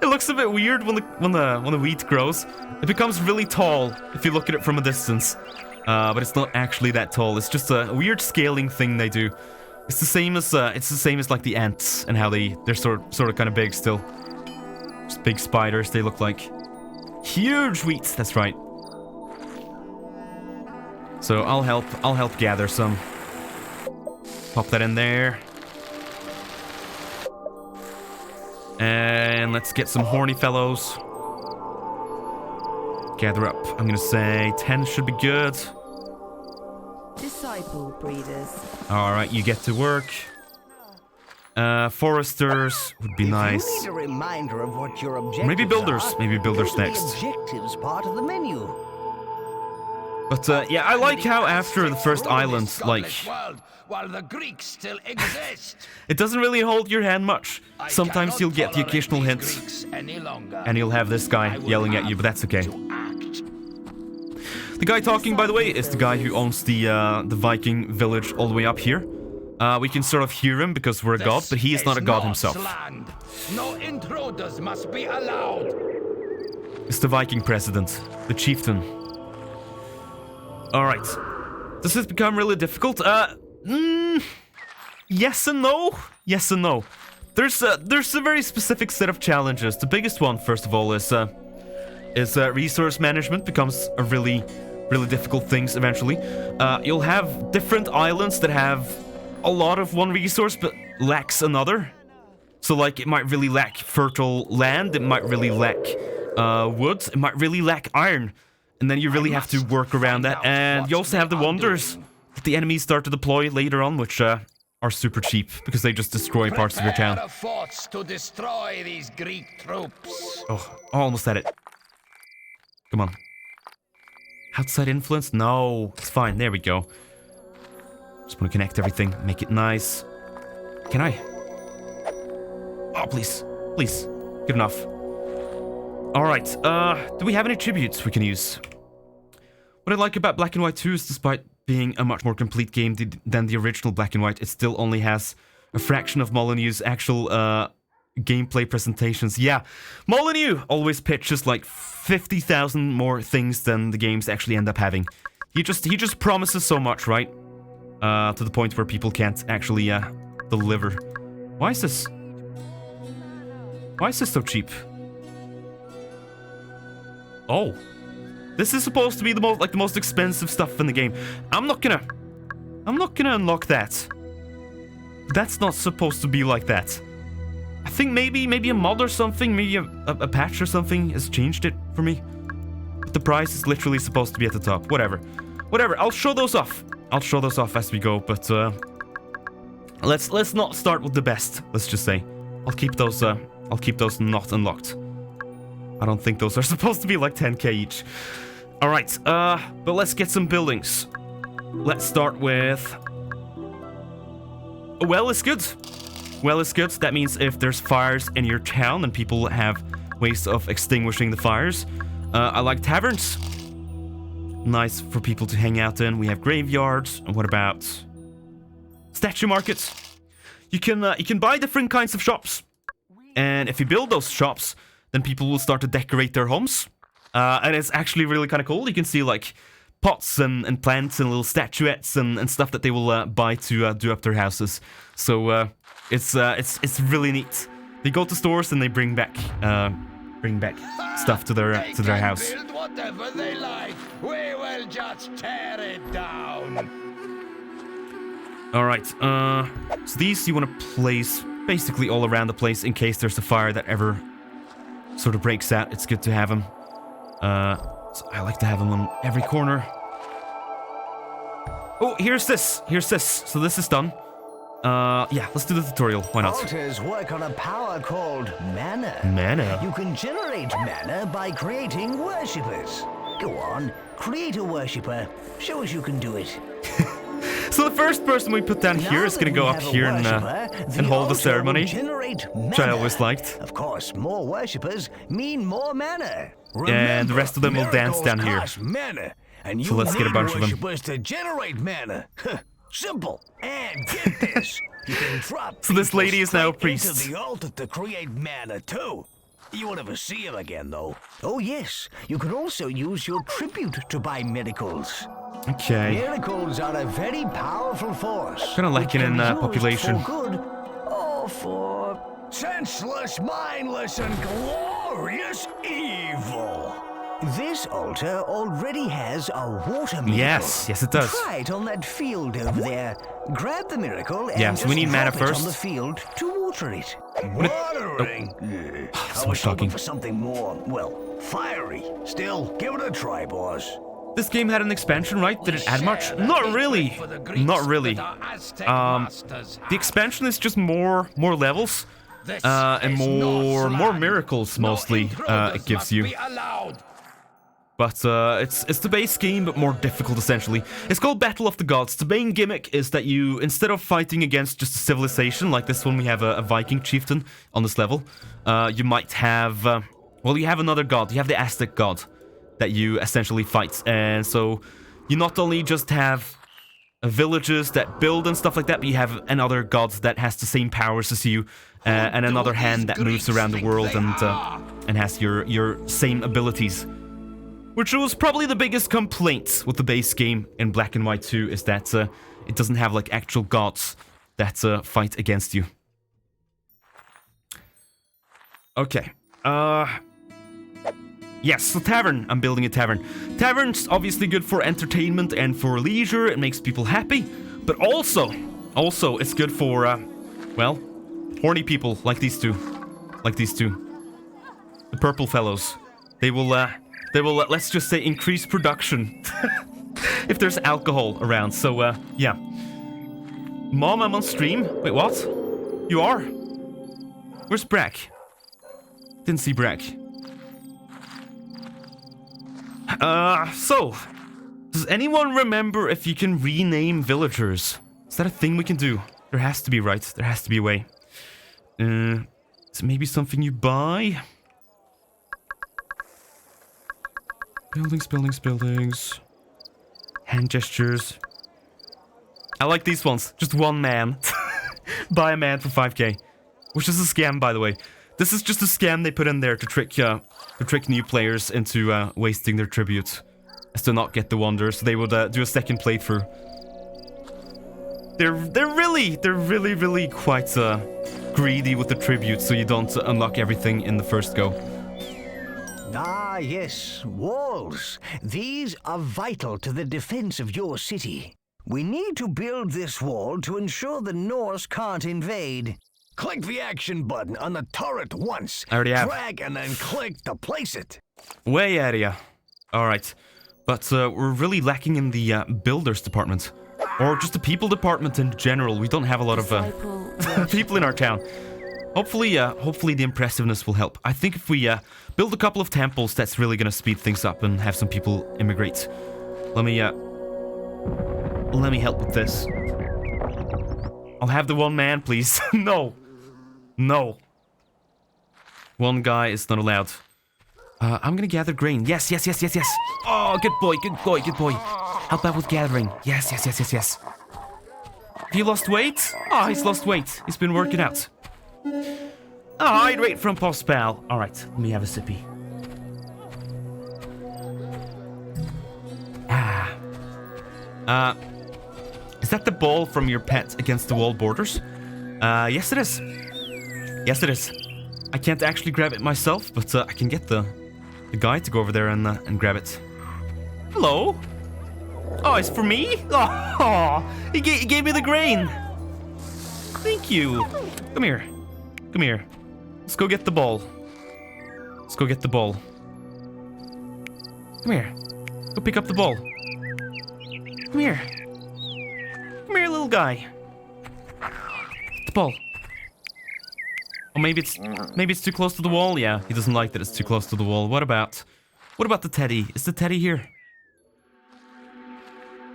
S1: it looks a bit weird when the wheat grows. It becomes really tall if you look at it from a distance, but it's not actually that tall. It's just a weird scaling thing they do. It's the same as like the ants and how they're sort of kind of big still. Just big spiders. They look like huge wheat. That's right. So I'll help gather some. Pop that in there. And let's get some horny fellows. Gather up. I'm gonna say 10 should be good.
S7: Disciple breeders.
S1: Alright, you get to work. Foresters would be nice.
S5: You need a reminder of what your objectives
S1: Maybe builders.
S5: are,
S1: Maybe builders
S5: go to
S1: next.
S5: The objectives part of the menu.
S1: But yeah, I like how after the first island, like,
S10: while the Greeks still exist.
S1: it doesn't really hold your hand much. Sometimes you'll get the occasional hints, and you'll have this guy yelling at you, but that's okay. The guy talking, by the way, is the guy who owns the Viking village all the way up here. We can sort of hear him because we're a god, but he is not a god himself.
S10: No intruders must be allowed.
S1: It's the Viking president, the chieftain. Alright. Does this become really difficult? Yes and no. Yes and no. There's a very specific set of challenges. The biggest one, first of all, is resource management becomes a really difficult thing eventually. You'll have different islands that have a lot of one resource but lacks another. So, like, it might really lack fertile land, it might really lack wood, it might really lack iron. And then you really have to work around that. And you also have the wonders that the enemies start to deploy later on, which are super cheap, because they just destroy parts of your town.
S10: Prepare a force to destroy these Greek troops.
S1: Oh, almost had it. Come on. Outside influence? No, it's fine. There we go. Just want to connect everything, make it nice. Can I? Oh, please. Please. Good enough. Alright, do we have any tributes we can use? What I like about Black and White 2 is, despite being a much more complete game than the original Black and White, it still only has a fraction of Molyneux's actual gameplay presentations. Yeah, Molyneux always pitches like 50,000 more things than the games actually end up having. He just promises so much, right? To the point where people can't actually deliver. Why is this so cheap? Oh, this is supposed to be the most expensive stuff in the game. I'm not gonna unlock that. That's not supposed to be like that. I think maybe a mod or something, maybe a patch or something has changed it for me. But the price is literally supposed to be at the top. Whatever. I'll show those off. As we go. But let's not start with the best. Let's just say I'll keep those not unlocked. I don't think those are supposed to be like 10k each. Alright, but let's get some buildings. Let's start with... A well is good. Well is good. That means if there's fires in your town and people have ways of extinguishing the fires. I like taverns. Nice for people to hang out in. We have graveyards. And what about... statue markets? You can buy different kinds of shops. And if you build those shops, then people will start to decorate their homes. And it's actually really kind of cool. You can see like pots and plants and little statuettes and stuff that they will buy to do up their houses. So it's really neat. They go to stores and they bring back stuff to their house.
S10: Build whatever they like. We will just tear it down.
S1: All right. So these you want to place basically all around the place in case there's a fire that ever sort of breaks out. It's good to have them. So I like to have them on every corner. Oh, here's this. So this is done. Yeah, let's do the tutorial. Why not?
S5: Altars work on a power called mana.
S1: Mana?
S5: You can generate mana by creating worshippers. Go on, create a worshipper. Show us you can do it.
S1: So the first person we put down here is going to go up here and hold the ceremony, which I always liked.
S5: Of course, more worshippers mean more mana.
S1: And the rest of them will dance down here.
S5: Mana, and
S1: so let's get a bunch of them.
S5: To generate mana. Simple. And get this. You can drop
S1: so this lady is now a priest.
S5: Into the altar to create mana too. You won't ever see him again, though. Oh yes, you can also use your tribute to buy miracles.
S1: Okay.
S5: Miracles are a very powerful force.
S1: Kind of lacking in population.
S5: For good or for senseless, mindless, and glorious evil. This altar already has a water miracle.
S1: Yes, it does.
S5: Try it on that field over there. Grab the miracle and
S1: so we need mana first.
S5: On the field to water it.
S10: Watering?
S1: So much talking.
S5: For something more, well, fiery. Still, give it a try, boss.
S1: This game had an expansion, right? Did it add much? Not really. Not really. The expansion is just more levels and more miracles mostly it gives you. But it's the base game, but more difficult essentially. It's called Battle of the Gods. The main gimmick is that you, instead of fighting against just a civilization, like this one we have a Viking chieftain on this level, you might have, well, you have another god. You have the Aztec god that you essentially fight. And so you not only just have villages that build and stuff like that, but you have another god that has the same powers as you, and another hand that moves around the world and has your same abilities. Which was probably the biggest complaint with the base game in Black and White 2, is that it doesn't have like actual gods that fight against you. Okay. Yes, so tavern. I'm building a tavern. Tavern's obviously good for entertainment and for leisure. It makes people happy. But also it's good for, well, Horny people like these two. Like these two. The purple fellows. They will, let's just say, increase production. If there's alcohol around. So, yeah. Mom, I'm on stream. Wait, what? You are? Where's Brack? Didn't see Brack. So, does anyone remember if you can rename villagers? Is that a thing we can do? There has to be, right? There has to be a way. Is it maybe something you buy? Buildings, buildings, buildings. Hand gestures. I like these ones. Just one man. Buy a man for 5k. Which is a scam, by the way. This is just a scam they put in there to trick new players into wasting their tribute. As to not get the wonder, so they would do a second playthrough. They're really quite greedy with the tribute, so you don't unlock everything in the first go.
S5: Ah, yes, walls. These are vital to the defense of your city. We need to build this wall to ensure the Norse can't invade.
S3: Click the action button on the turret once.
S1: I already have.
S3: Drag and then click to place it.
S1: Way area. Alright. But we're really lacking in the builders department. Or just the people department in general. We don't have a lot of people in our town. Hopefully the impressiveness will help. I think if we build a couple of temples, that's really gonna speed things up and have some people immigrate. Let me help with this. I'll have the one man, please. No. No. One guy is not allowed. I'm gonna gather grain. Yes. Oh, good boy. Help out with gathering. Yes. Have you lost weight? Oh, he's lost weight. He's been working out. Oh, I'd wait from Post Pal. Alright, let me have a sippy. Is that the ball from your pet against the wall borders? Yes it is. Yes it is. I can't actually grab it myself, but I can get the guy to go over there and grab it. Hello? Oh, it's for me? Oh, he gave me the grain. Thank you. Come here. Come here. Let's go get the ball. Let's go get the ball. Come here. Go pick up the ball. Come here. Come here, little guy. Get the ball. Oh, maybe it's too close to the wall. Yeah, he doesn't like that it's too close to the wall. What about the teddy? Is the teddy here?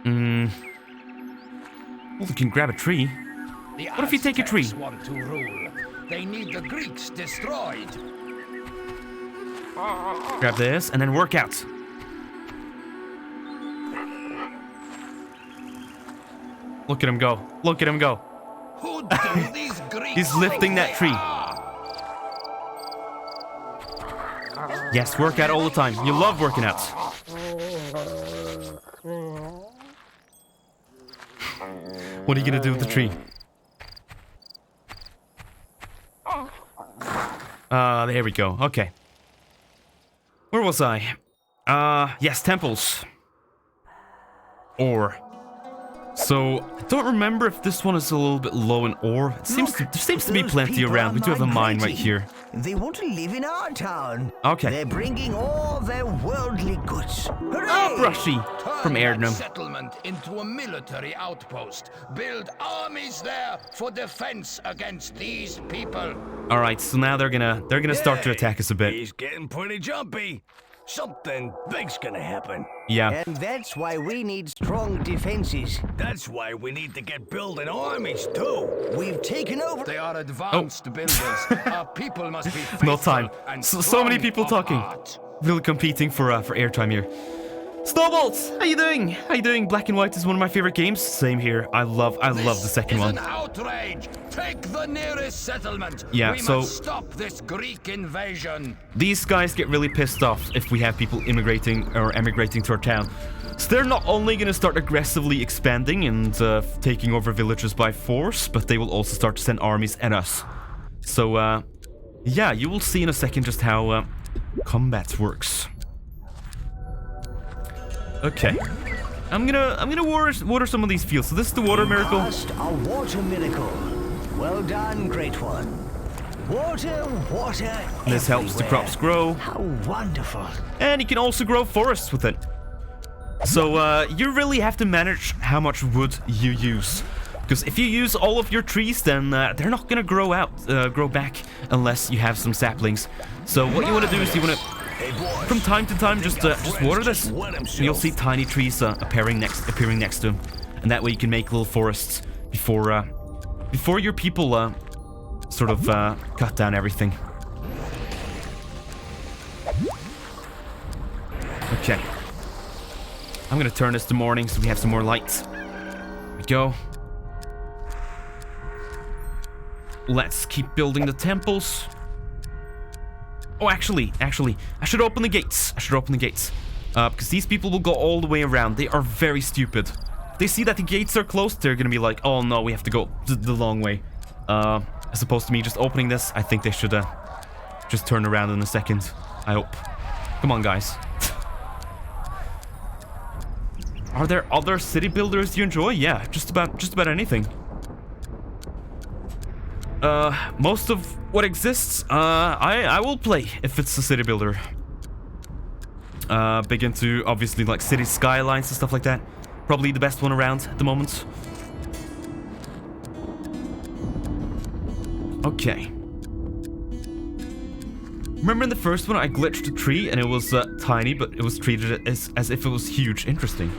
S1: Well, we can grab a tree. What if you take a tree?
S10: Want to rule. They need the Greeks destroyed.
S1: Grab this and then work out. Look at him go. Look at him go.
S10: Who do these Greeks
S1: He's lifting that tree. Yes, work out all the time. You love working out. What are you gonna do with the tree? There we go. Okay. Where was I? Yes, temples. Ore. So, I don't remember if this one is a little bit low in ore. There seems to be plenty around. We do have a mine right here.
S5: They want to live in our town.
S1: Okay.
S5: They're bringing all their worldly goods. Hooray!
S1: Oh, Brushy! From
S10: Turn that
S1: Erdnum.
S10: settlement into a military outpost. Build armies there for defense against these people.
S1: Alright, so now they're gonna start to attack us a bit.
S3: He's getting pretty jumpy. Something big's gonna happen.
S1: Yeah.
S5: And that's why we need strong defenses.
S3: That's why we need to get building armies too.
S5: We've taken over.
S10: They are advanced builders. Our people must be faithful
S1: No time.
S10: and
S1: So many
S10: strong
S1: people
S10: of
S1: talking.
S10: heart.
S1: Really competing for airtime here. Snowballs, how you doing? How you doing? Black and White is one of my favorite games. Same here. I love the second one.
S10: This is an outrage. Take the nearest settlement.
S1: Yeah,
S10: we
S1: so-
S10: must stop this Greek invasion.
S1: These guys get really pissed off if we have people emigrating to our town. So they're not only going to start aggressively expanding and taking over villages by force, but they will also start to send armies at us. So, yeah, you will see in a second just how combat works. Okay. I'm gonna water some of these fields. So this is the water miracle.
S5: Cast a water miracle. Well done, Great One. Water, water.
S1: This helps the crops grow.
S5: How wonderful.
S1: And you can also grow forests with it. So you really have to manage how much wood you use. Because if you use all of your trees, then they're not gonna grow back unless you have some saplings. So what you want to do is you want to, from time to time, just water this. And you'll see tiny trees appearing next to them, and that way you can make little forests before your people sort of cut down everything. Okay. I'm gonna turn this to morning so we have some more lights. There we go. Let's keep building the temples. Oh, actually, I should open the gates. Because these people will go all the way around. They are very stupid. If they see that the gates are closed, they're gonna be like, oh no, we have to go the long way. As opposed to me just opening this, I think they should just turn around in a second. I hope. Come on, guys. Are there other city builders you enjoy? Yeah, just about anything. Most of what exists, I will play if it's a city builder. Big into, obviously, like city skylines and stuff like that. Probably the best one around at the moment. Okay. Remember in the first one, I glitched a tree and it was tiny, but it was treated as if it was huge. Interesting.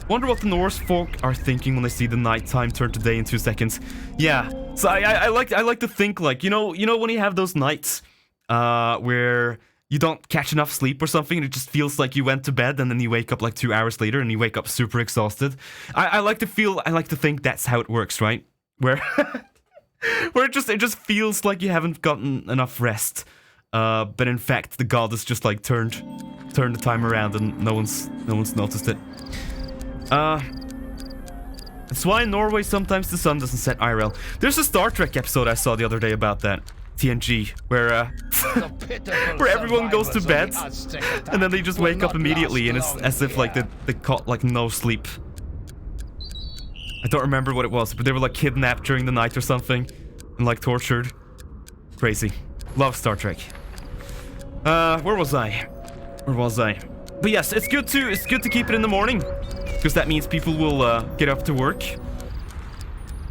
S1: Wonder what the Norse folk are thinking when they see the nighttime turn to day in 2 seconds. Yeah, so I like to think, like, you know when you have those nights where you don't catch enough sleep or something and it just feels like you went to bed and then you wake up like 2 hours later and you wake up super exhausted. I like to think that's how it works, right? Where where it just feels like you haven't gotten enough rest. But in fact the god has just like turned the time around and no one's noticed it. That's why in Norway sometimes the sun doesn't set IRL. There's a Star Trek episode I saw the other day about that. TNG, where everyone goes to bed and then they just wake up immediately and it's as if like they caught like no sleep. I don't remember what it was, but they were like kidnapped during the night or something and like tortured. Crazy. Love Star Trek. Where was I? But yes, it's good to keep it in the morning because that means people will get up to work.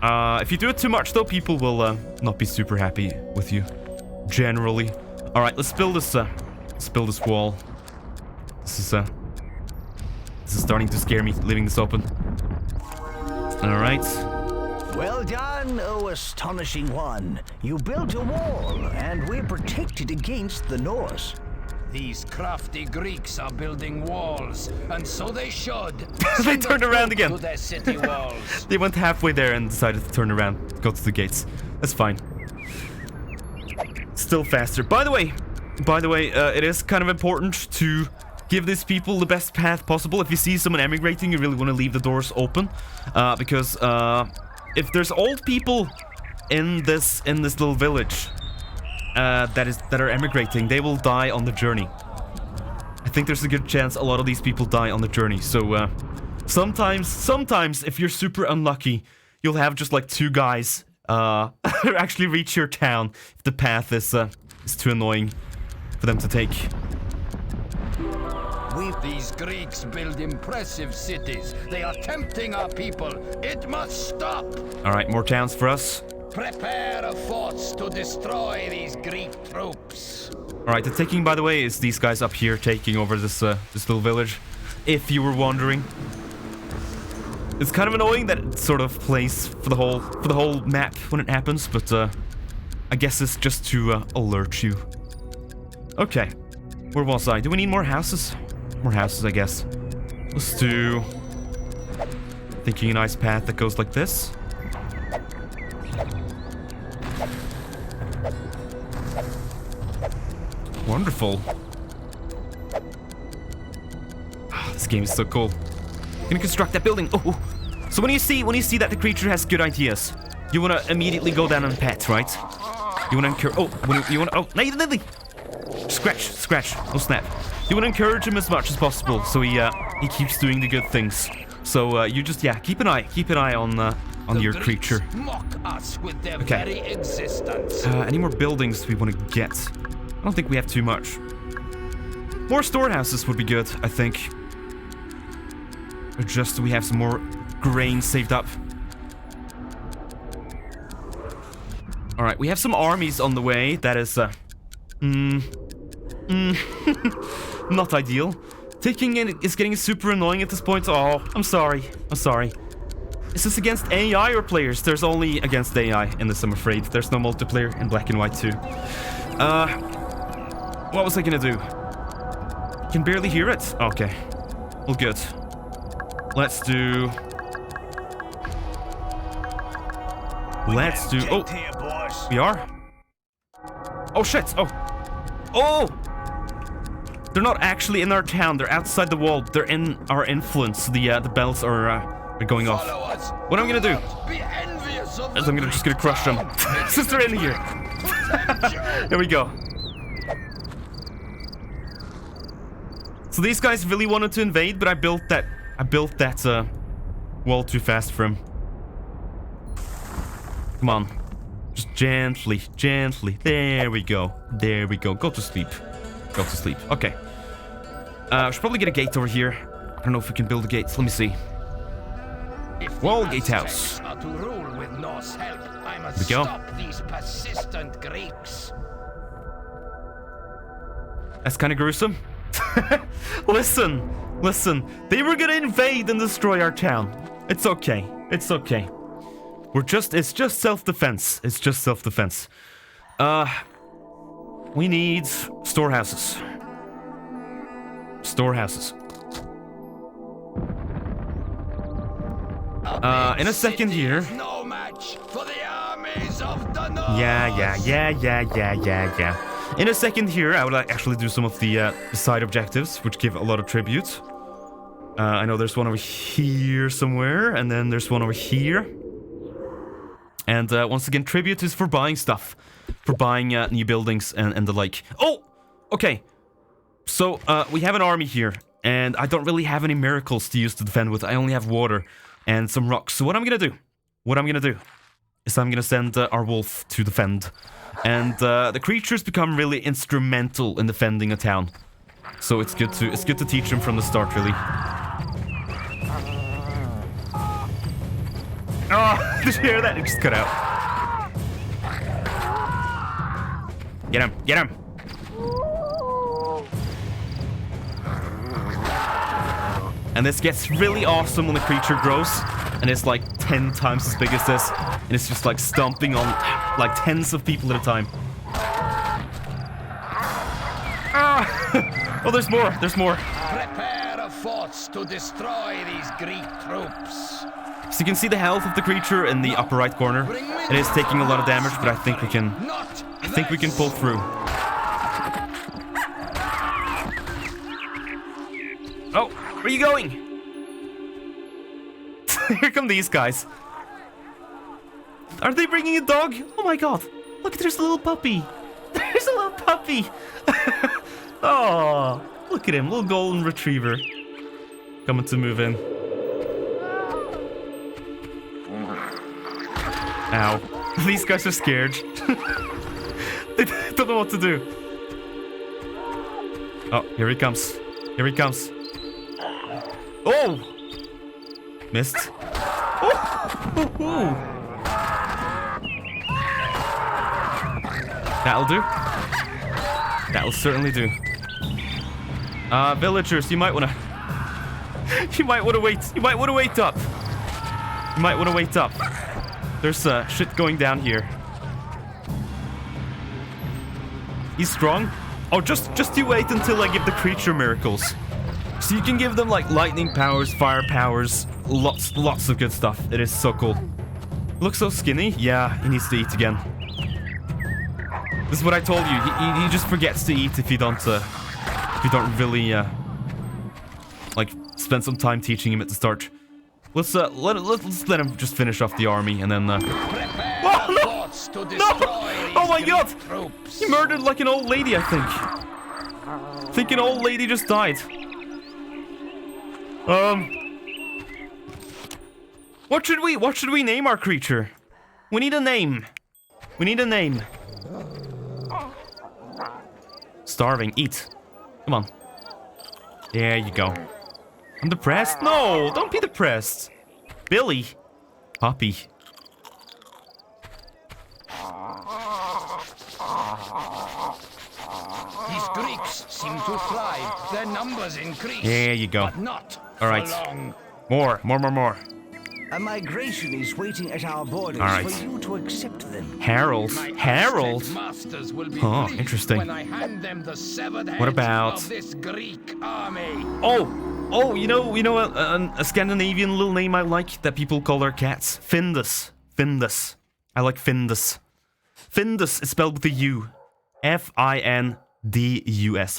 S1: If you do it too much though, people will not be super happy with you generally. All right, let's build this wall. This is starting to scare me, leaving this open. All right.
S5: Well done, oh astonishing one. You built a wall, and we're protected against the Norse.
S10: These crafty Greeks are building walls, and so they should.
S1: They turned around again.
S10: To their city walls.
S1: They went halfway there and decided to turn around, go to the gates. That's fine. Still faster. By the way, it is kind of important to give these people the best path possible. If you see someone emigrating, you really want to leave the doors open, because if there's old people in this little village that are emigrating, they will die on the journey. I think there's a good chance a lot of these people die on the journey. So sometimes if you're super unlucky, you'll have just like 2 guys actually reach your town if the path is too annoying for them to take.
S10: These Greeks build impressive cities. They are tempting our people. It must stop.
S1: All right, more towns for us.
S10: Prepare a force to destroy these Greek troops.
S1: All right, the taking, by the way, is these guys up here taking over this little village. If you were wondering, it's kind of annoying that it sort of plays for the whole map when it happens, but I guess it's just to alert you. Okay, where was I? Do we need more houses? More houses, I guess. Let's do... Thinking a nice path that goes like this. Wonderful. Oh, this game is so cool. Gonna construct that building. Oh, so when you see that the creature has good ideas, you wanna immediately go down and pet, right? You wanna encourage. Oh, you wanna. Oh, no, scratch. Oh snap. You wanna encourage him as much as possible, so he keeps doing the good things. So you just keep an eye on your creature.
S10: Mock us with their
S1: Okay.
S10: very existence.
S1: Any more buildings we want to get? I don't think we have too much. More storehouses would be good, I think. Or just so we have some more grain saved up. Alright, we have some armies on the way. That is, not ideal. Taking in is getting super annoying at this point. Oh, I'm sorry. I'm sorry. Is this against AI or players? There's only against AI in this, I'm afraid. There's no multiplayer in Black and White 2. What was I gonna do? Can barely hear it? Okay. Well, good. Let's do... Let's do... Oh! We are? Oh, shit! Oh! Oh! They're not actually in our town. They're outside the wall. They're in our influence. The bells are going off. What I'm gonna do is I'm just gonna crush them. Since they're in here. Here we go. So these guys really wanted to invade, but I built that wall too fast for him. Come on. Just gently, gently. There we go. There we go. Go to sleep. Go to sleep. Okay. I should probably get a gate over here. I don't know if we can build a gate. Let me see. Wall gatehouse.
S10: To rule with Norse help, I must
S1: There we go.
S10: stop these persistent Greeks.
S1: That's kind of gruesome. Listen. They were gonna invade and destroy our town. It's okay. It's okay. It's just self-defense. It's just self-defense. We need storehouses. Storehouses. In a second here.
S10: No match for the armies of the North.
S1: Yeah. In a second here, I would actually do some of the side objectives, which give a lot of tribute. I know there's one over here somewhere, and then there's one over here. And once again, tribute is for buying stuff. For buying new buildings and the like. Oh! Okay. So, we have an army here. And I don't really have any miracles to use to defend with. I only have water and some rocks. So what I'm gonna do is I'm gonna send our wolf to defend. And the creatures become really instrumental in defending a town. So it's good to teach them from the start, really. Oh, did you hear that? It just cut out. Get him! Get him! And this gets really awesome when the creature grows. And it's like 10 times as big as this. And it's just like stomping on like tens of people at a time. Ah! Oh, there's more. There's more.
S10: Prepare a force to destroy these Greek troops.
S1: So you can see the health of the creature in the upper right corner. It is taking a lot of damage, but I think we can pull through. Oh, where are you going? Here come these guys. Are they bringing a dog? Oh my god. Look, there's a little puppy. There's a little puppy. Oh, look at him. Little golden retriever. Coming to move in. Ow. These guys are scared. They don't know what to do. Oh, here he comes. Here he comes. Oh! Missed. Oh! Ooh. That'll do. That'll certainly do. Villagers, you might wanna... You might wanna wait. You might wanna wait up. You might wanna wait up. There's shit going down here. He's strong. Oh, just you wait until I give the creature miracles. So you can give them like lightning powers, fire powers, lots of good stuff. It is so cool. Looks so skinny. Yeah, he needs to eat again. This is what I told you. He just forgets to eat if you don't really like spend some time teaching him at the start. Let's let him just finish off the army and then. Oh no! No! Oh my god! He murdered like an old lady, I think. I think an old lady just died. What should we name our creature? We need a name. We need a name. Starving. Eat. Come on. There you go. I'm depressed? No, don't be depressed. Billy. Poppy.
S10: These Greeks seem to thrive. Their numbers increase.
S1: There you go.
S10: But not
S1: all right.
S10: for long.
S1: More.
S5: A migration is waiting at our borders for you to accept them.
S1: Harold. Harold?
S10: Masters will be
S1: Oh,
S10: pleased
S1: interesting.
S10: when I hand them the severed
S1: What
S10: heads
S1: about...
S10: of this Greek army.
S1: Oh, you know a Scandinavian little name I like that people call their cats? Findus. Findus. I like Findus. Findus is spelled with a U. F-I-N-D-U-S.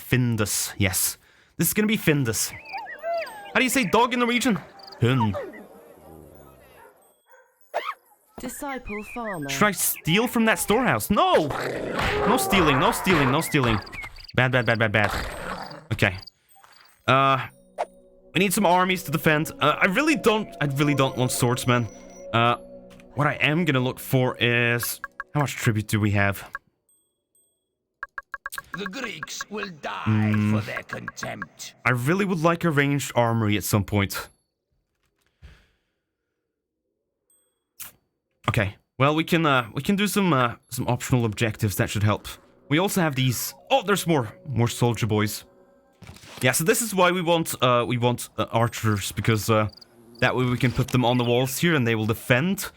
S1: Findus. Yes. This is gonna be Findus. How do you say dog in Norwegian? Hund.
S7: Disciple farmer.
S1: Should I steal from that storehouse? No! No stealing, no stealing, no stealing. Bad. Okay. We need some armies to defend. I really don't want swordsmen. What I am gonna look for is... How much tribute do we have?
S10: The Greeks will die for their contempt.
S1: I really would like a ranged armory at some point. Okay. Well, we can do some optional objectives that should help. We also have these. Oh, there's more soldier boys. Yeah, so this is why we want archers, because that way we can put them on the walls here and they will defend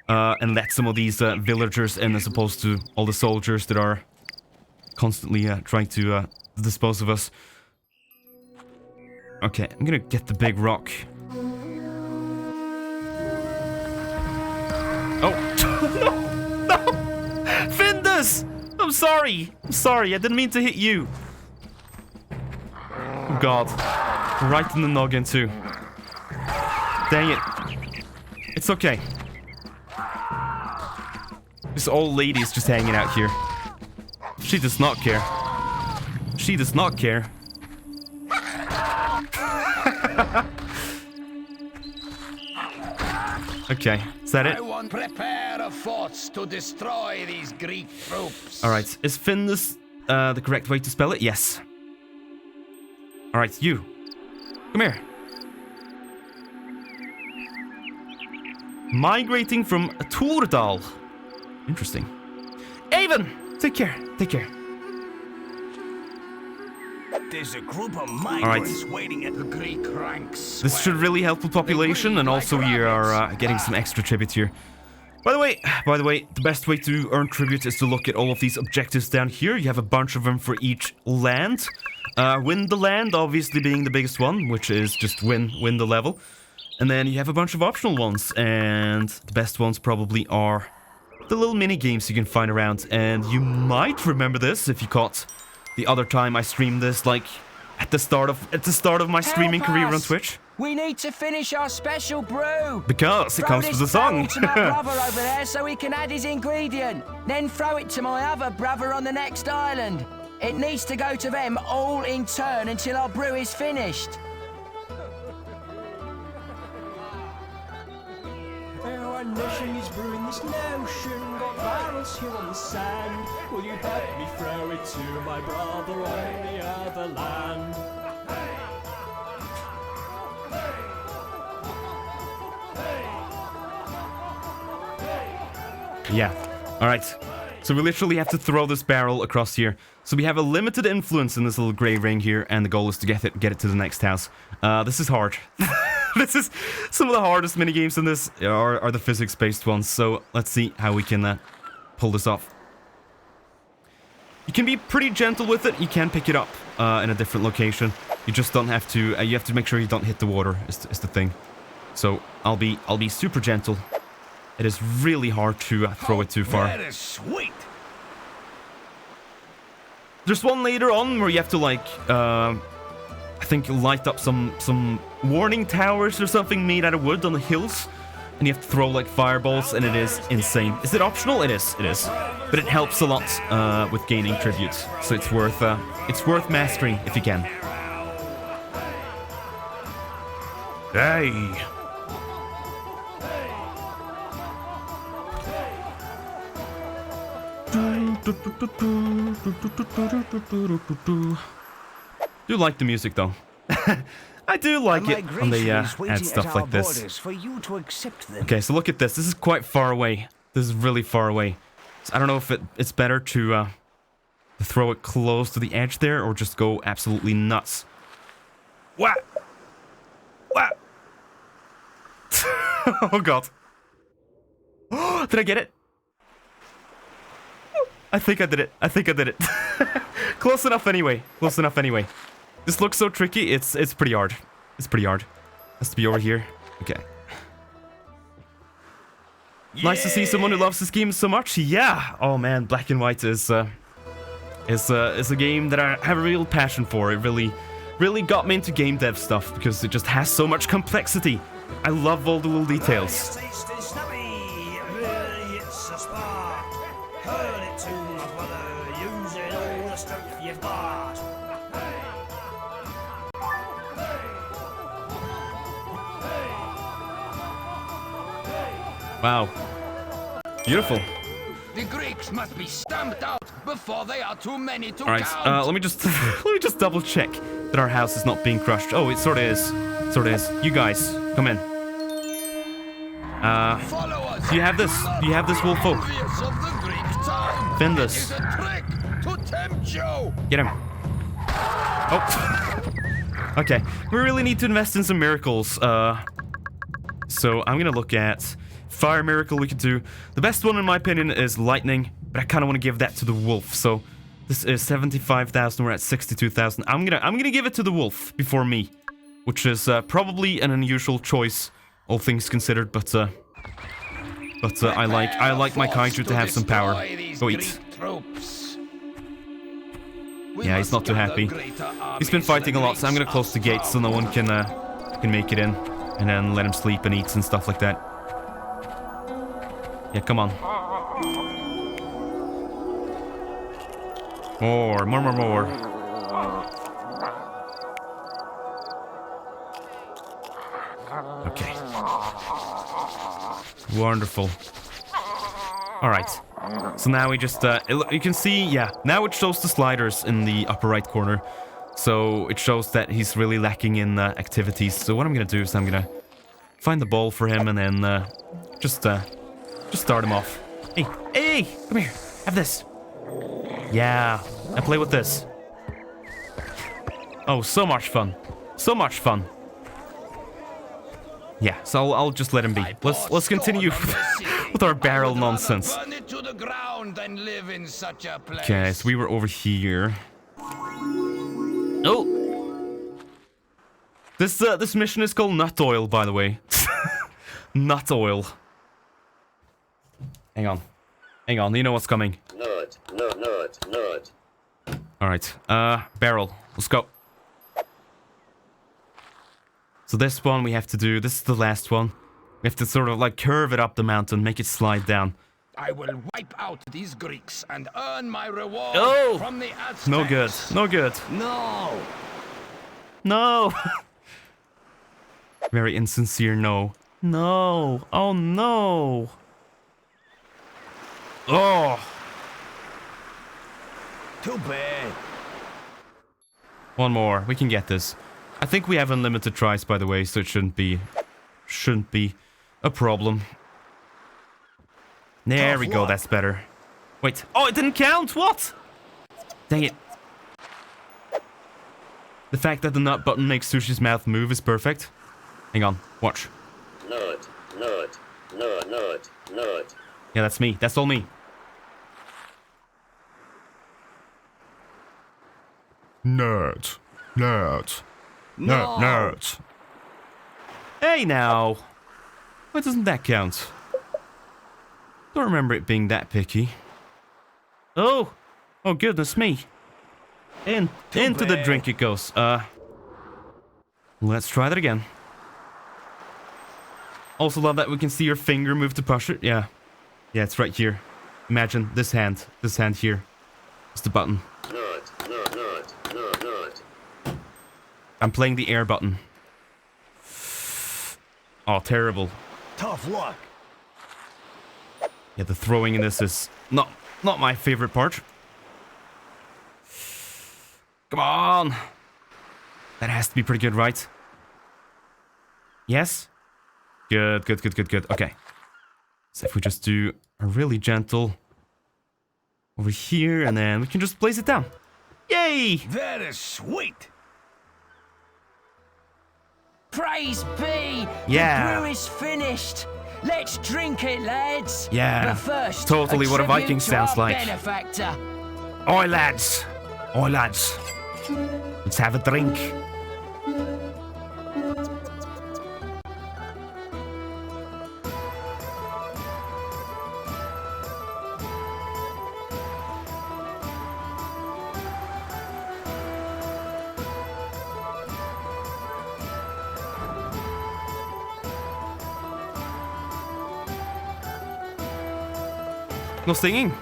S1: and let some of these villagers in, as opposed to all the soldiers that are constantly trying to dispose of us. Okay, I'm gonna get the big rock. Oh. No! Findus! I'm sorry, I didn't mean to hit you. Oh god. Right in the noggin too. Dang it. It's okay. This old lady is just hanging out here. She does not care. She does not care. Okay, is that it?
S10: I want prepare a force to destroy these Greek troops.
S1: Alright, is Findus the correct way to spell it? Yes. Alright, you. Come here. Migrating from Turdal. Interesting. Avon! Take care.
S3: There's a group of migrants waiting at
S10: the Greek ranks.
S1: This should really help with population, and also we are getting some extra tribute here. By the way, the best way to earn tribute is to look at all of these objectives down here. You have a bunch of them for each land. Win the land, obviously being the biggest one, which is just win the level. And then you have a bunch of optional ones, and the best ones probably are the little mini games you can find around. And you might remember this if you caught the other time I streamed this, like at the start of my streaming career on Twitch.
S11: We need to finish our special brew.
S1: Because it comes with a song.
S11: Throw this to my brother over there so he can add his ingredient. Then throw it to my other brother on the next island. It needs to go to them all in turn until our brew is finished.
S12: Our nation is brewing this notion. Got barrels here on the sand. Will you help me throw it to my brother on the other land?
S1: Yeah. Alright. So we literally have to throw this barrel across here. So we have a limited influence in this little grey ring here, and the goal is to get it to the next house. This is hard. This is some of the hardest minigames in this are the physics-based ones. So let's see how we can pull this off. You can be pretty gentle with it. You can pick it up in a different location. You just don't have to. You have to make sure you don't hit the water. Is the thing. So I'll be super gentle. It is really hard to throw it too far.
S3: That is sweet.
S1: There's one later on where you have to, like, I think light up some warning towers or something made out of wood on the hills. And you have to throw, like, fireballs, and it is insane. Is it optional? It is. But it helps a lot with gaining tribute. So it's worth mastering if you can. Hey! Do like the music though. I do like it when they add stuff like this.
S5: For you to accept them.
S1: Okay, so look at this. This is quite far away. This is really far away. So I don't know if it's better to throw it close to the edge there or just go absolutely nuts. What? What? Oh god. Did I get it? I think I did it. I think I did it. Close enough anyway. Close enough anyway. This looks so tricky. It's pretty hard. It's pretty hard. Has to be over here. Okay. Yeah. Nice to see someone who loves this game so much. Yeah. Oh man, Black and White is a game that I have a real passion for. It really got me into game dev stuff because it just has so much complexity. I love all the little details. Wow. Beautiful.
S10: The Greeks must be stamped out before they are too many to
S1: count. Alright, let me just double check that our house is not being crushed. Oh, it sort of is. Sort of is. You guys, come in. Do you have this? Do you have this, wolf folk? Fend this. Get him. Oh. Okay. We really need to invest in some miracles. So I'm gonna look at fire miracle we could do. The best one in my opinion is lightning, but I kind of want to give that to the wolf. So this is 75,000. We're at 62,000. I'm gonna give it to the wolf before me, which is probably an unusual choice, all things considered. But I like my kaiju to have some power. Go eat. Yeah, he's not too happy. He's been fighting a lot, so I'm gonna close the gates so no one can make it in, and then let him sleep and eat and stuff like that. Yeah, come on. More. Okay. Wonderful. Alright. So now we just, you can see, yeah, now it shows the sliders in the upper right corner. So it shows that he's really lacking in activities. So what I'm gonna do is I'm gonna find the ball for him and then just start him off. Hey, come here. Have this. Yeah, I play with this. Oh, so much fun. So much fun. Yeah, so I'll just let him be. Let's continue with our barrel nonsense. Okay, so we were over here. Oh! This mission is called Nut Oil, by the way. Nut Oil. Hang on. You know what's coming. Nut. Alright, barrel. Let's go. So this one we have to do, this is the last one. We have to sort of like curve it up the mountain, make it slide down.
S10: I will wipe out these Greeks and earn my reward from the Aztecs.
S1: No good. No. Very insincere no. No. Oh no. Oh.
S5: Too bad.
S1: One more. We can get this. I think we have unlimited tries, by the way, so it shouldn't be a problem. There we go. That's better. Wait. Oh, it didn't count. What? Dang it. The fact that the nut button makes Sushi's mouth move is perfect. Hang on. Watch.
S13: Nut.
S1: Yeah, that's me. That's all me. Nut. Hey now. Why doesn't that count? Don't remember it being that picky. Oh goodness me. Into the drink it goes. Let's try that again. Also love that we can see your finger move to push it. Yeah, it's right here. Imagine this hand here. It's the button.
S13: Nut.
S1: I'm playing the air button. Oh, terrible.
S5: Tough luck.
S1: Yeah, the throwing in this is not Not my favorite part. Come on. That has to be pretty good, right? Yes? Good, good, good, good, good. Okay. So if we just do a really gentle over here, and then we can just place it down. Yay!
S3: That is sweet.
S11: Praise be!
S1: Yeah.
S11: The brew is finished. Let's drink it, lads.
S1: Yeah.
S11: But first,
S1: Totally what a
S11: tribute
S1: Viking
S11: to
S1: sounds
S11: our
S1: like.
S11: benefactor.
S1: Oi, lads. Oi, lads. Let's have a drink. No singing.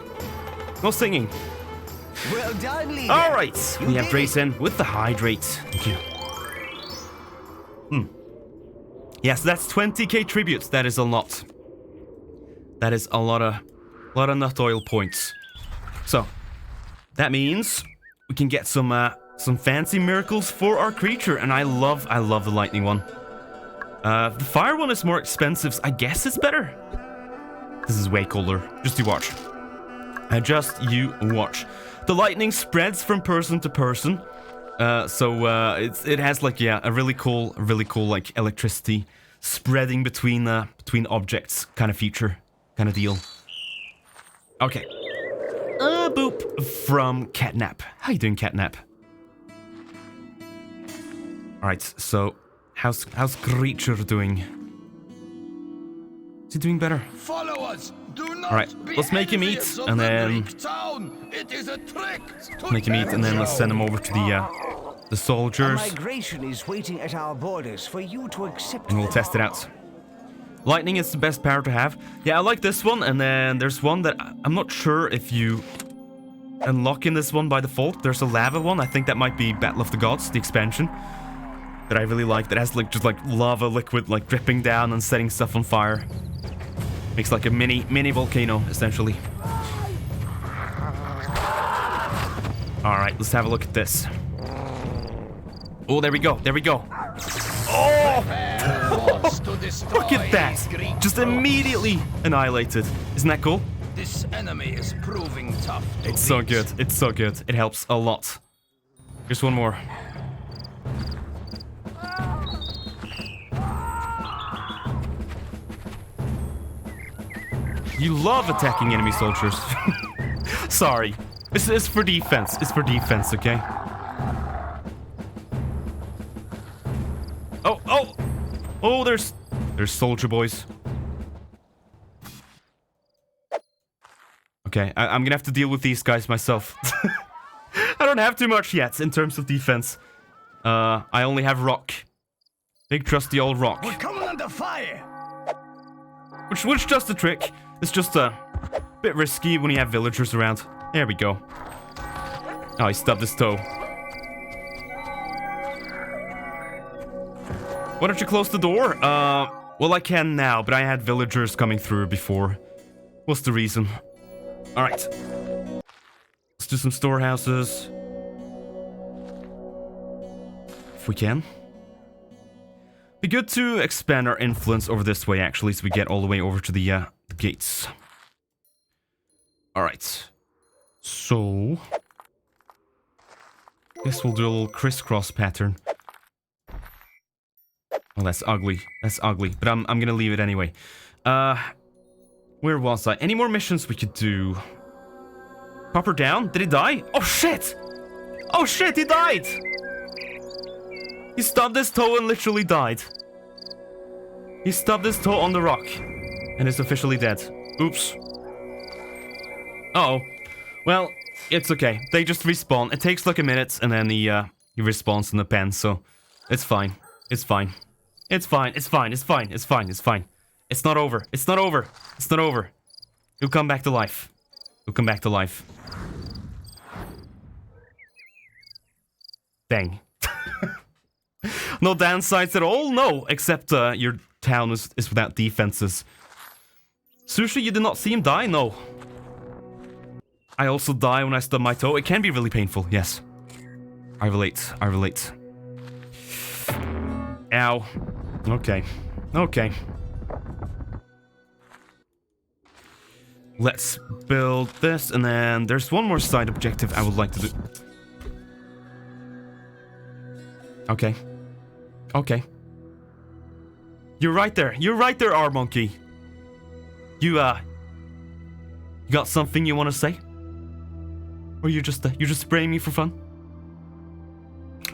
S1: No singing.
S5: Well done, leader.
S1: All right.
S5: You
S1: We have
S5: did
S1: Drace
S5: it.
S1: in with the hydrate. Thank you. Yes, that's 20k tributes. That is a lot. That is a lot of nut oil points. So that means we can get some fancy miracles for our creature, and I love the lightning one. The fire one is more expensive. I guess it's better. This is way cooler. Just you watch. Just you watch. The lightning spreads from person to person. So it has like, yeah, a really cool like electricity spreading between objects kind of feature, kind of deal. Okay. Boop from Catnap. How you doing, Catnap? All right. So how's creature doing? Is he doing better?
S10: Follow us. Do not
S1: All right,
S10: be
S1: let's make him eat,
S10: envious of
S1: and
S10: the
S1: then
S10: Greek town. It is a trick to
S1: make him eat, and then let's send him over to the
S5: A
S1: soldiers,
S5: migration is waiting at our borders for you to accept.
S1: and we'll
S5: them.
S1: test it out. Lightning is the best power to have. Yeah, I like this one, and then there's one that I'm not sure if you unlock in this one by default. There's a lava one. I think that might be Battle of the Gods, the expansion, that I really like. That has like just like lava liquid like dripping down and setting stuff on fire. Makes like a mini volcano, essentially. Alright, let's have a look at this. Oh, there we go, there we go. Oh! Look at that! Just immediately annihilated. Isn't that cool?
S10: This enemy is proving tough.
S1: It's so good, it's so good. It helps a lot. Here's one more. You love attacking enemy soldiers. Sorry. It's for defense. It's for defense, okay? Oh, there's soldier boys. Okay, I'm gonna have to deal with these guys myself. I don't have too much yet in terms of defense. I only have rock. Big trusty old rock.
S3: We're coming under fire.
S1: Which does the trick. It's just a bit risky when you have villagers around. There we go. Oh, he stubbed his toe. Why don't you close the door? Well, I can now, but I had villagers coming through before. What's the reason? Alright. Let's do some storehouses. If we can. Be good to expand our influence over this way, actually, so we get all the way over to the gates. Alright. So... guess we'll do a little crisscross pattern. Oh, that's ugly. That's ugly. But I'm gonna leave it anyway. Where was I? Any more missions we could do? Pop down? Did he die? Oh, shit! Oh, shit, he died! He stubbed his toe and literally died. He stubbed his toe on the rock. And is officially dead. Oops. Uh-oh. Well, it's okay. They just respawn. It takes like a minute, and then he respawns in the pen, so... it's fine. It's fine. It's fine. It's fine. It's fine. It's fine. It's fine. It's not over. It's not over. It's not over. He'll come back to life. He'll come back to life. Dang. No downsides at all? No, except your town is without defenses. Sushi, you did not see him die? No. I also die when I stub my toe. It can be really painful, yes. I relate. I relate. Ow. Okay. Okay. Let's build this, and then there's one more side objective I would like to do. Okay. Okay. You're right there. You're right there, R-Monkey. You got something you want to say? Or you're just spraying me for fun?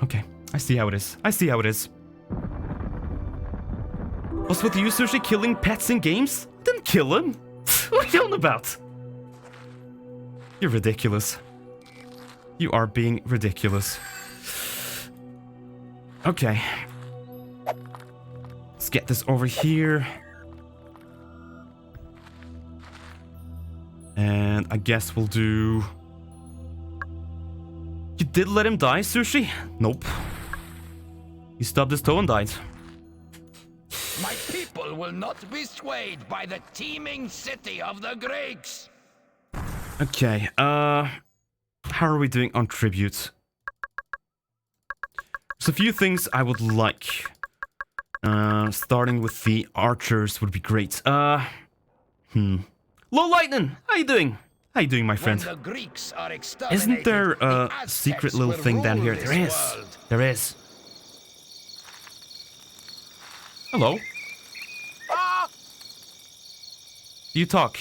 S1: Okay. I see how it is. I see how it is. What's with you, Sushi, killing pets in games? Didn't kill him. What are you on about? You're ridiculous. You are being ridiculous. Okay. Let's get this over here. And I guess we'll do... You did let him die, Sushi? Nope. He stubbed his toe and died.
S10: My people will not be swayed by the teeming city of the Greeks.
S1: Okay, how are we doing on tribute? There's a few things I would like. Starting with the archers would be great. Low Lightning! How you doing? How you doing, my friend?
S10: When the Greeks are
S1: Isn't there a
S10: the
S1: secret
S10: Aztecs
S1: little
S10: will
S1: thing down
S10: rule
S1: here?
S10: this
S1: There is.
S10: world.
S1: There is. Hello? Do you talk?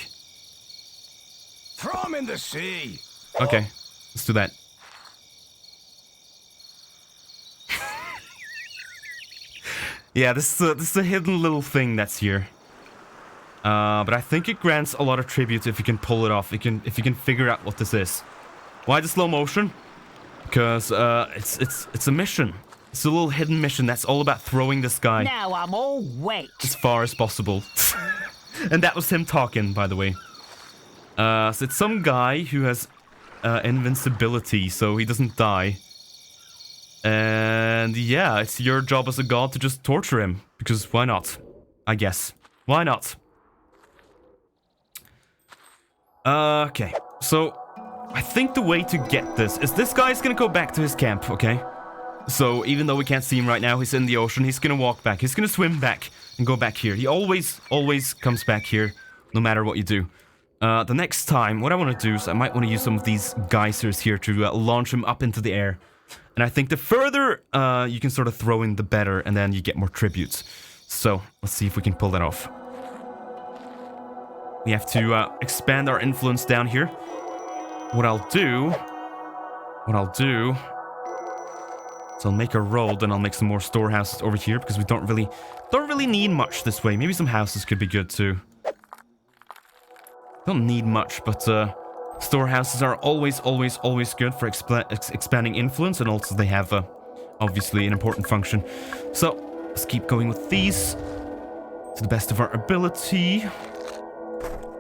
S3: Throw him in the sea.
S1: Okay, let's do that. Yeah, this is a hidden little thing that's here. But I think it grants a lot of tribute if you can pull it off. If you can figure out what this is. Why the slow motion? Because it's a mission. It's a little hidden mission that's all about throwing this guy
S6: Now I'm all wet.
S1: as far as possible. And that was him talking, by the way. So it's some guy who has invincibility, so he doesn't die. And yeah, it's your job as a god to just torture him. Because why not? I guess. Why not? Okay, so I think the way to get this guy's gonna go back to his camp, okay? So even though we can't see him right now, he's in the ocean, he's gonna walk back. He's gonna swim back and go back here. He always comes back here, no matter what you do. The next time, what I want to do is I might want to use some of these geysers here to launch him up into the air. And I think the further you can sort of throw in, the better, and then you get more tributes. So, let's see if we can pull that off. We have to expand our influence down here. What I'll do is I'll make a road, and I'll make some more storehouses over here, because we don't really need much this way. Maybe some houses could be good too. Don't need much, but storehouses are always good for expanding influence, and also they have obviously an important function. So let's keep going with these to the best of our ability.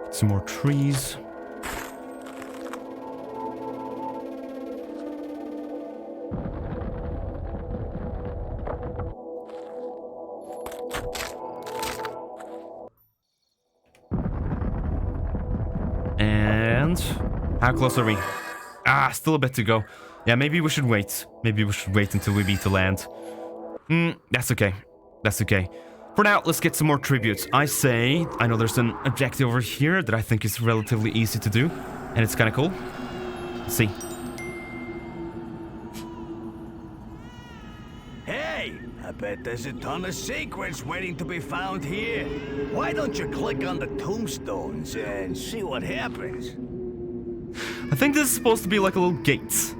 S1: Some more trees. And how close are we? Still a bit to go. Yeah, maybe we should wait. Maybe we should wait until we beat the land. That's okay. That's okay. For now, let's get some more tributes. I know there's an objective over here that I think is relatively easy to do. And it's kind of cool. Let's see.
S3: Hey, I bet there's a ton of secrets waiting to be found here. Why don't you click on the tombstones and see what happens?
S1: I think this is supposed to be like a little gate.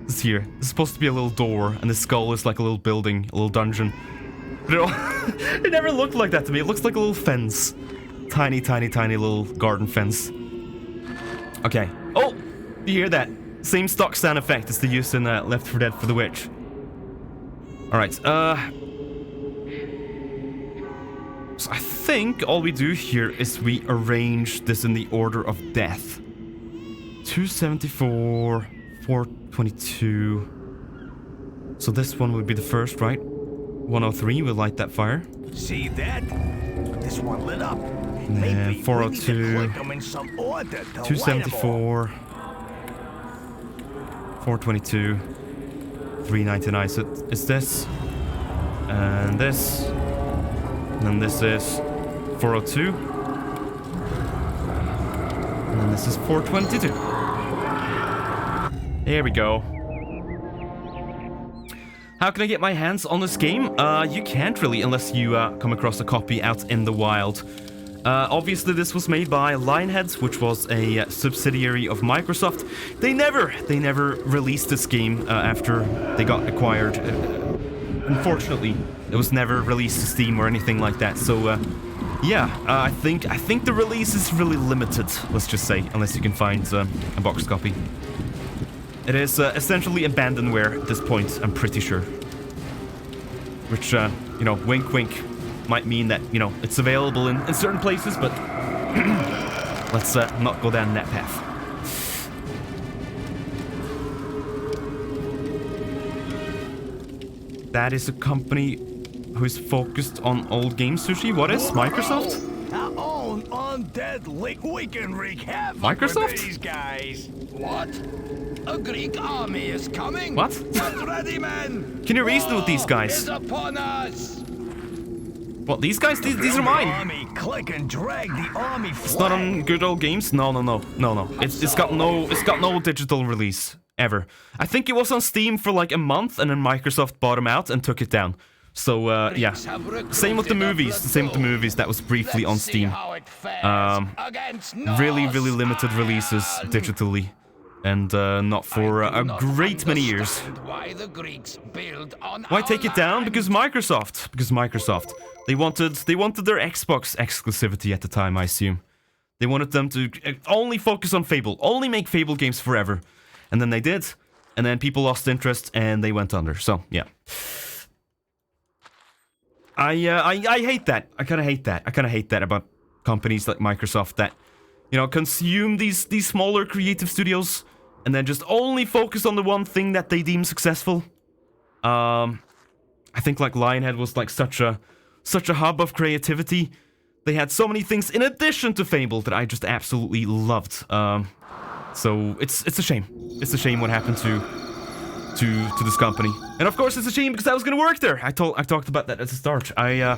S1: This here. This is supposed to be a little door, and the skull is like a little building, a little dungeon. But it never looked like that to me. It looks like a little fence. Tiny little garden fence. Okay. Oh! You hear that? Same stock sound effect as they used in Left 4 Dead for the Witch. Alright, so I think all we do here is we arrange this in the order of death. 274, 422. So this one would be the first, right? 103, we'll light that fire.
S3: See that? This one lit up.
S1: And then 402, 274, 422. 399. So it's this. And this. And then this is 402. And then this is 422. There we go. How can I get my hands on this game? You can't really unless you come across a copy out in the wild. Obviously this was made by Lionhead, which was a subsidiary of Microsoft. They never released this game after they got acquired. Unfortunately, it was never released to Steam or anything like that. So yeah, I think the release is really limited, let's just say, unless you can find a box copy. It is essentially abandonware at this point, I'm pretty sure. Which, you know, wink wink, might mean that, you know, it's available in certain places, but let's not go down that path. That is a company who is focused on old games, Sushi. What is Microsoft?
S3: Our own undead we can wreak havoc
S1: Microsoft?
S3: with these guys.
S10: What? A Greek army is coming?
S1: What?
S10: Get ready, men!
S1: Can you reason with these guys?
S10: Is upon us!
S1: What, these guys? These are mine.
S3: Army, click and drag the army flag.
S1: It's not on good old games. No. It's got no digital release ever. I think it was on Steam for like a month, and then Microsoft bought them out and took it down. So yeah, same with the movies. Same with the movies. That was briefly on Steam. Really limited releases digitally, and not for a great many years. Why take it down? Because Microsoft. They wanted their Xbox exclusivity at the time, I assume. They wanted them to only focus on Fable, only make Fable games forever. And then they did, and then people lost interest and they went under. So, yeah. I hate that. I kind of hate that about companies like Microsoft that, you know, consume these smaller creative studios and then just only focus on the one thing that they deem successful. I think like Lionhead was like such a hub of creativity. They had so many things in addition to Fable that I just absolutely loved. So it's a shame. It's a shame what happened to this company. And of course it's a shame because I was gonna work there. I talked about that at the start. I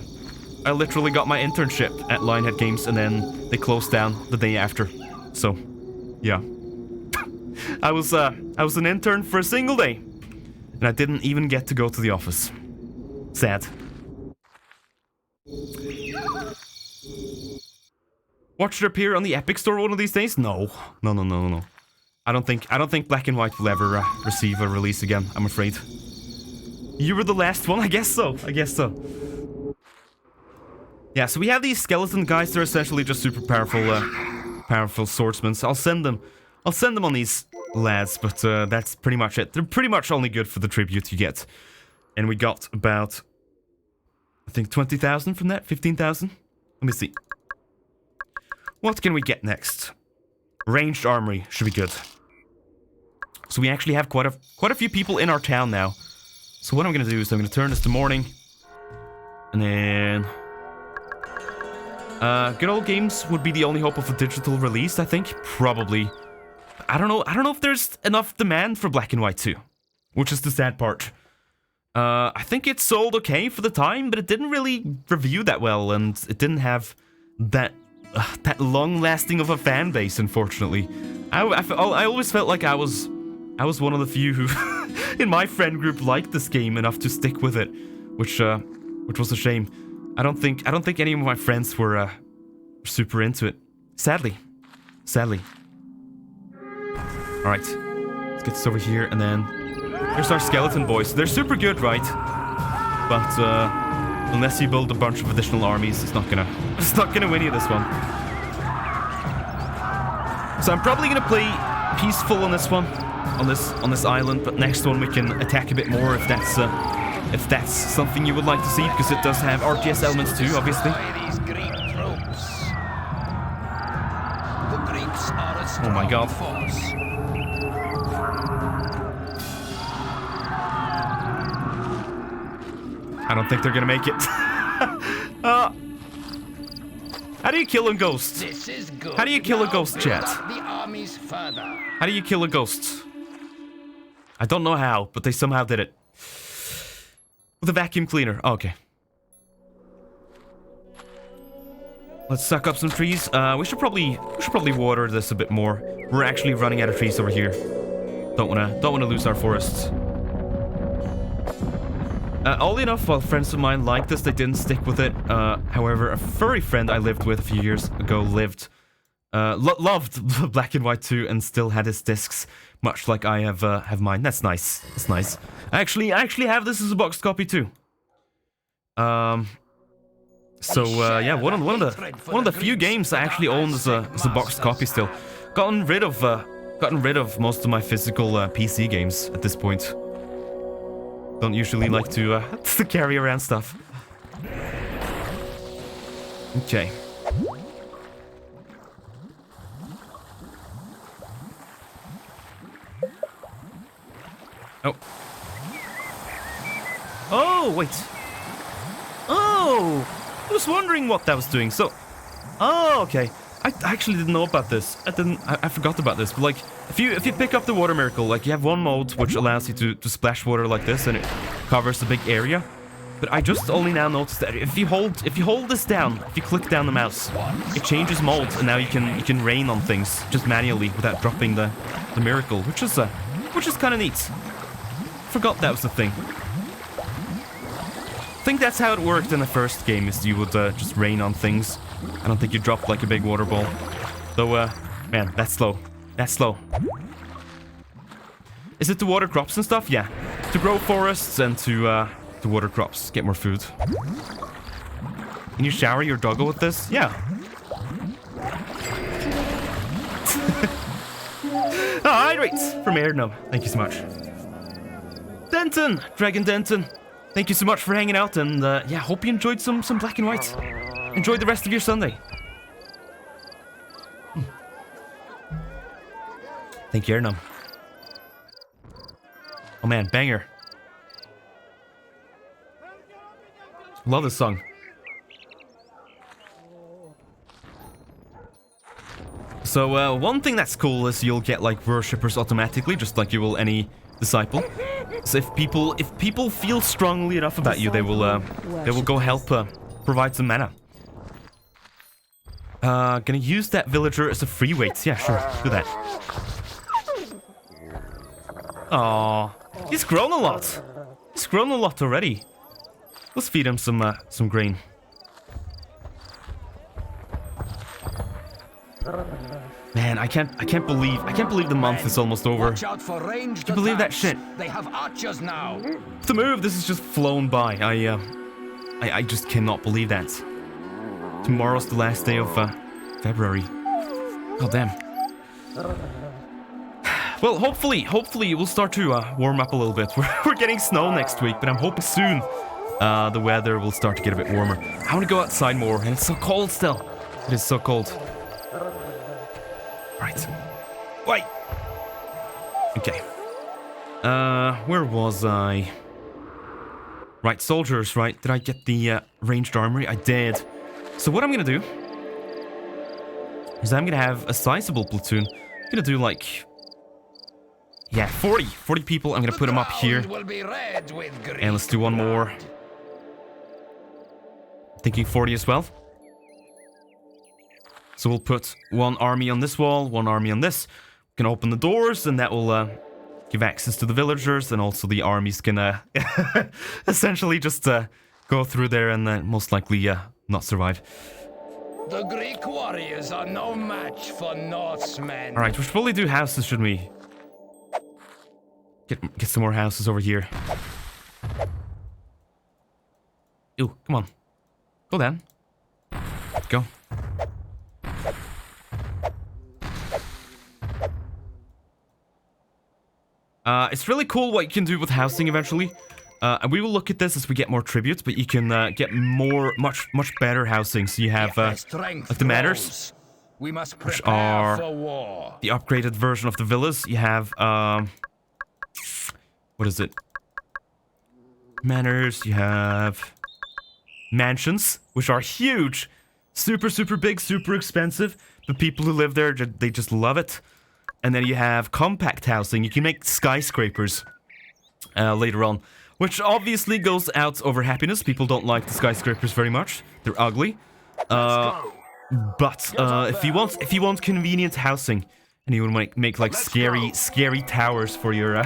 S1: literally got my internship at Lionhead Games and then they closed down the day after. So yeah. I was an intern for a single day. And I didn't even get to go to the office. Sad. Watch it appear on the Epic Store one of these days? No. I don't think Black and White will ever receive a release again, I'm afraid. You were the last one? I guess so. Yeah, so we have these skeleton guys. They're essentially just super powerful swordsmen. So I'll send them on these lads, but that's pretty much it. They're pretty much only good for the tribute you get. And we got about, I think, 20,000 from that? 15,000? Let me see. What can we get next? Ranged armory should be good. So we actually have quite a few people in our town now. So what I'm gonna do is I'm gonna turn this to morning. And then good old games would be the only hope of a digital release, I think. Probably. I don't know if there's enough demand for Black and White 2, which is the sad part. I think it sold okay for the time, but it didn't really review that well, and it didn't have that long-lasting of a fan base, unfortunately. I always felt like I was one of the few who, in my friend group, liked this game enough to stick with it, which was a shame. I don't think any of my friends were super into it. Sadly. All right, let's get this over here, and then here's our skeleton boys. They're super good, right? But unless you build a bunch of additional armies, it's not gonna win you this one. So I'm probably gonna play peaceful on this one, on this island. But next one we can attack a bit more if that's something you would like to see, because it does have RTS elements too, obviously. Oh my god. I don't think they're gonna make it. How do you kill a ghost? How do you kill a ghost, chat? How do you kill a ghost? I don't know how, but they somehow did it. With a vacuum cleaner. Oh, okay. Let's suck up some trees. We should probably water this a bit more. We're actually running out of trees over here. Don't wanna lose our forests. Oddly enough, while friends of mine liked this, they didn't stick with it. However, a furry friend I lived with a few years ago loved Black and White 2 and still had his discs, much like I have mine. That's nice. That's nice. I actually have this as a boxed copy too. So yeah, one of the few games I actually own as a boxed copy still. Gotten rid of most of my physical PC games at this point. Don't usually like to to carry around stuff. Okay. Oh. Oh, wait. Oh! I was wondering what that was doing. So, oh, okay. I actually didn't know about this. I forgot about this. But like, if you pick up the water miracle, like you have one mode which allows you to splash water like this, and it covers a big area. But I just only now noticed that if you hold this down, if you click down the mouse, it changes mode, and now you can rain on things just manually without dropping the miracle, which is kind of neat. Forgot that was the thing. I think that's how it worked in the first game, is you would just rain on things. I don't think you dropped like a big water ball. Though, man, that's slow. That's slow. Is it to water crops and stuff? Yeah. To grow forests and to water crops. Get more food. Can you shower your doggo with this? Yeah. Hydrate from Airnum. Thank you so much. Denton! Dragon Denton. Thank you so much for hanging out, and yeah, hope you enjoyed some Black and White. Enjoy the rest of your Sunday. Thank you, Ernum. Oh man, banger. Love this song. So, one thing that's cool is you'll get, like, worshippers automatically, just like you will any disciple. So if people feel strongly enough about you, they will go help provide some mana. Gonna use that villager as a free weight. Yeah, sure, do that. Aww, he's grown a lot. He's grown a lot already. Let's feed him some grain. Man, I can't believe the month is almost over.
S10: Watch out for ranged
S1: Can you believe that shit?
S10: They have archers now.
S1: The move, this has just flown by. I just cannot believe that. Tomorrow's the last day of February. Oh damn. Well, hopefully we'll start to warm up a little bit. We're getting snow next week, but I'm hoping soon the weather will start to get a bit warmer. I want to go outside more, and it's so cold still. It is so cold. Right. Wait. Okay. Where was I? Right, soldiers, right? Did I get the ranged armory? I did. So what I'm gonna do is I'm gonna have a sizable platoon. I'm gonna do like, yeah, 40 people. I'm gonna put them up here. And let's do one more. Thinking 40 as well. So we'll put one army on this wall, one army on this. We can open the doors, and that will give access to the villagers, and also the armies can essentially just go through there and most likely not survive.
S10: The Greek warriors are no match for Norsemen.
S1: Alright, we should probably do houses, shouldn't we? Get some more houses over here. Ew, come on. Go down. Go. It's really cool what you can do with housing eventually. And we will look at this as we get more tributes, but you can get much better housing. So you have like the manors, which are the upgraded version of the villas. You have what is it? Manors. You have mansions, which are huge, super big, super expensive. The people who live there, they just love it. And then you have compact housing. You can make skyscrapers later on, which obviously goes out over happiness. People don't like the skyscrapers very much. They're ugly. But if you want convenient housing, and you want to make like scary towers for your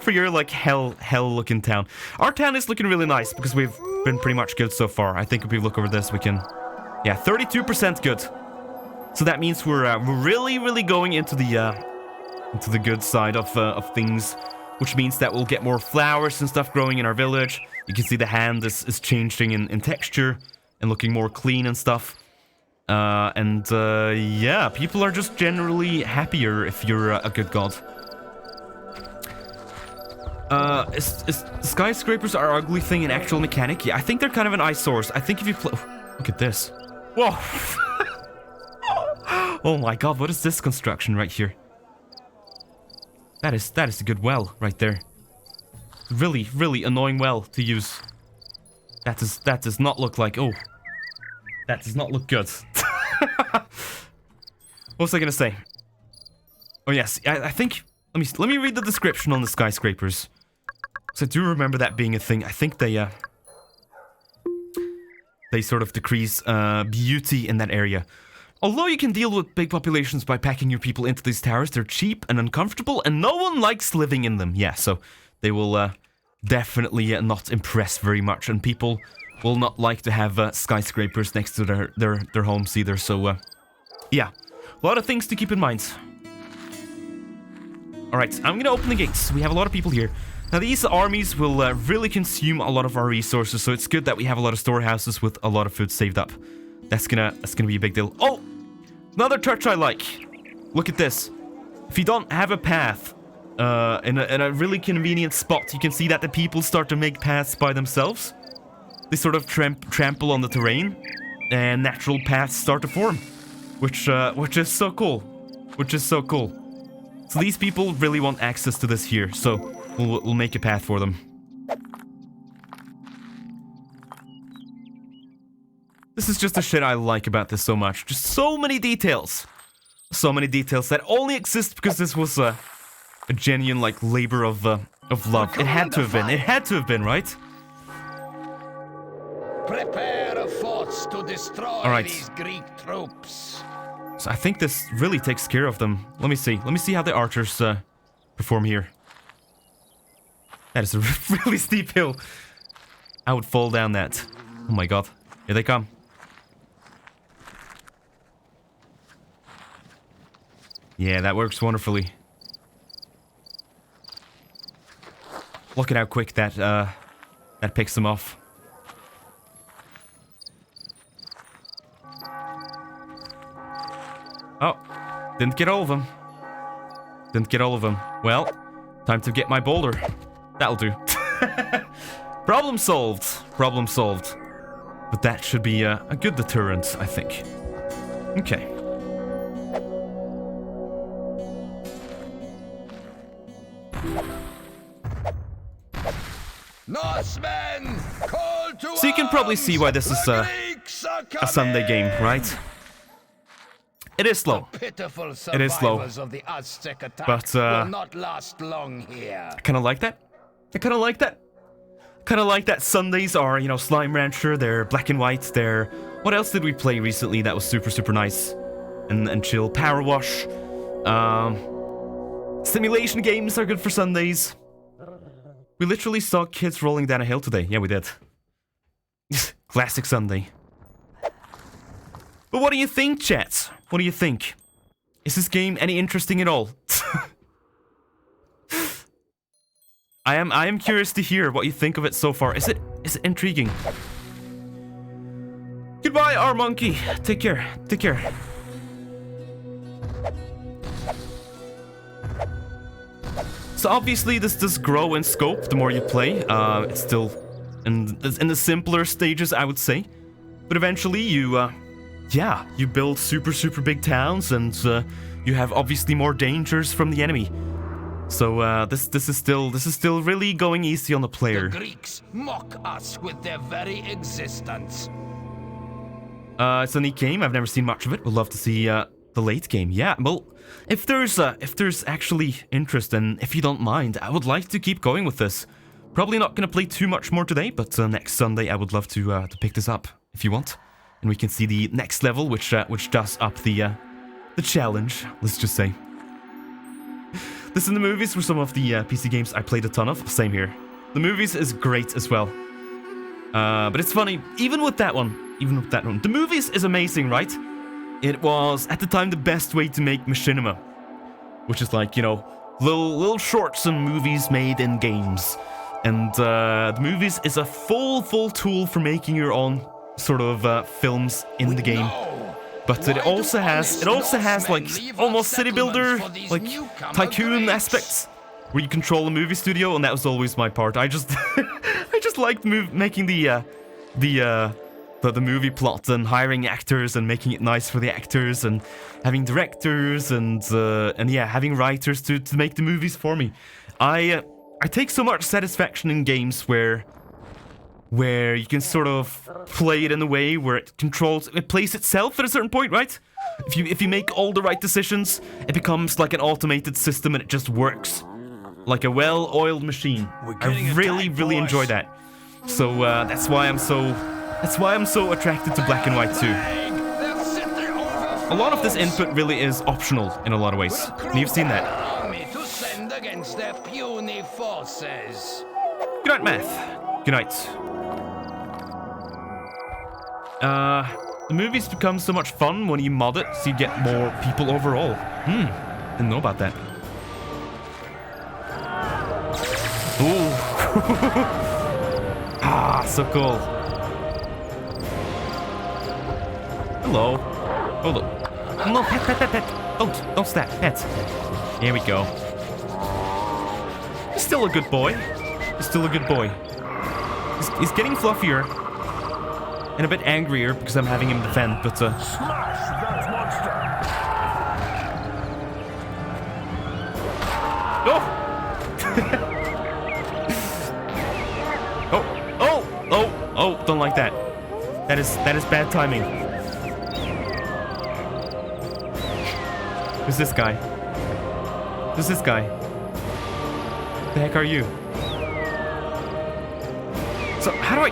S1: for your like hell looking town. Our town is looking really nice because we've been pretty much good so far. I think if we look over this, we can, yeah, 32% good. So that means we're really going into the good side of things, which means that we'll get more flowers and stuff growing in our village. You can see the hand is changing in texture and looking more clean and stuff. Yeah, people are just generally happier if you're a good god. Is skyscrapers are ugly thing an actual mechanic? Yeah, I think they're kind of an eyesore. I think if you play... Look at this. Whoa! Oh my god, what is this construction right here? That is a good well right there. Really annoying well to use. That does not look like... Oh. That does not look good. What was I gonna say? Oh yes, I think... Let me read the description on the skyscrapers. Because I do remember that being a thing. I think they sort of decrease beauty in that area. Although you can deal with big populations by packing your people into these towers, they're cheap and uncomfortable, and no one likes living in them. Yeah, so they will definitely not impress very much, and people will not like to have skyscrapers next to their homes either. So, yeah, a lot of things to keep in mind. Alright, I'm gonna open the gates. We have a lot of people here. Now, these armies will really consume a lot of our resources, so it's good that we have a lot of storehouses with a lot of food saved up. That's gonna be a big deal. Oh! Another touch I like. Look at this. If you don't have a path in a really convenient spot, you can see that the people start to make paths by themselves. They sort of trample on the terrain, and natural paths start to form, which is so cool. Which is so cool. So these people really want access to this here, so we'll make a path for them. This is just the shit I like about this so much. Just so many details. So many details that only exist because this was a genuine, like, labor of love. It had to have been. It had to have been, right?
S10: Prepare a force to destroy these Greek troops.
S1: So I think this really takes care of them. Let me see. Let me see how the archers perform here. That is a really steep hill. I would fall down that. Oh my god. Here they come. Yeah, that works wonderfully. Look at how quick that picks them off. Oh, didn't get all of them. Didn't get all of them. Well, time to get my boulder. That'll do. Problem solved. Problem solved. But that should be a good deterrent, I think. Okay.
S10: Norsemen, call to
S1: So you can probably see why this is a Sunday game, right? It is slow. It is slow.
S10: Of the Aztec attack
S1: but
S10: will not last long here.
S1: I kind of like that. I kind of like that. Kind of like that Sundays are, you know, Slime Rancher, they're black and white, they're... What else did we play recently that was super nice and chill? Power Wash. Simulation games are good for Sundays. We literally saw kids rolling down a hill today. Yeah, we did. Classic Sunday. But what do you think, chat? What do you think? Is this game any interesting at all? I am curious to hear what you think of it so far. Is it intriguing? Goodbye, our monkey. Take care. Take care. So obviously this does grow in scope the more you play. It's still in the simpler stages, I would say. But eventually you build super big towns, and you have obviously more dangers from the enemy. So this is still really going easy on the player.
S10: The Greeks mock us with their very existence.
S1: It's a neat game. I've never seen much of it. Would love to see the late game. Yeah, well, if there's actually interest and if you don't mind, I would like to keep going with this. Probably not gonna play too much more today, but next Sunday I would love to pick this up if you want, and we can see the next level, which does up the challenge. Let's just say. This in the movies were some of the PC games I played a ton of. Same here. The movies is great as well. But it's funny, even with that one, the movies is amazing, right? It was, at the time, the best way to make machinima. Which is like, you know, little shorts and movies made in games. And the movies is a full tool for making your own sort of films in the game. But it also has like almost city builder, like tycoon aspects, where you control a movie studio, and that was always my part. I just liked making the movie plot and hiring actors and making it nice for the actors and having directors and yeah, having writers to make the movies for me. I take so much satisfaction in games where you can sort of play it in a way where it plays itself at a certain point, right? If you make all the right decisions, it becomes like an automated system and it just works like a well-oiled machine. I really enjoy that. So that's why I'm so attracted to Black and White too. A lot of this input really is optional in a lot of ways. And you've seen that. Good night, Math. Good night. The movies become so much fun when you mod it, so you get more people overall. Didn't know about that. Ooh. Ah, so cool. Hello. Hold up. No, pet. Don't stab, pet. Here we go. He's still a good boy. He's getting fluffier. And a bit angrier because I'm having him defend, but
S6: Smash that monster!
S1: Oh, don't like that. That is bad timing. Who's this guy? The heck are you? So, how do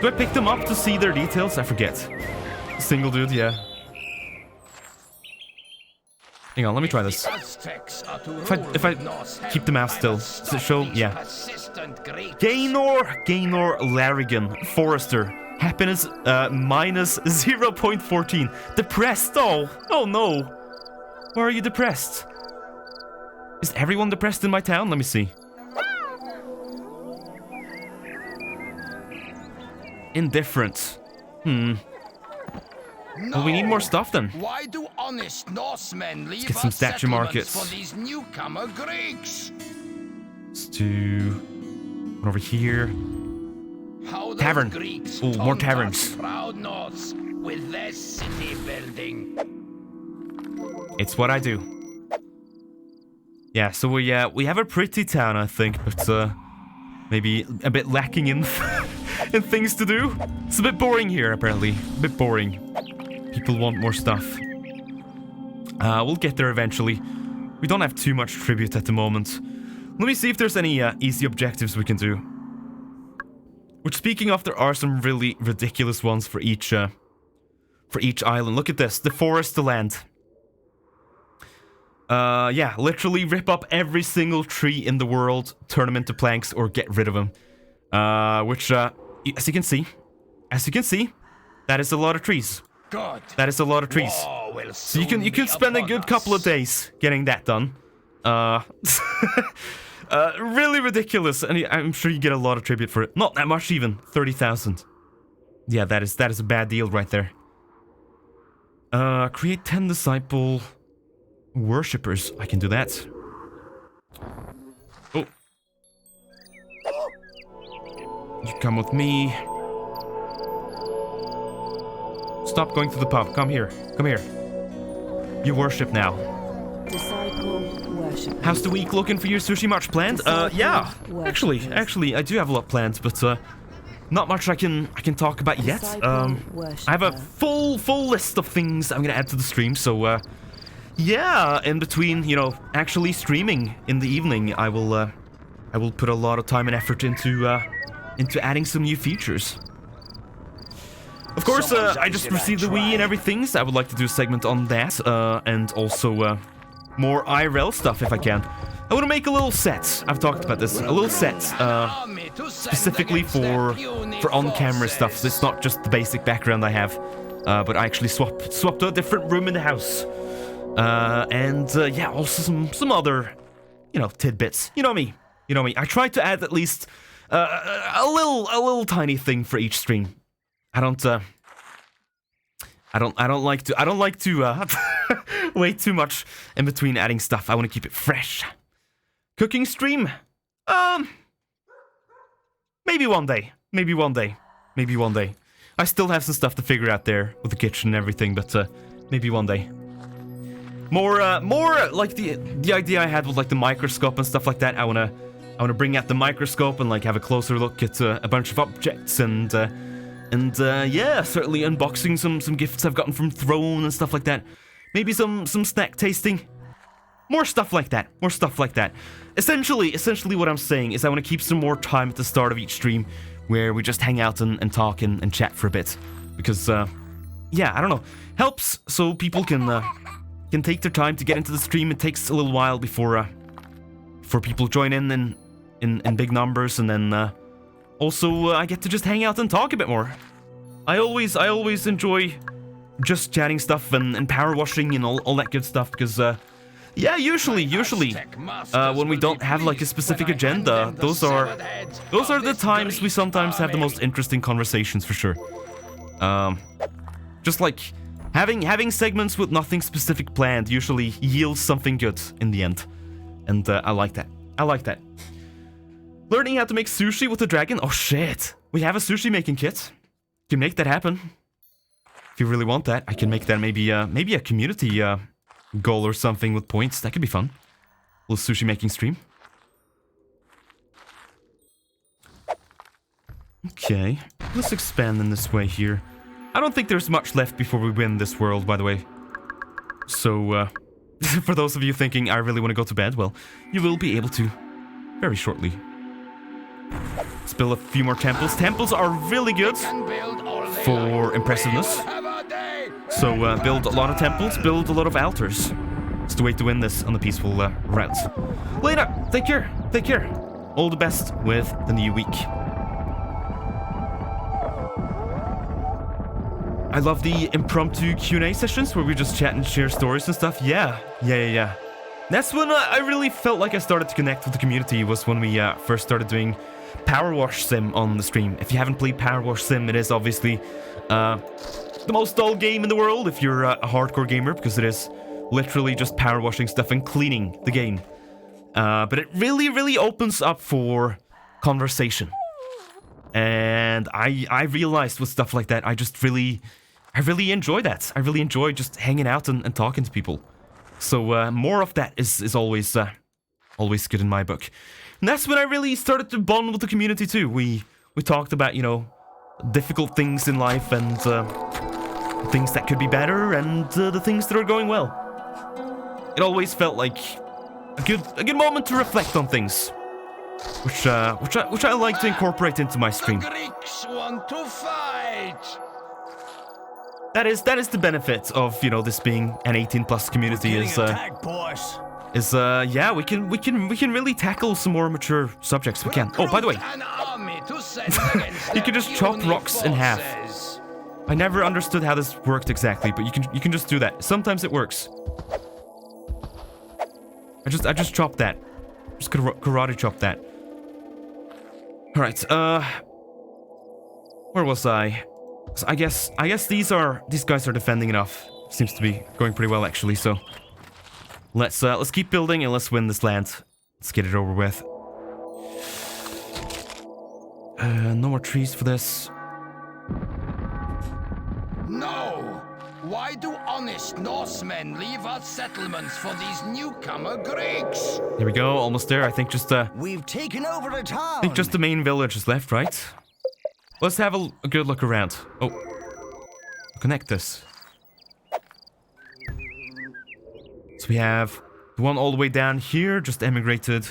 S1: I pick them up to see their details? I forget. Single dude, yeah. Hang on, let me try this. If I keep the mouse still, does it show? Yeah. Gaynor Larrigan, Forester. Happiness minus 0.14. Depressed? Oh no. Why are you depressed? Is everyone depressed in my town? Let me see. Indifferent. Well, we need more stuff then.
S10: Why do honest Norsemen leave
S1: Let's get some statue markets
S10: for these newcomer Greeks?
S1: Let's do one over here. Tavern. Oh, more taverns.
S10: Proud Norse with their city building.
S1: It's what I do. Yeah, so we have a pretty town, I think, but maybe a bit lacking in in things to do. It's a bit boring here, apparently. A bit boring. People want more stuff. We'll get there eventually. We don't have too much tribute at the moment. Let me see if there's any easy objectives we can do. Which, speaking of, there are some really ridiculous ones for each island. Look at this. Deforest the land. Yeah, literally rip up every single tree in the world, turn them into planks, or get rid of them. Which, as you can see, that is a lot of trees.
S10: God.
S1: That is a lot of trees. So you can spend a good couple of days getting that done. Really ridiculous, and I'm sure you get a lot of tribute for it. Not that much even, 30,000. Yeah, that is a bad deal right there. Create 10 disciple worshippers. I can do that. Oh. You come with me. Stop going to the pub. Come here. Come here. You worship now.
S7: Disciple worship.
S1: How's the week looking for you, Sushi? Much planned? Yeah. Actually, I do have a lot planned, but not much I can talk about yet. I have a full list of things I'm gonna add to the stream. So yeah, in between, you know, actually streaming in the evening, I will put a lot of time and effort into adding some new features. Of course, I just received the Wii and everything, so I would like to do a segment on that, and also more IRL stuff if I can. I want to make a little set. I've talked about this. A little set, specifically for on-camera stuff. So it's not just the basic background I have, but I actually swapped to a different room in the house, and yeah, also some other, you know, tidbits. You know me. I try to add at least a little tiny thing for each stream. I don't like to wait too much in between adding stuff. I want to keep it fresh. Cooking stream? Maybe one day. I still have some stuff to figure out there with the kitchen and everything, but maybe one day. More like the idea I had with like the microscope and stuff like that. I wanna bring out the microscope and like have a closer look at a bunch of objects and yeah, certainly unboxing some gifts I've gotten from Throne and stuff like that. Maybe some snack tasting. More stuff like that. Essentially what I'm saying is I want to keep some more time at the start of each stream where we just hang out and talk and chat for a bit. Because, yeah, I don't know. Helps so people can take their time to get into the stream. It takes a little while before people join in big numbers, and then also I get to just hang out and talk a bit more. I always enjoy just chatting stuff and power washing and all that good stuff, because yeah, usually when we don't have like a specific agenda, those are the times we sometimes have the most interesting conversations, for sure. Just like having segments with nothing specific planned usually yields something good in the end, and I like that. Learning how to make sushi with the dragon. Oh shit, we have a sushi making kit. Can make that happen. If you really want that, I can make that maybe a community goal or something with points. That could be fun. A little sushi making stream. Okay, let's expand in this way here. I don't think there's much left before we win this world, by the way. So, for those of you thinking I really want to go to bed, well, you will be able to very shortly. Let's build a few more temples. Temples are really good for impressiveness. So build a lot of temples, build a lot of altars. It's the way to win this on the peaceful route. Later, take care. All the best with the new week. I love the impromptu Q&A sessions where we just chat and share stories and stuff. Yeah. That's when I really felt like I started to connect with the community, was when we first started doing Power Wash Sim on the stream. If you haven't played Power Wash Sim, it is obviously the most dull game in the world if you're a hardcore gamer, because it is literally just power washing stuff and cleaning the game. But it really opens up for conversation. And I realized with stuff like that, I really enjoy that. I really enjoy just hanging out and talking to people. So more of that is always good in my book. And that's when I really started to bond with the community too. We talked about, you know, difficult things in life and things that could be better and the things that are going well. It always felt like a good moment to reflect on things, which I like to incorporate into my stream.
S10: The Greeks want to fight.
S1: That is the benefit of, you know, this being an 18+ community yeah, we can really tackle some more mature subjects. We can. Oh, by the way, you can just chop rocks in half. I never understood how this worked exactly, but you can just do that. Sometimes it works. I just chopped that. Just karate chop that. All right. Where was I? So I guess these guys are defending enough. Seems to be going pretty well actually. So let's keep building and let's win this land. Let's get it over with. No more trees for this.
S10: No! Why do honest Norsemen leave our settlements for these newcomer Greeks?
S1: Here we go, almost there. I think just
S5: We've taken over the town.
S1: I think just the main village is left, right? Let's have a good look around. Oh. Connect this. So we have the one all the way down here, just emigrated.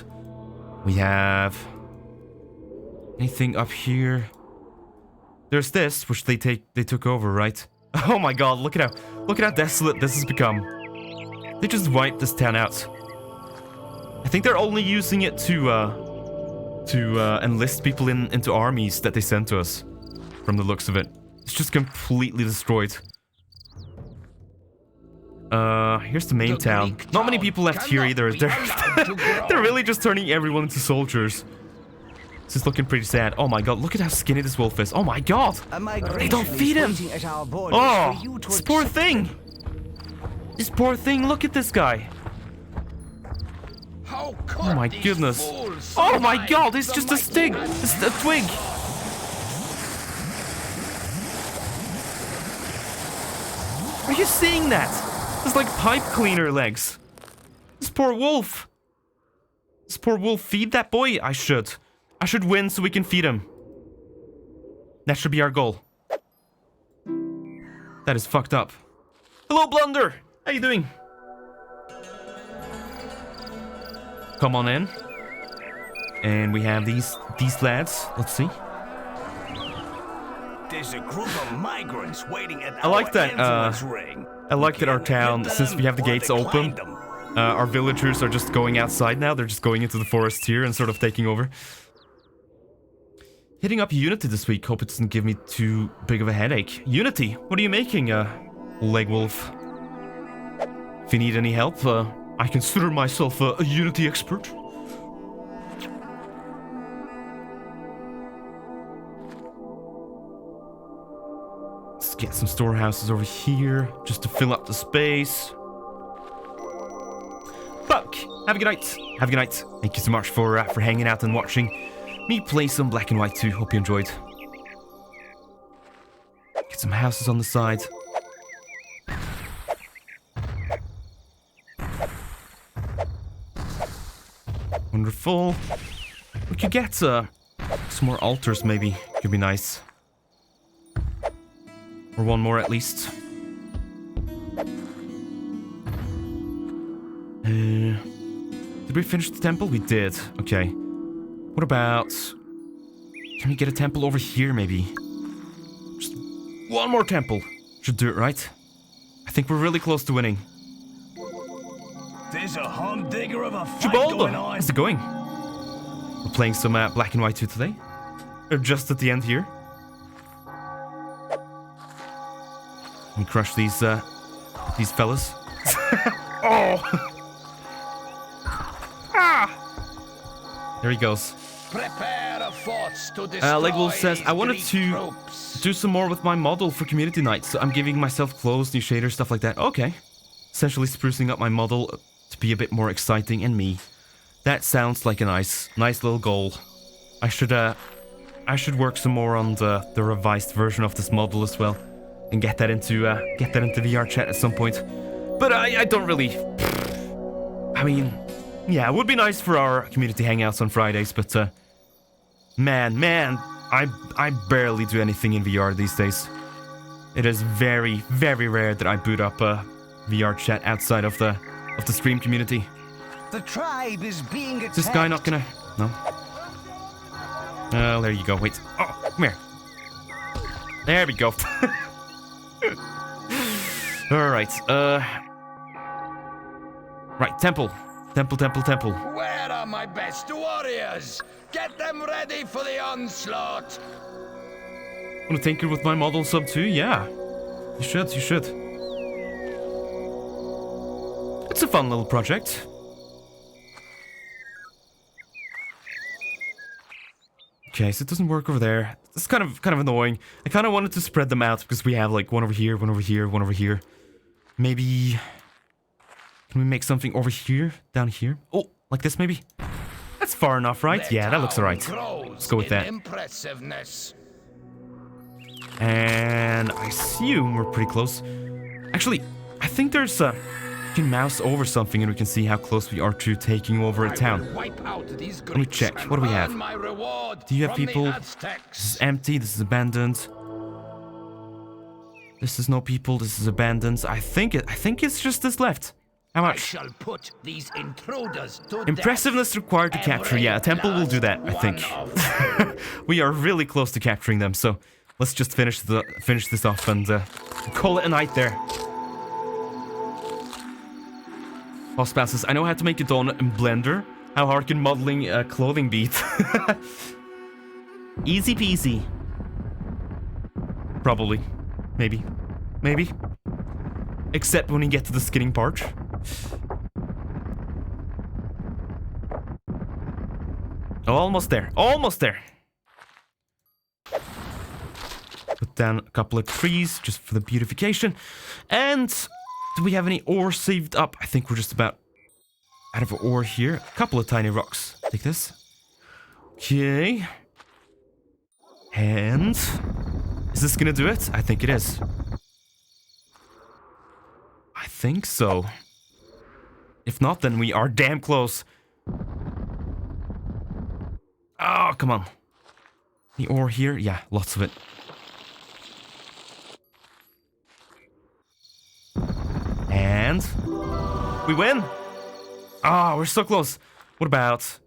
S1: We have... anything up here? There's this, which they took over, right? Oh my god, look at how desolate this has become. They just wiped this town out. I think they're only using it to enlist people into armies that they sent to us. From the looks of it. It's just completely destroyed. Here's the main town. Not many people left here either. They're really just turning everyone into soldiers. This is looking pretty sad. Oh my god, look at how skinny this wolf is. Oh my god! They don't feed him! Oh, this poor thing! This poor thing, look at this guy! Oh my goodness. Oh my god, it's just a stick! It's a twig! Are you seeing that? It's like pipe cleaner legs. This poor wolf. This poor wolf, feed that boy. I should win so we can feed him. That should be our goal. That is fucked up. Hello, Blunder. How you doing? Come on in. And we have these lads. Let's see.
S3: There's a group of migrants waiting at
S1: I like that.
S3: ring.
S1: I like that our town, since we have the gates open, our villagers are just going outside now. They're just going into the forest here and sort of taking over. Hitting up Unity this week. Hope it doesn't give me too big of a headache. Unity, what are you making, Leg Wolf? If you need any help, I consider myself a Unity expert. Let's get some storehouses over here, just to fill up the space. Fuck! Have a good night. Have a good night. Thank you so much for hanging out and watching me play some Black and White 2. Hope you enjoyed. Get some houses on the side. Wonderful. We could get some more altars, maybe. Could be nice. Or one more at least. Did we finish the temple? We did. Okay. What about... Can we get a temple over here, maybe? Just one more temple. Should do it, right? I think we're really close to winning.
S3: There's a humdinger of a fight going on.
S1: How's it going? We're playing some Black and White 2 today. We're just at the end here. We crush these fellas. Oh! Ah! There he goes.
S10: Prepare a force to destroy
S1: Legwolf says, I wanted to do some more with my model for community night, so I'm giving myself clothes, new shaders, stuff like that. Okay. Essentially sprucing up my model to be a bit more exciting and me. That sounds like a nice little goal. I should work some more on the revised version of this model as well, and get that into VR chat at some point. But I don't really. I mean, yeah, it would be nice for our community hangouts on Fridays, but man, I barely do anything in VR these days. It is very, very rare that I boot up a VR chat outside of the stream community.
S3: The tribe is being attacked.
S1: Is this guy not gonna? No. Oh, there you go. Wait. Oh, come here. There we go. All right. Right. Temple.
S10: Where are my best warriors? Get them ready for the onslaught.
S1: Want to tinker with my model sub too? Yeah. You should. It's a fun little project. Okay, so it doesn't work over there. It's kind of annoying. I kind of wanted to spread them out because we have like one over here, one over here, one over here. Maybe... Can we make something over here, down here? Oh, like this maybe? That's far enough, right? Yeah, that looks alright. Let's go with that. And I assume we're pretty close. Actually, I think there's can mouse over something and we can see how close we are to taking over a town. Let me check. What do we have? Do you have people? This is empty. This is abandoned. This is no people. This is abandoned. I think it's just this left. How much?
S10: I shall put these intruders to
S1: Impressiveness required to capture. Yeah, a temple will do that, I think. We are really close to capturing them, so let's just finish this off and call it a night there. Boss passes. I know how to make it on in Blender. How hard can modeling clothing be? Easy peasy. Probably. Maybe. Maybe. Except when you get to the skinning part. Almost there. Almost there. Put down a couple of trees just for the beautification. And do we have any ore saved up? I think we're just about out of ore here. A couple of tiny rocks. Take this. Okay. And is this gonna do it? I think it is. I think so. If not, then we are damn close. Oh, come on. The ore here? Yeah, lots of it. And we win. Ah, we're so close. What about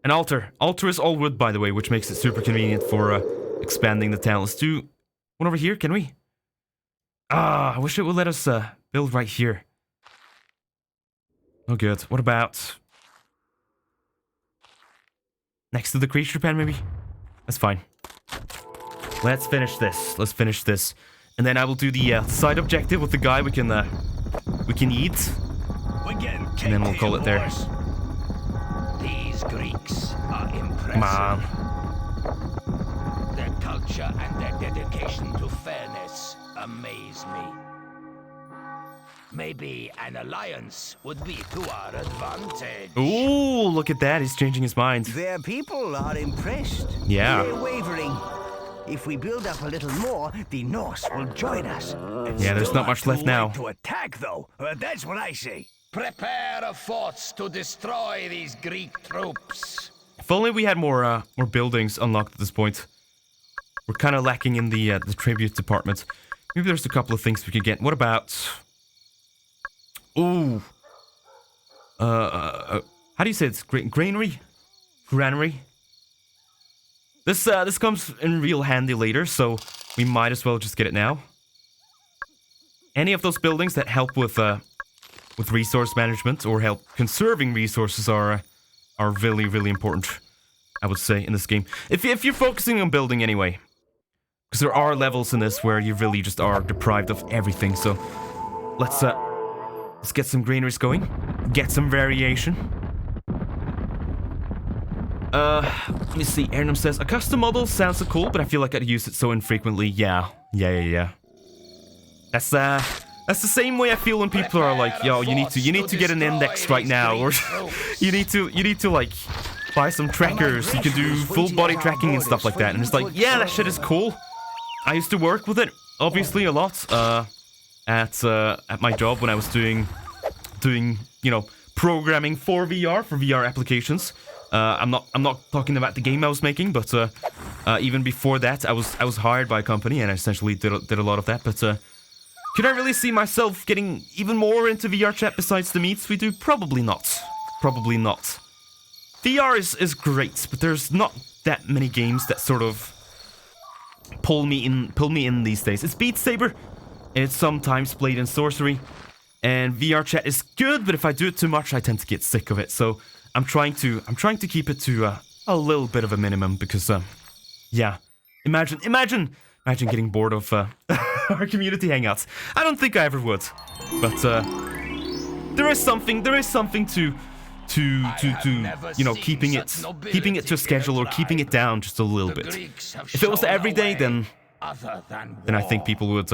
S1: an altar? Altar is all wood, by the way, which makes it super convenient for expanding the town. Let's do one over here, can we? Ah, I wish it would let us build right here. Oh, good. What about next to the creature pen, maybe? That's fine. Let's finish this. Let's finish this. And then I will do the side objective with the guy we can eat. And then we'll call it there.
S10: These Greeks are impressive.
S1: Come on.
S10: Their culture and their dedication to fairness amaze me. Maybe an alliance would be to our advantage.
S1: Ooh, look at that. He's changing his mind.
S5: Their people are impressed.
S1: Yeah.
S5: They're wavering. If we build up a little more, the Norse will join us.
S1: Yeah, there's not much left now.
S3: To attack, though. That's what I say.
S10: Prepare a force to destroy these Greek troops.
S1: If only we had more buildings unlocked at this point. We're kind of lacking in the tribute department. Maybe there's a couple of things we could get. What about? Ooh. How do you say it's? Granary? Granary? This comes in real handy later, so we might as well just get it now. Any of those buildings that help with resource management or help conserving resources are really, really important, I would say, in this game. If you're focusing on building anyway. Because there are levels in this where you really just are deprived of everything, so let's get some granaries going. Get some variation. Let me see. Ernum says, a custom model sounds so cool, but I feel like I'd use it so infrequently. Yeah. That's the same way I feel when people are like, yo, you need to get an index right now, or you need to like buy some trackers. You can do full body tracking and stuff like that. And it's like, yeah, that shit is cool. I used to work with it, obviously, a lot, at my job when I was doing, you know, programming for VR applications. I'm not talking about the game I was making, but even before that, I was hired by a company and I essentially did a lot of that. But could I really see myself getting even more into VR chat besides the meets we do? Probably not. Probably not. VR is great, but there's not that many games that sort of pull me in these days. It's Beat Saber, and it's sometimes played in sorcery, and VR chat is good, but if I do it too much, I tend to get sick of it. So I'm trying to keep it to a little bit of a minimum because, yeah. Imagine getting bored of our community hangouts. I don't think I ever would, but there is something to you know, keeping it to a schedule or keeping it down just a little bit. If it was every day, then I think people would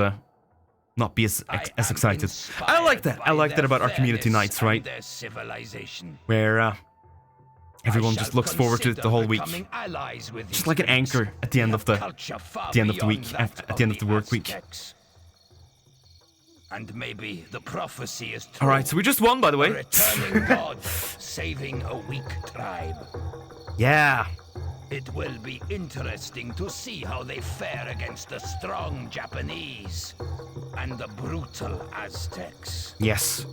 S1: not be as excited. I like that. I like that about our community nights, right? Where everyone just looks forward to it the whole week, just like an anchor at the end of the week, at the end of the work week.
S10: And maybe the prophecy is true.
S1: Alright, so we just won, by the way.
S10: A returning god saving a weak tribe.
S1: Yeah.
S10: It will be interesting to see how they fare against the strong Japanese and the brutal Aztecs.
S1: Yes.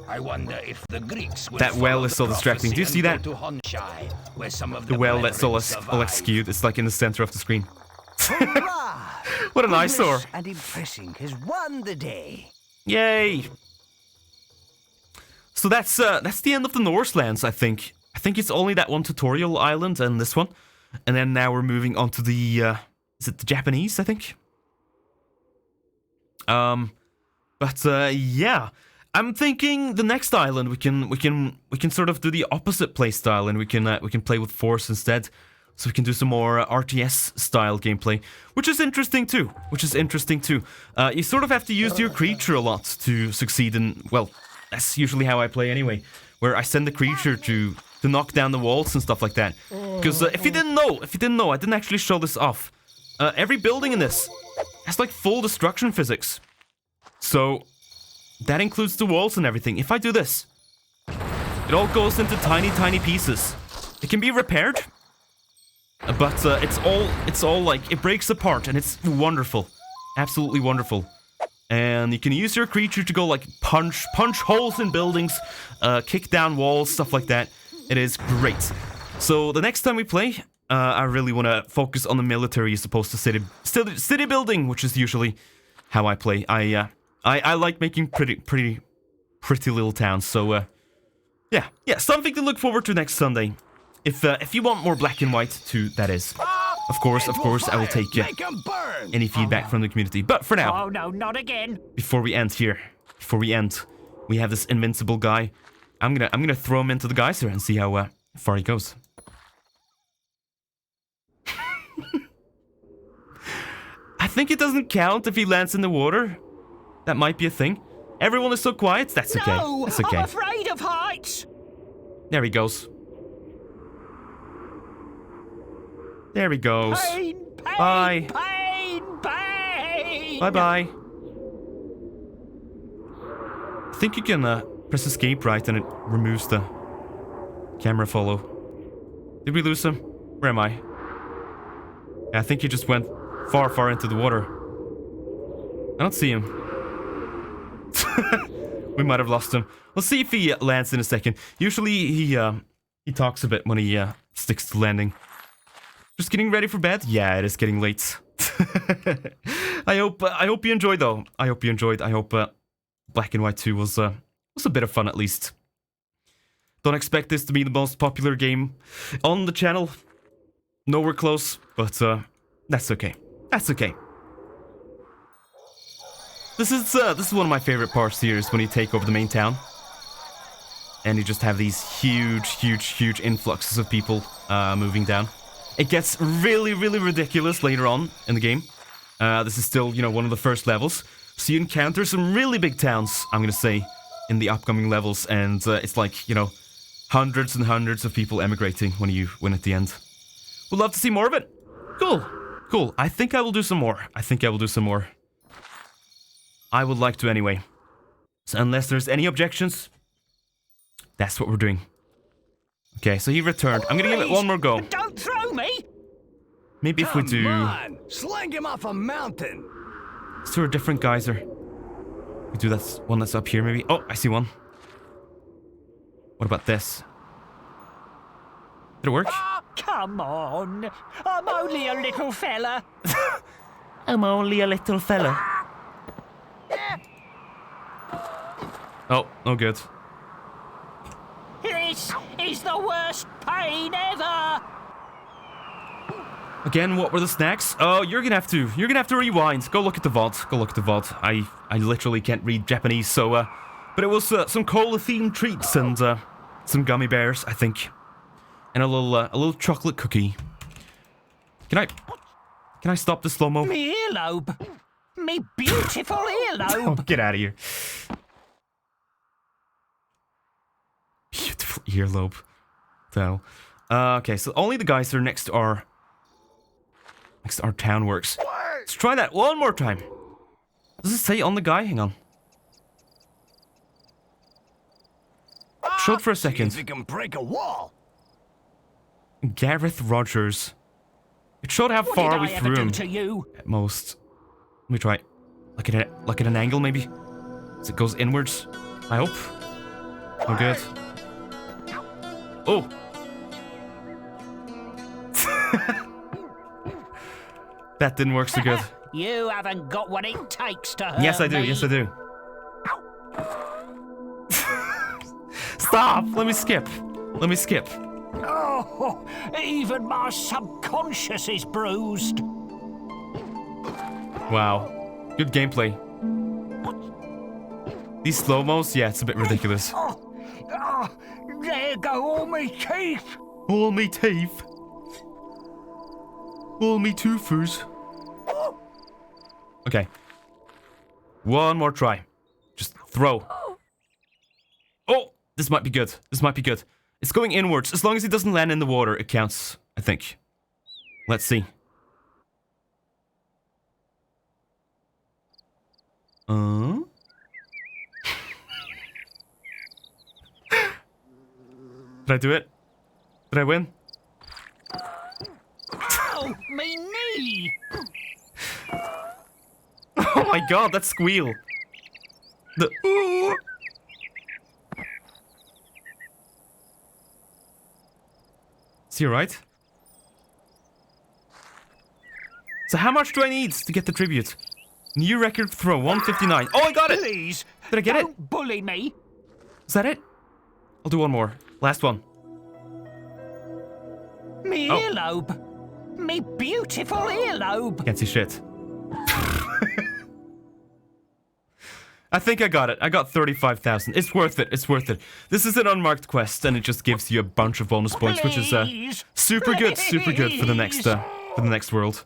S10: I wonder if the Greeks will
S1: that well
S10: follow
S1: is so
S10: the
S1: distracting. Do you see that?
S10: prophecy and go to Honsai, where some of
S1: The well that's all skewed. It's like in the center of the screen. What an eyesore.
S5: And impressing has won the day.
S1: Yay. So that's the end of the Norselands, I think. I think it's only that one tutorial island and this one. And then now we're moving on to the is it the Japanese, I think? Yeah. I'm thinking the next island we can sort of do the opposite play style, and we can play with Force instead. So we can do some more RTS style gameplay, which is interesting too. You sort of have to use your creature a lot to succeed in, well, that's usually how I play anyway, where I send the creature to knock down the walls and stuff like that. Because if you didn't know, I didn't actually show this off. Every building in this has like full destruction physics. So that includes the walls and everything. If I do this, it all goes into tiny, tiny pieces. It can be repaired, but it's all like, it breaks apart, and it's wonderful. Absolutely wonderful. And you can use your creature to go like punch holes in buildings, kick down walls, stuff like that. It is great. So the next time we play, I really want to focus on the military as opposed to city building, which is usually how I play. I like making pretty little towns. So yeah, something to look forward to next Sunday. If you want more Black and White too, that is. Of course, I will take any feedback from the community. But for now,
S8: oh no, not again.
S1: Before we end, we have this invincible guy. I'm gonna throw him into the geyser and see how far he goes. I think it doesn't count if he lands in the water. That might be a thing. Everyone is so quiet. That's okay.
S8: No,
S1: that's okay.
S8: I'm afraid of heights.
S1: There he goes. There he goes.
S8: Pain,
S1: Bye.
S8: Pain.
S1: Bye. I think you can press escape right and it removes the camera follow. Did we lose him? Where am I? I think he just went far into the water. I don't see him. We might have lost him. Let's see if he lands in a second. Usually he talks a bit when he sticks to landing. Just getting ready for bed? Yeah, it is getting late. I hope you enjoyed though. I hope Black and White 2 was a bit of fun at least. Don't expect this to be the most popular game on the channel. Nowhere close, but that's okay. That's okay. This is one of my favorite parts here, is when you take over the main town. And you just have these huge influxes of people moving down. It gets really ridiculous later on in the game. This is still, one of the first levels. So you encounter some really big towns, I'm gonna say, in the upcoming levels. And it's like, hundreds and hundreds of people emigrating when you win at the end. Would love to see more of it. Cool. I think I will do some more. I would like to anyway. So unless there's any objections, that's what we're doing. Okay, so he returned. I'm gonna give it one more go.
S8: Don't throw me!
S1: Maybe if we do...
S3: Come on, sling him off a mountain.
S1: Is there a different geyser? We do that one that's up here maybe. Oh, I see one. What about this? Did it work?
S8: Oh, come on. I'm only a little fella.
S1: I'm only a little fella. Oh, no good.
S8: This is the worst pain ever.
S1: Again, what were the snacks? Oh, you're gonna have to rewind. Go look at the VOD. I literally can't read Japanese, so but it was some cola-themed treats and some gummy bears, I think, and a little chocolate cookie. Can I stop the slow-mo?
S8: Me earlobe. Me beautiful earlobe.
S1: Oh, get out of here. Beautiful earlobe. So, okay, so only the guys that are next to our town works. Let's try that one more time. Does it say on the guy? Hang on. Showed for a second.
S3: See if we can break a wall.
S1: Gareth Rogers. It showed how far we threw him. At most. Let me try. Look at an angle, maybe. As it goes inwards. I hope. Oh, good. Oh. That didn't work so good.
S8: You haven't got what it takes to hurt
S1: Yes, I do.
S8: me.
S1: Yes, I do. Stop! Let me skip. Let me skip.
S8: Oh, even my subconscious is bruised.
S1: Wow. Good gameplay. These slow-mos, yeah, it's a bit ridiculous.
S8: There go all me teeth.
S1: All me teeth. All me toothers. Okay. One more try. Just throw. Oh! This might be good. This might be good. It's going inwards. As long as it doesn't land in the water, it counts, I think. Let's see. Did I do it? Did I win?
S8: Oh, me knee.
S1: Oh my god, that squeal. The ooh. Is he alright? So how much do I need to get the tribute? New record throw, 159. Oh, I got it!
S8: Please,
S1: did I get
S8: don't
S1: it?
S8: Bully me.
S1: Is that it? I'll do one more. Last one.
S8: Me earlobe. Me beautiful earlobe.
S1: Can't see shit. I think I got it. I got 35,000. It's worth it. It's worth it. This is an unmarked quest, and it just gives you a bunch of bonus points, which is super good for the next world.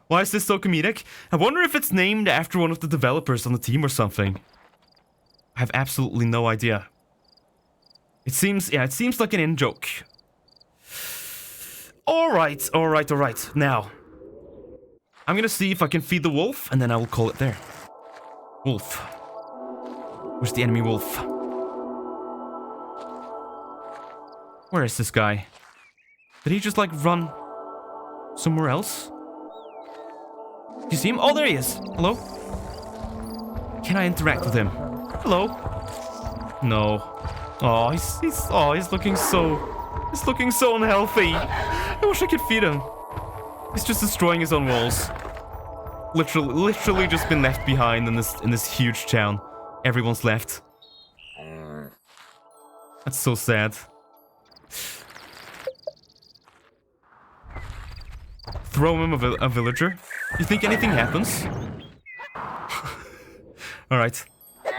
S1: Why is this so comedic? I wonder if it's named after one of the developers on the team or something. I have absolutely no idea. It seems like an in-joke. Alright. Now, I'm gonna see if I can feed the wolf, and then I will call it there. Wolf. Where's the enemy wolf? Where is this guy? Did he just, like, run somewhere else? Do you see him? Oh, there he is. Hello? Can I interact with him? Hello? No. Oh, he's looking so unhealthy. I wish I could feed him. He's just destroying his own walls. Literally just been left behind in this huge town. Everyone's left. That's so sad. Throw him a villager. You think anything happens? Alright.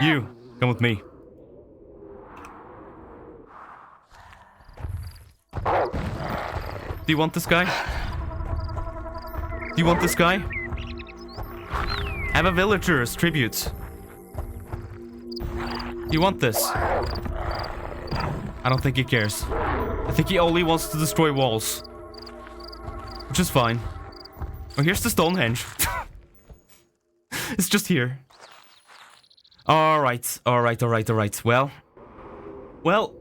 S1: You, come with me. Do you want this guy? Do you want this guy? Have a villager as tribute. Do you want this? I don't think he cares. I think he only wants to destroy walls. Which is fine. Oh, here's the Stonehenge. It's just here. Alright. Well,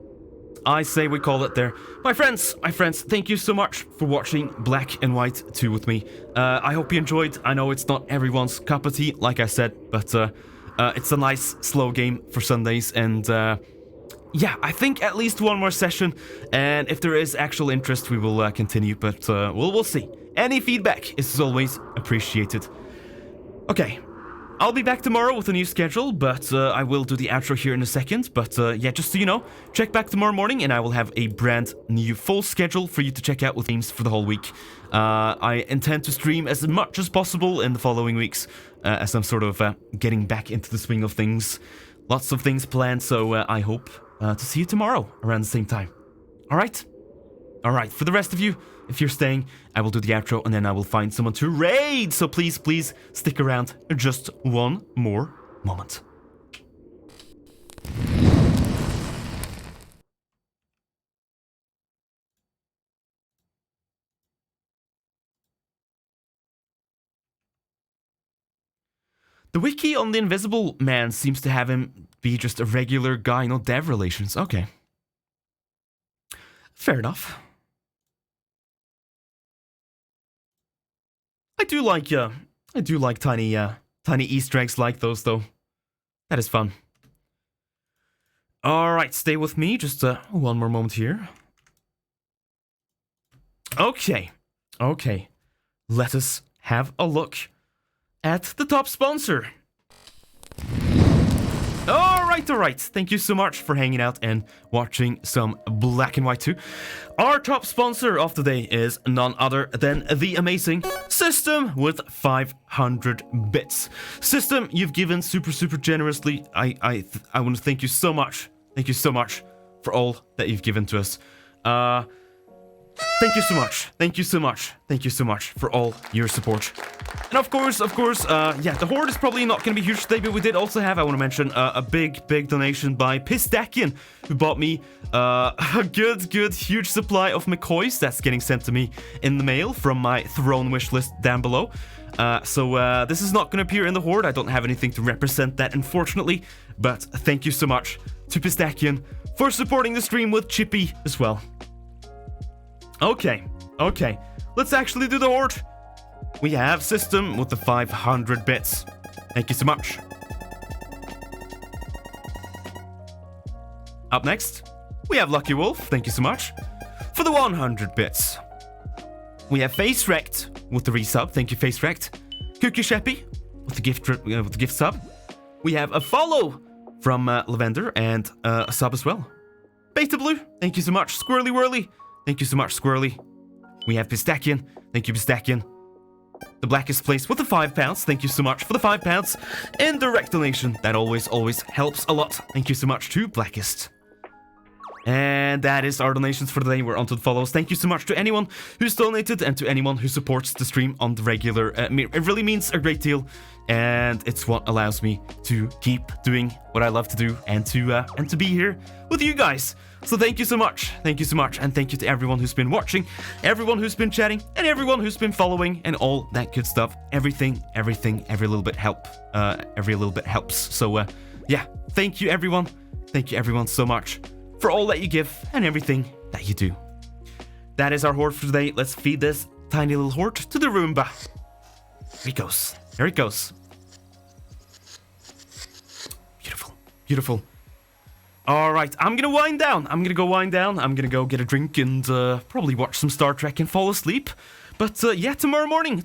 S1: I say we call it there. My friends, thank you so much for watching Black and White 2 with me. I hope you enjoyed. I know it's not everyone's cup of tea, like I said, but it's a nice, slow game for Sundays, and yeah, I think at least one more session, and if there is actual interest, we will continue, but we'll see. Any feedback is, as always, appreciated. Okay. I'll be back tomorrow with a new schedule, but I will do the outro here in a second. But yeah, just so you know, check back tomorrow morning and I will have a brand new full schedule for you to check out with games for the whole week. I intend to stream as much as possible in the following weeks, as I'm sort of getting back into the swing of things. Lots of things planned, so I hope to see you tomorrow around the same time. Alright? Alright, for the rest of you, if you're staying, I will do the outro and then I will find someone to raid. So please, please stick around just one more moment. The wiki on the Invisible Man seems to have him be just a regular guy, no dev relations. Okay. Fair enough. I do like tiny Easter eggs like those, though. That is fun. Alright, stay with me. Just one more moment here. Okay. Let us have a look at the top sponsor. Alright. Thank you so much for hanging out and watching some Black and White 2. Our top sponsor of the day is none other than the amazing System with 500 bits. System, you've given super generously. I want to thank you so much. Thank you so much for all that you've given to us. Thank you so much. Thank you so much for all your support. And of course, the Horde is probably not going to be huge today, but we did also have, I want to mention, a big donation by Pistachian, who bought me a good, huge supply of McCoys that's getting sent to me in the mail from my Throne wish list down below. So this is not going to appear in the Horde. I don't have anything to represent that, unfortunately. But thank you so much to Pistachian for supporting the stream with Chippy as well. Okay. Let's actually do the Horde. We have System with the 500 bits. Thank you so much. Up next, we have Lucky Wolf. Thank you so much for the 100 bits. We have Face Wrecked with the resub. Thank you, Face Wrecked. Cookie Sheppy with the gift sub. We have a follow from Lavender and a sub as well. Beta Blue, thank you so much. Squirrely Whirly, thank you so much, Squirrely. We have Pistachian, thank you, Pistachian. The Blackest Place with the £5, thank you so much for the £5. And direct donation, that always helps a lot. Thank you so much to Blackest. And that is our donations for today. We're on to the follows. Thank you so much to anyone who's donated and to anyone who supports the stream on the regular. It really means a great deal, and it's what allows me to keep doing what I love to do and to be here with you guys. So thank you so much, and thank you to everyone who's been watching, everyone who's been chatting, and everyone who's been following, and all that good stuff. Everything, every little bit helps. So yeah, thank you everyone so much for all that you give and everything that you do. That is our Horde for today. Let's feed this tiny little Horde to the Roomba. There it goes. Beautiful. Alright, I'm gonna wind down. I'm gonna go get a drink and probably watch some Star Trek and fall asleep. But yeah, tomorrow morning,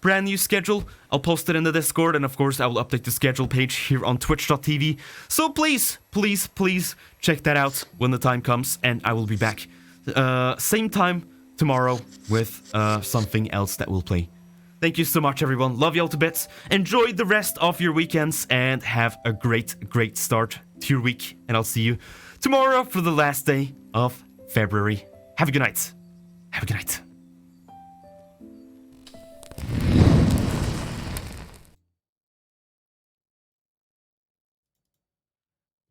S1: brand new schedule. I'll post it in the Discord, and of course I will update the schedule page here on twitch.tv. So please check that out when the time comes, and I will be back same time tomorrow with something else that we'll play. Thank you so much, everyone. Love you all to bits. Enjoy the rest of your weekends, and have a great start to your week. And I'll see you tomorrow for the last day of February. Have a good night.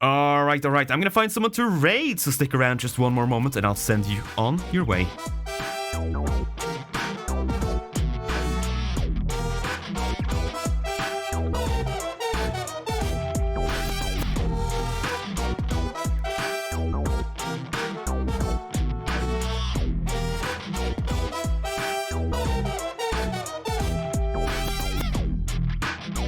S1: Alright. I'm gonna find someone to raid, so stick around just one more moment and I'll send you on your way.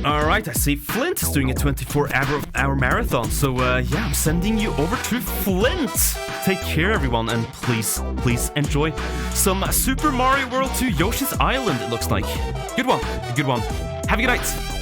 S1: Alright, I see Flint is doing a 24-hour marathon, so yeah, I'm sending you over to Flint. Take care, everyone, and please enjoy some Super Mario World 2 Yoshi's Island, it looks like. Good one. Have a good night.